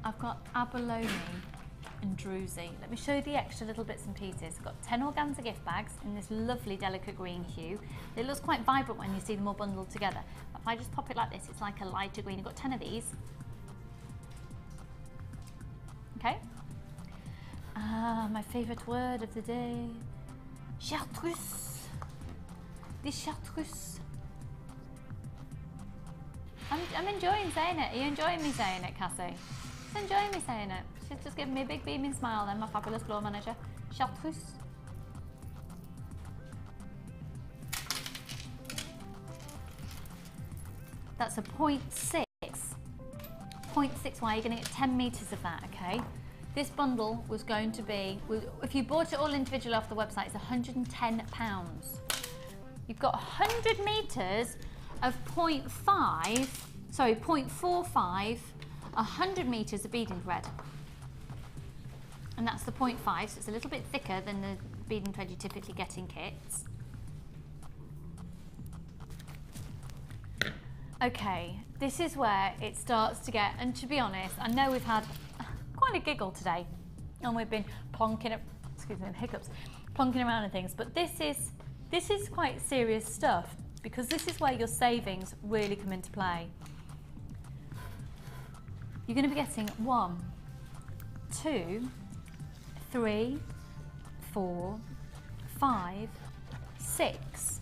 I've got abalone and druzy. Let me show you the extra little bits and pieces. I've got 10 organza gift bags in this lovely delicate green hue. It looks quite vibrant when you see them all bundled together. But if I just pop it like this, it's like a lighter green. I've got 10 of these. Okay. My favourite word of the day. Chartreuse. The chartreuse. I'm enjoying saying it. Are you enjoying me saying it, Cassie? She's enjoying me saying it. She's just giving me a big beaming smile then, my fabulous floor manager. Chartreuse. That's a 0.6. 0.6 wire, you're going to get 10 metres of that, okay? This bundle was going to be, if you bought it all individually off the website, it's £110. You've got 100 metres of 0.45, 100 metres of beading thread. And that's the 0.5, so it's a little bit thicker than the beading thread you typically get in kits. Okay, this is where it starts to get, and to be honest, I know we've had quite a giggle today, and we've been plonking, excuse me, hiccups, plonking around and things, but this is quite serious stuff, because this is where your savings really come into play. You're going to be getting 1, 2, 3, 4, 5, 6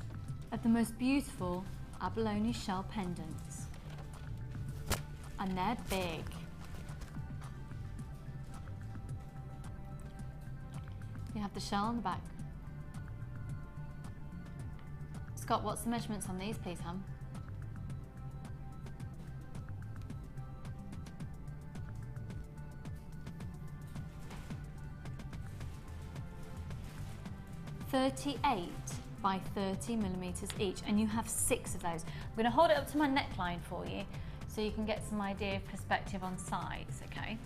of the most beautiful abalone shell pendants. And they're big. You have the shell on the back. Scott, what's the measurements on these, please, hon? .38 by 30 millimeters each, and you have 6 of those. I'm going to hold it up to my neckline for you so you can get some idea of perspective on size, okay?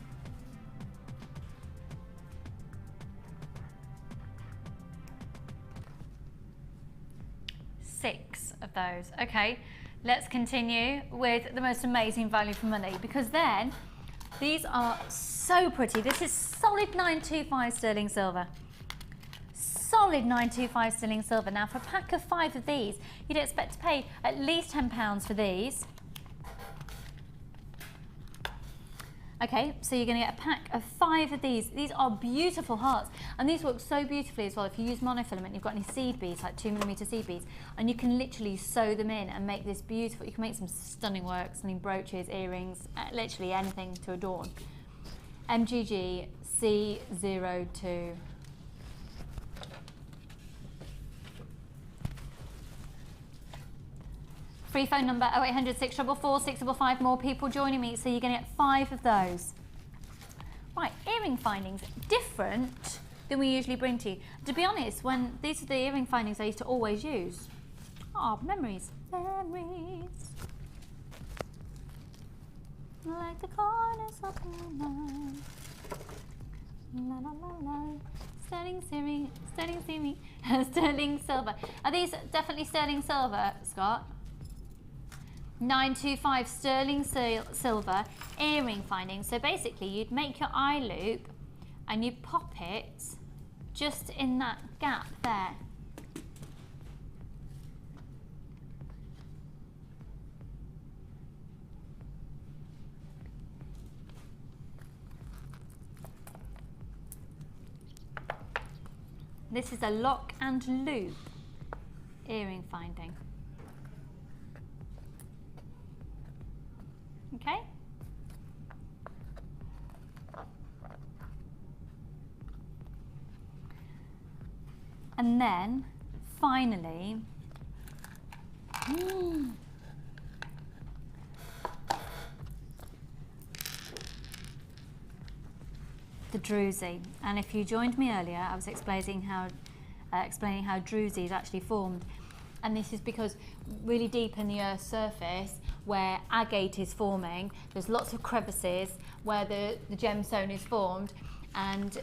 Six of those. Okay, let's continue with the most amazing value for money, because then these are so pretty. This is solid 925 sterling silver. Solid 925 sterling silver. Now for a pack of 5 of these, you'd expect to pay at least £10 for these. Okay, so you're going to get a pack of 5 of these. These are beautiful hearts, and these work so beautifully as well. If you use monofilament, you've got any seed beads, like 2mm seed beads, and you can literally sew them in and make this beautiful. You can make some stunning work, stunning brooches, earrings, literally anything to adorn. MGG C02. Free phone number 0800 644 655. More people joining me, so you're going to get 5 of those. Right, earring findings, different than we usually bring to you. To be honest, when these are the earring findings I used to always use. Oh, memories, memories. like the corners of my mind. La la la la. Sterling silver. Are these definitely sterling silver, Scott? 925 sterling silver earring finding. So basically you'd make your eye loop and you pop it just in that gap there. This is a lock and loop earring finding. Okay? And then finally, the druzy. And if you joined me earlier, I was explaining how druzy is actually formed. And this is because really deep in the Earth's surface, where agate is forming, there's lots of crevices where the gemstone is formed. And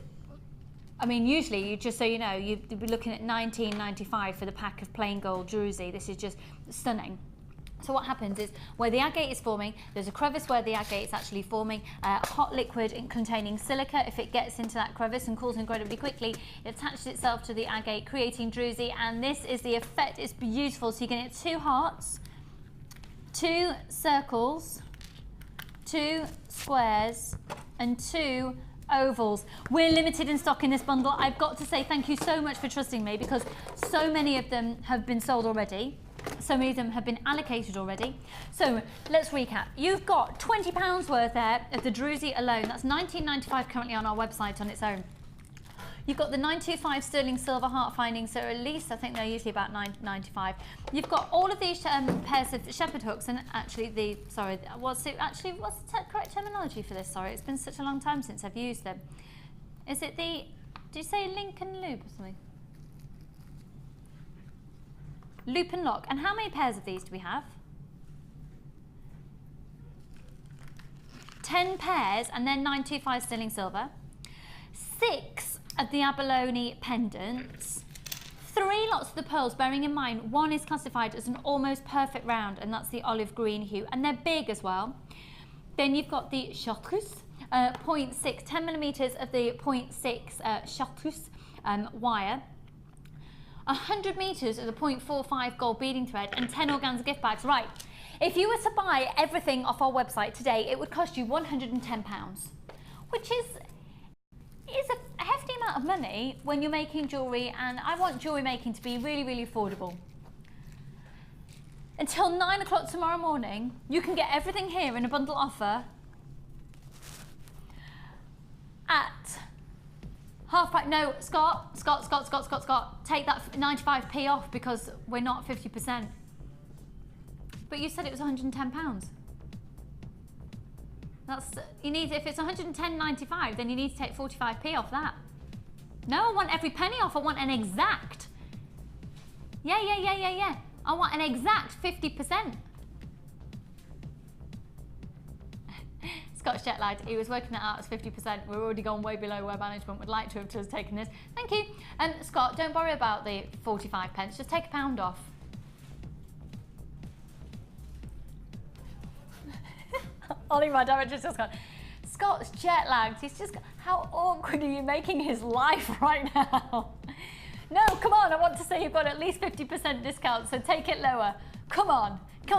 I mean, usually, just so you know, you'd be looking at $19.95 for the pack of plain gold druzy. This is just stunning. So what happens is, where the agate is forming, there's a crevice where the agate is actually forming. Hot liquid containing silica, if it gets into that crevice and cools incredibly quickly, it attaches itself to the agate, creating druzy. And this is the effect. It's beautiful. So you can get 2 hearts, 2 circles, 2 squares, and 2 ovals. We're limited in stock in this bundle. I've got to say thank you so much for trusting me, because so many of them have been sold already. So many of them have been allocated already. So let's recap. You've got £20 worth there of the druzy alone. That's $19.95 currently on our website on its own. You've got the 925 sterling silver heart findings, so at least I think they're usually about $9.95. You've got all of these pairs of shepherd hooks, and actually what's the correct terminology for this? Sorry, it's been such a long time since I've used them. Is it the, did you say link and loop or something? Loop and lock. And how many pairs of these do we have? 10 pairs, and then 925 sterling silver. 6 of the abalone pendants. 3 lots of the pearls, bearing in mind one is classified as an almost perfect round, and that's the olive green hue, and they're big as well. Then you've got the chartreuse, 0.6, 10 millimeters of the 0.6 chartreuse wire. 100 meters of the 0.45 gold beading thread, and 10 organza gift bags. Right, if you were to buy everything off our website today, it would cost you £110, which is a hefty amount of money when you're making jewellery, and I want jewellery making to be really, really affordable. Until 9 o'clock tomorrow morning, you can get everything here in a bundle offer at half price. No, Scott, take that 95p off, because we're not 50%. But you said it was £110. That's, you need, if it's £110.95, then you need to take 45p off that. No, I want every penny off. I want an exact. Yeah. I want an exact 50%. Scott's jet lagged. He was working that out as 50%. We're already gone way below where management would like to have taken this. Thank you. Scott, don't worry about the 45 pence. Just take £1 off. Ollie, my director's just gone, Scott's jet lagged. He's just, how awkward are you making his life right now? No, come on, I want to say you've got at least 50% discount, so take it lower. Come on,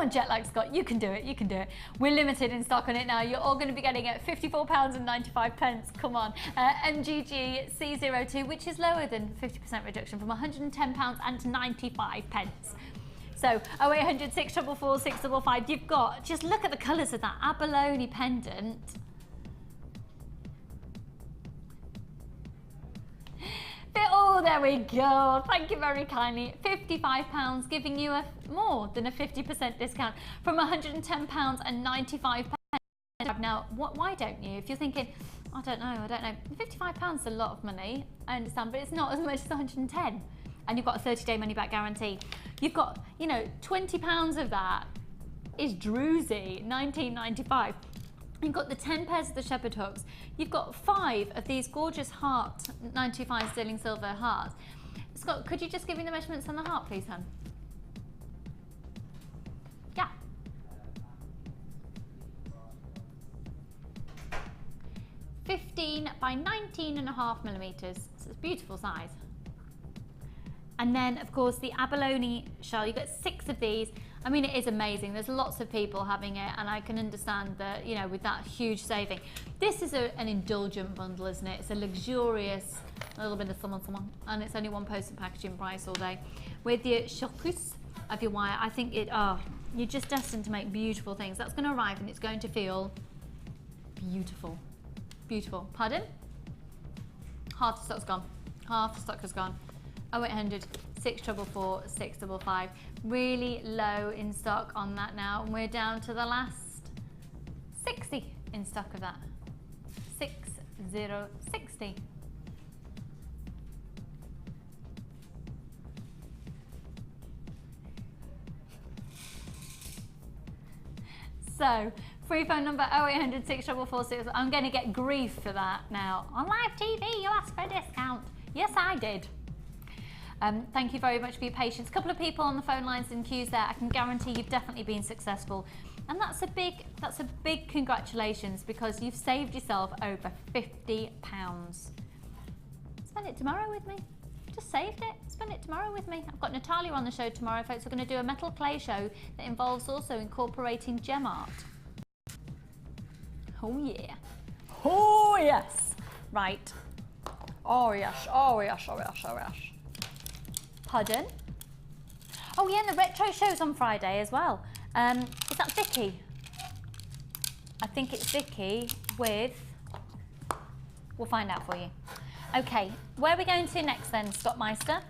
jet lag Scott, you can do it. We're limited in stock on it now. You're all going to be getting it at £54.95. Come on. MGG C02, which is lower than 50% reduction, from £110 and 95 pence. So 0800 644 655. You've got, just look at the colours of that abalone pendant. Oh, there we go. Thank you very kindly. £55, giving you more than a 50% discount from £110 and 95 pence. Now, why don't you? If you're thinking, I don't know. £55 is a lot of money, I understand, but it's not as much as 110. And you've got a 30-day money-back guarantee. You've got, £20 of that is druzy, £19.95. You've got the 10 pairs of the shepherd hooks. You've got 5 of these gorgeous heart 925 sterling silver hearts. Scott, could you just give me the measurements on the heart, please, hon? Yeah. 15 by 19.5 millimeters. So it's a beautiful size. And then, of course, the abalone shell. You get 6 of these. I mean, it is amazing. There's lots of people having it, and I can understand that, you know, with that huge saving. This is an indulgent bundle, isn't it? It's a luxurious, a little bit of someone, and it's only one posted packaging price all day. With your chartreuse of your wire, I think you're just destined to make beautiful things. That's going to arrive, and it's going to feel beautiful. Beautiful. Pardon? Half the stock's gone. Half the stock has gone. 0800 644 655. Really low in stock on that now, and we're down to the last 60 in stock of that. 6060. So, free phone number 0800 644 6. I'm going to get grief for that now. On live TV, you asked for a discount. Yes, I did. Thank you very much for your patience. A couple of people on the phone lines and queues there. I can guarantee you've definitely been successful, and that's a big congratulations, because you've saved yourself over £50. Spend it tomorrow with me. Just saved it. Spend it tomorrow with me. I've got Natalia on the show tomorrow, folks. We're going to do a metal clay show that involves also incorporating gem art. Oh yeah. Oh yes. Right. Oh yes. Oh yes. Oh yes. Oh yes. Pardon? Oh yeah, and the retro show's on Friday as well. Is that Vicky? I think it's Vicky with... We'll find out for you. Okay, where are we going to next then, Scott Meister?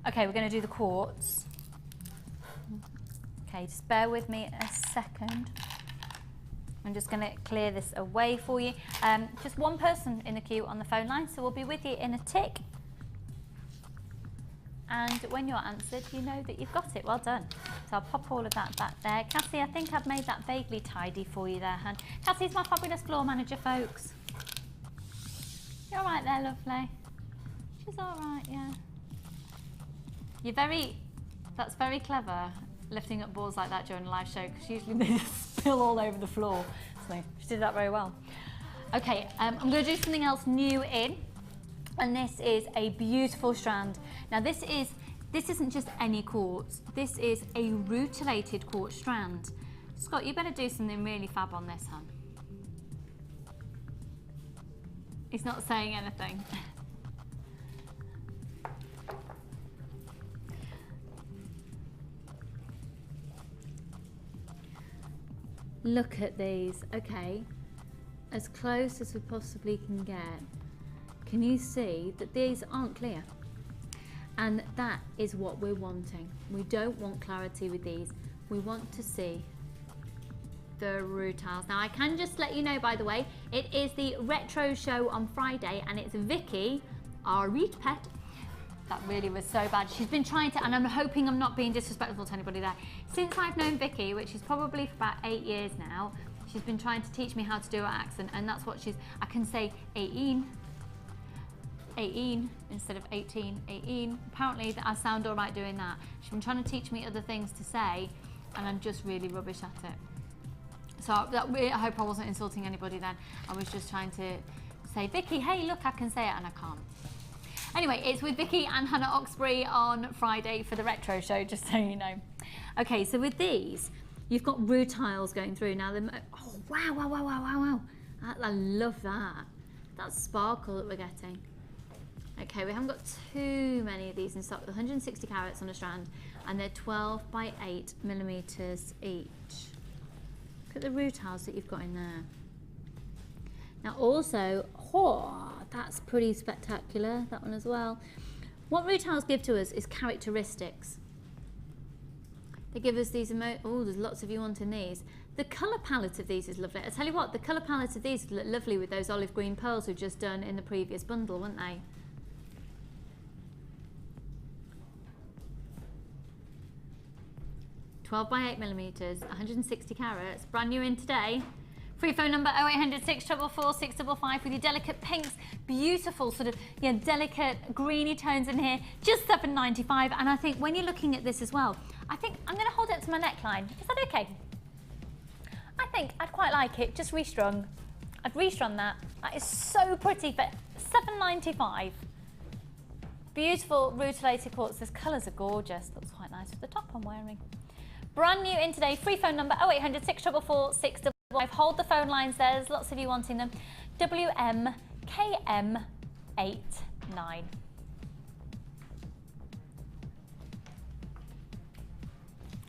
Okay, we're going to do the quartz. Okay, just bear with me a second. I'm just going to clear this away for you. Just one person in the queue on the phone line, so we'll be with you in a tick. And when you're answered, you know that you've got it. Well done. So I'll pop all of that back there. Cassie, I think I've made that vaguely tidy for you there, hon. Cassie's my fabulous floor manager, folks. You're all right there, lovely. She's all right, yeah. That's very clever, lifting up balls like that during a live show, because usually they just spill all over the floor. So she did that very well. Okay, I'm going to do something else new in. And this is a beautiful strand. Now this isn't just any quartz. This is a rutilated quartz strand. Scott, you better do something really fab on this, hon. He's not saying anything. Look at these. Okay, as close as we possibly can get. Can you see that these aren't clear? And that is what we're wanting. We don't want clarity with these. We want to see the rutiles. Now I can just let you know, by the way, it is the retro show on Friday, and it's Vicky, our reed pet. That really was so bad. She's been trying to, and I'm hoping I'm not being disrespectful to anybody there. Since I've known Vicky, which is probably for about 8 years now, she's been trying to teach me how to do her accent, and that's what I can say 18 instead of 18, 18. Apparently I sound all right doing that. She's been trying to teach me other things to say, and I'm just really rubbish at it. So I hope I wasn't insulting anybody then. I was just trying to say, Vicky, hey, look, I can say it, and I can't. Anyway, it's with Vicky and Hannah Oxbury on Friday for the retro show, just so you know. Okay, so with these, you've got rutiles going through. Now, oh, wow, wow, wow, wow, wow, wow. I love that. That sparkle that we're getting. Okay, we haven't got too many of these in stock. 160 carats on a strand, and they're 12 by 8 millimeters each. Look at the rutiles that you've got in there. Now also, oh, that's pretty spectacular, that one as well. What rutiles give to us is characteristics. They give us these, oh, there's lots of you wanting these. The colour palette of these is lovely. I tell you what, the colour palette of these look lovely with those olive green pearls we've just done in the previous bundle, weren't they? 12 by 8 millimeters, 160 carats, brand new in today. Free phone number 0800 644 655 with your delicate pinks, beautiful sort of delicate greeny tones in here, just £7.95. And I think when you're looking at this as well, I think I'm going to hold it to my neckline. Is that okay? I think I'd quite like it, just restrung. I'd restrung that. That is so pretty for £7.95. Beautiful rutilated quartz. Those colours are gorgeous. Looks quite nice with the top I'm wearing. Brand new in today. Free phone number 0800 644 655. Hold the phone lines there. There's lots of you wanting them. WMKM89.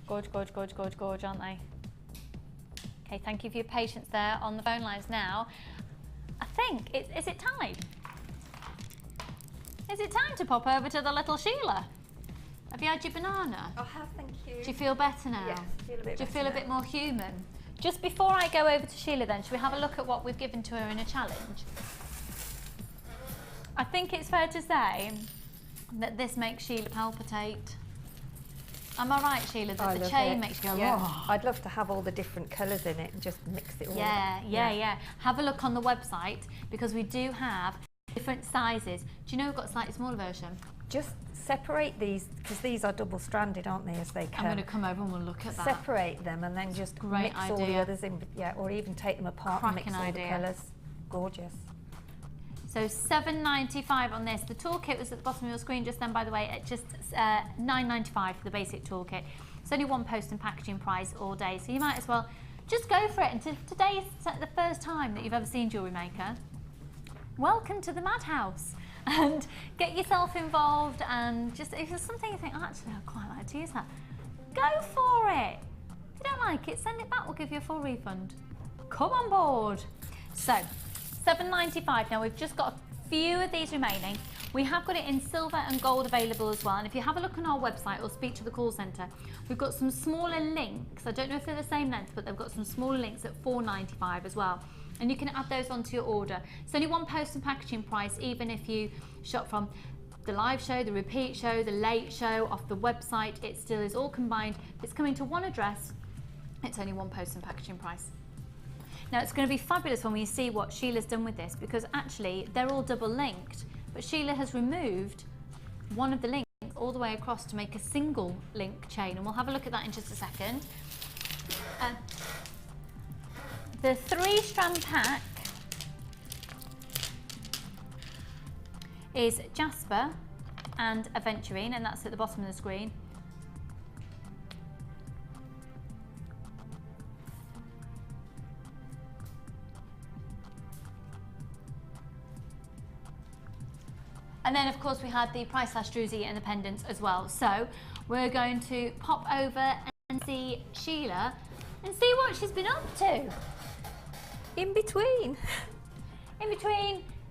Gorge, gorge, gorge, gorge, gorge, aren't they? Okay, thank you for your patience there on the phone lines now. I think, is it time? Is it time to pop over to the little Sheila? Have you had your banana? I have, thank you. Do you feel better now? Yes, I feel a bit Do you better feel a now. bit more human? Just before I go over to Sheila then, should we have a look at what we've given to her in a challenge? I think it's fair to say that this makes Sheila palpitate. Am I right, Sheila, that the chain makes you go, oh. I'd love to have all the different colours in it and just mix it all up. Yeah. Have a look on the website because we do have different sizes. Do you know we've got a slightly smaller version? Just separate these, because these are double-stranded, aren't they, as they come? I'm going to come over and we'll look at that. Separate them and then just mix all the others in, or even take them apart and mix all the colours. Gorgeous. So £7.95 on this. The toolkit was at the bottom of your screen just then, by the way, at just £9.95 for the basic toolkit. It's only one post and packaging price all day, so you might as well just go for it. And today is the first time that you've ever seen Jewellery Maker. Welcome to the madhouse. And get yourself involved, and just if there's something you think, oh, actually I'd quite like to use that, go for it. If you don't like it, send it back, we'll give you a full refund. Come on board. So £7.95. Now we've just got a few of these remaining. We have got it in silver and gold available as well, and if you have a look on our website or speak to the call centre, we've got some smaller links. I don't know if they're the same length, but they've got some smaller links at £4.95 as well. And you can add those onto your order. It's only one post and packaging price, even if you shop from the live show, the repeat show, the late show, off the website, it still is all combined. If it's coming to one address, it's only one post and packaging price. Now it's going to be fabulous when we see what Sheila's done with this, because actually they're all double linked, but Sheila has removed one of the links all the way across to make a single link chain, and we'll have a look at that in just a second. The 3-strand pack is Jasper and Aventurine, and that's at the bottom of the screen. And then of course we had the Price Slash Druzy and the pendants as well. So we're going to pop over and see Sheila and see what she's been up to. In between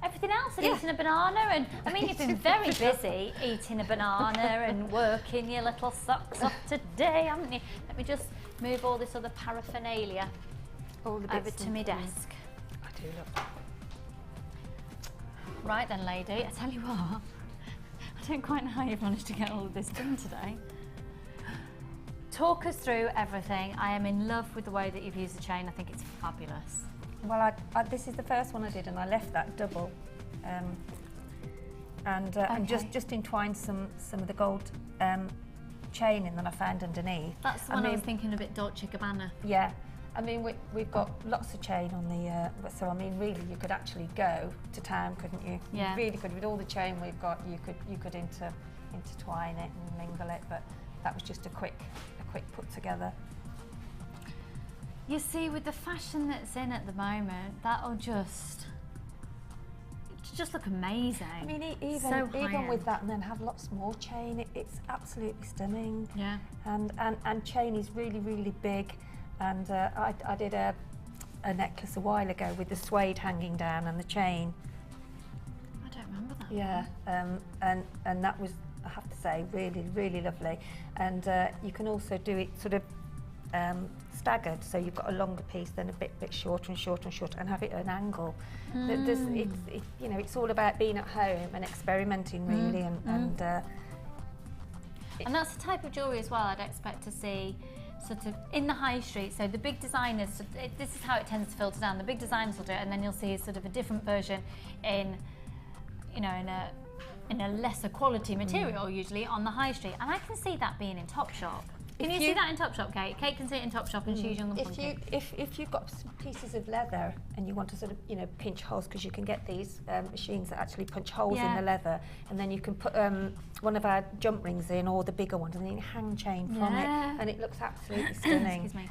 everything else and eating a banana, and I mean you've been very busy eating a banana and working your little socks off today, haven't you? Let me just move all this other paraphernalia over to my desk. I do look. Right then, lady, I tell you what, I don't quite know how you've managed to get all of this done today. Talk us through everything. I am in love with the way that you've used the chain. I think it's fabulous. Well, this is the first one I did, and I left that double, and just entwined some of the gold chaining that I found underneath. That's the one I was thinking a bit Dolce & Gabbana. Yeah, I mean we've got lots of chain on the, so I mean really you could actually go to town, couldn't you? Yeah. You really could. With all the chain we've got, you could intertwine it and mingle it, but that was just a quick put together. You see, with the fashion that's in at the moment, that'll just look amazing. I mean, even with that, and then have lots more chain, it's absolutely stunning. Yeah. And chain is really, really big. And I did a necklace a while ago with the suede hanging down and the chain. I don't remember that. Yeah. And that was, I have to say, really, really lovely. And you can also do it sort of staggered, so you've got a longer piece, then a bit shorter and shorter and shorter, and have it at an angle. It's all about being at home and experimenting, really, and that's the type of jewellery as well I'd expect to see sort of in the high street. So the big designers, this is how it tends to filter down. The big designers will do it, and then you'll see sort of a different version in, you know, in a lesser quality material usually on the high street. And I can see that being in Topshop. Can you see that in Topshop, Kate? Kate can see it in Topshop, and she's young and pointy. If you've got some pieces of leather and you want to sort of, you know, pinch holes, because you can get these machines that actually punch holes in the leather, and then you can put one of our jump rings in, or the bigger ones, and then you hang chain from it, and it looks absolutely stunning. Excuse me.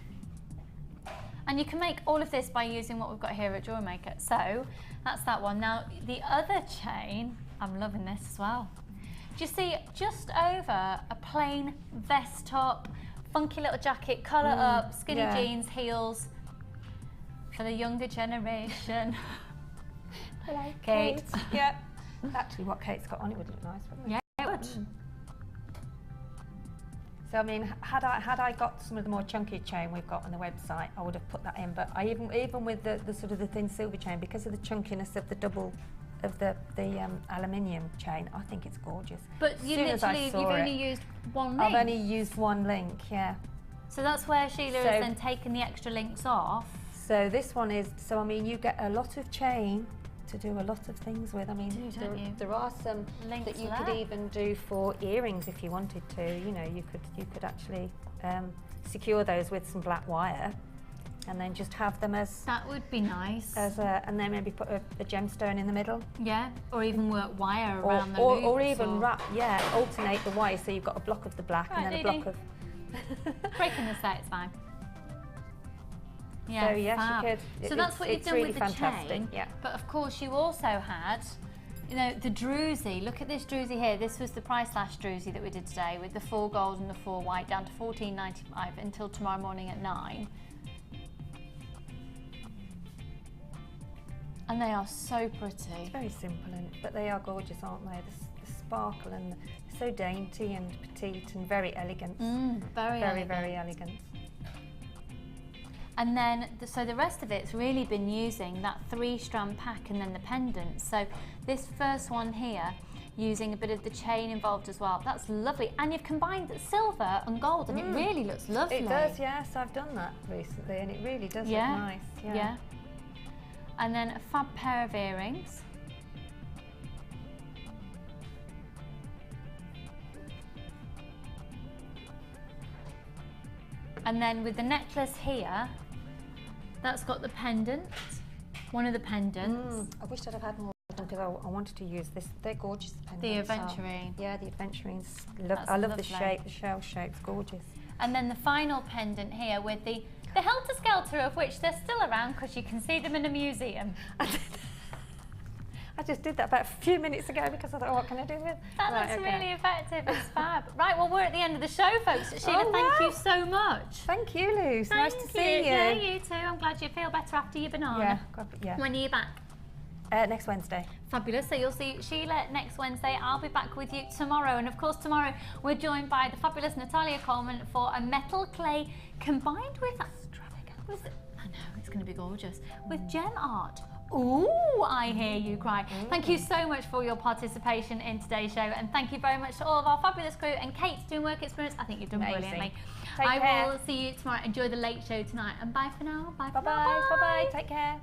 And you can make all of this by using what we've got here at Jewellery Maker. So that's that one. Now the other chain, I'm loving this as well. Do you see, just over a plain vest top, funky little jacket, colour up, skinny jeans, heels, for the younger generation. Hello, Kate. Yeah. Actually, what Kate's got on, it would look nice, wouldn't it? Yeah, it would. So I mean, had I got some of the more chunky chain we've got on the website, I would have put that in. But I even with the sort of the thin silver chain, because of the chunkiness of the double of the aluminium chain, I think it's gorgeous. But you literally, you've only used one link. I've only used one link, yeah. So that's where Sheila has then taken the extra links off. So this one is, so I mean, you get a lot of chain to do a lot of things with. I mean, there are some links that you could even do for earrings if you wanted to. You know, you could actually secure those with some black wire, and then just have them as... That would be nice. And then maybe put a gemstone in the middle. Yeah, or even work wire around the loops. Or even wrap, alternate the wire, so you've got a block of the black and then a block of... Breaking the set, it's fine. Yeah, so yes, fab. you could. So that's what you've done really with the fantastic, chain. yeah. But of course you also had, you know, the druzy. Look at this druzy here. This was the price slash druzy that we did today, with the 4 gold and the 4 white, down to $14.95 until tomorrow morning at 9. And they are so pretty. It's very simple, but they are gorgeous, aren't they? The sparkle, and so dainty and petite and very elegant. Very elegant. And then, so the rest of it's really been using that 3-strand pack and then the pendants. So this first one here, using a bit of the chain involved as well. That's lovely. And you've combined the silver and gold, and it really looks lovely. It does, yes. I've done that recently, and it really does look nice. Yeah. And then a fab pair of earrings. And then with the necklace here, that's got the pendant, one of the pendants. I wish I'd have had more of them, because I wanted to use this. They're gorgeous, the pendants. The aventurine. Yeah, the aventurines. I love the shape, the shell shape's gorgeous. And then the final pendant here with the helter-skelter of which they're still around, because you can see them in a museum. I just did that about a few minutes ago, because I thought, what can I do with it? That looks really effective. It's fab. Right, well, we're at the end of the show, folks. Sheila, thank you so much. Thank you, Luce. Nice to see you. Yeah, you too. I'm glad you feel better after your banana. Yeah. When are you back? Next Wednesday. Fabulous. So you'll see Sheila next Wednesday. I'll be back with you tomorrow. And of course, tomorrow we're joined by the fabulous Natalia Coleman for a metal clay combined with... I know, it's going to be gorgeous. With gem art. Ooh, I hear you cry. Thank you so much for your participation in today's show, and thank you very much to all of our fabulous crew and Kate doing work experience. I think you've done brilliantly. I will see you tomorrow. Enjoy the late show tonight, and bye for now. Bye. Bye. Take care.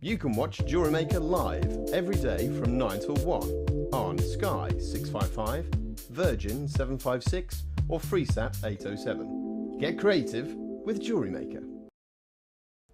You can watch Jewellery Maker live every day from 9 till 1 on Sky 655, Virgin 756 or FreeSat 807. Get creative with Jewellery Maker.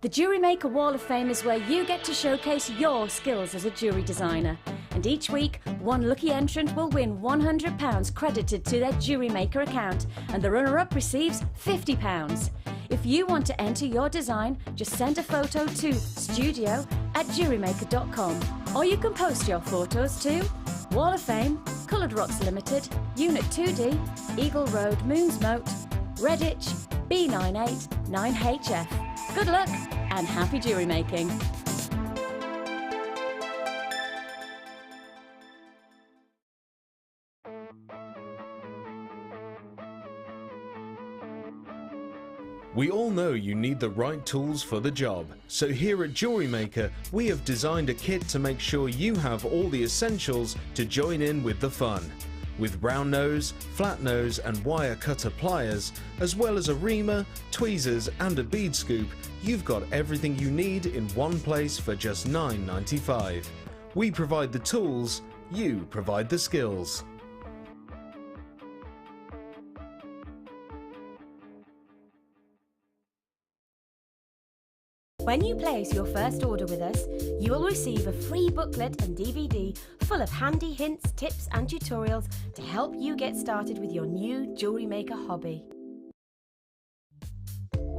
The Jewellery Maker Wall of Fame is where you get to showcase your skills as a jewellery designer. And each week, one lucky entrant will win £100 credited to their Jewellery Maker account, and the runner-up receives £50. If you want to enter your design, just send a photo to studio@jewellerymaker.com, or you can post your photos to Wall of Fame, Coloured Rocks Limited, Unit 2D, Eagle Road, Moonsmote, Redditch, B98 9HF. Good luck and happy jewellery making! We all know you need the right tools for the job, so here at Jewellery Maker we have designed a kit to make sure you have all the essentials to join in with the fun. With round nose, flat nose and wire cutter pliers, as well as a reamer, tweezers and a bead scoop, you've got everything you need in one place for just $9.95. We provide the tools, you provide the skills. When you place your first order with us, you will receive a free booklet and DVD full of handy hints, tips and tutorials to help you get started with your new Jewellery Maker hobby.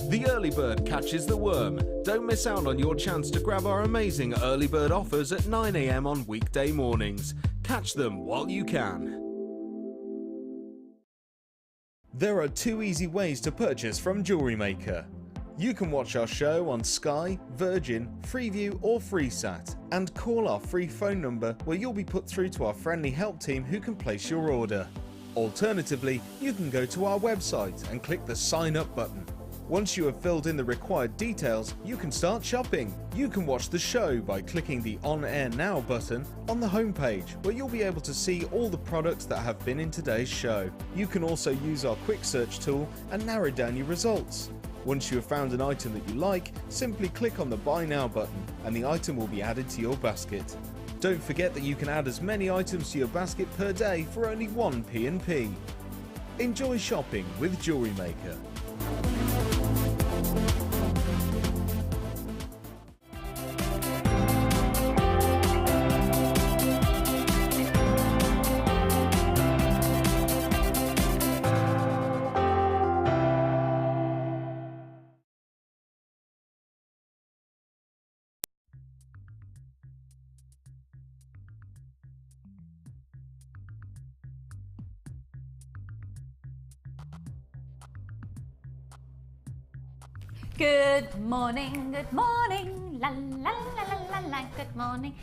The early bird catches the worm. Don't miss out on your chance to grab our amazing early bird offers at 9 AM on weekday mornings. Catch them while you can. There are 2 easy ways to purchase from Jewellery Maker. You can watch our show on Sky, Virgin, Freeview or FreeSat and call our free phone number where you'll be put through to our friendly help team who can place your order. Alternatively, you can go to our website and click the sign up button. Once you have filled in the required details, you can start shopping. You can watch the show by clicking the On Air Now button on the homepage, where you'll be able to see all the products that have been in today's show. You can also use our quick search tool and narrow down your results. Once you have found an item that you like, simply click on the Buy Now button and the item will be added to your basket. Don't forget that you can add as many items to your basket per day for only 1 P&P. Enjoy shopping with Jewellery Maker. Good morning, la la la la la la, good morning.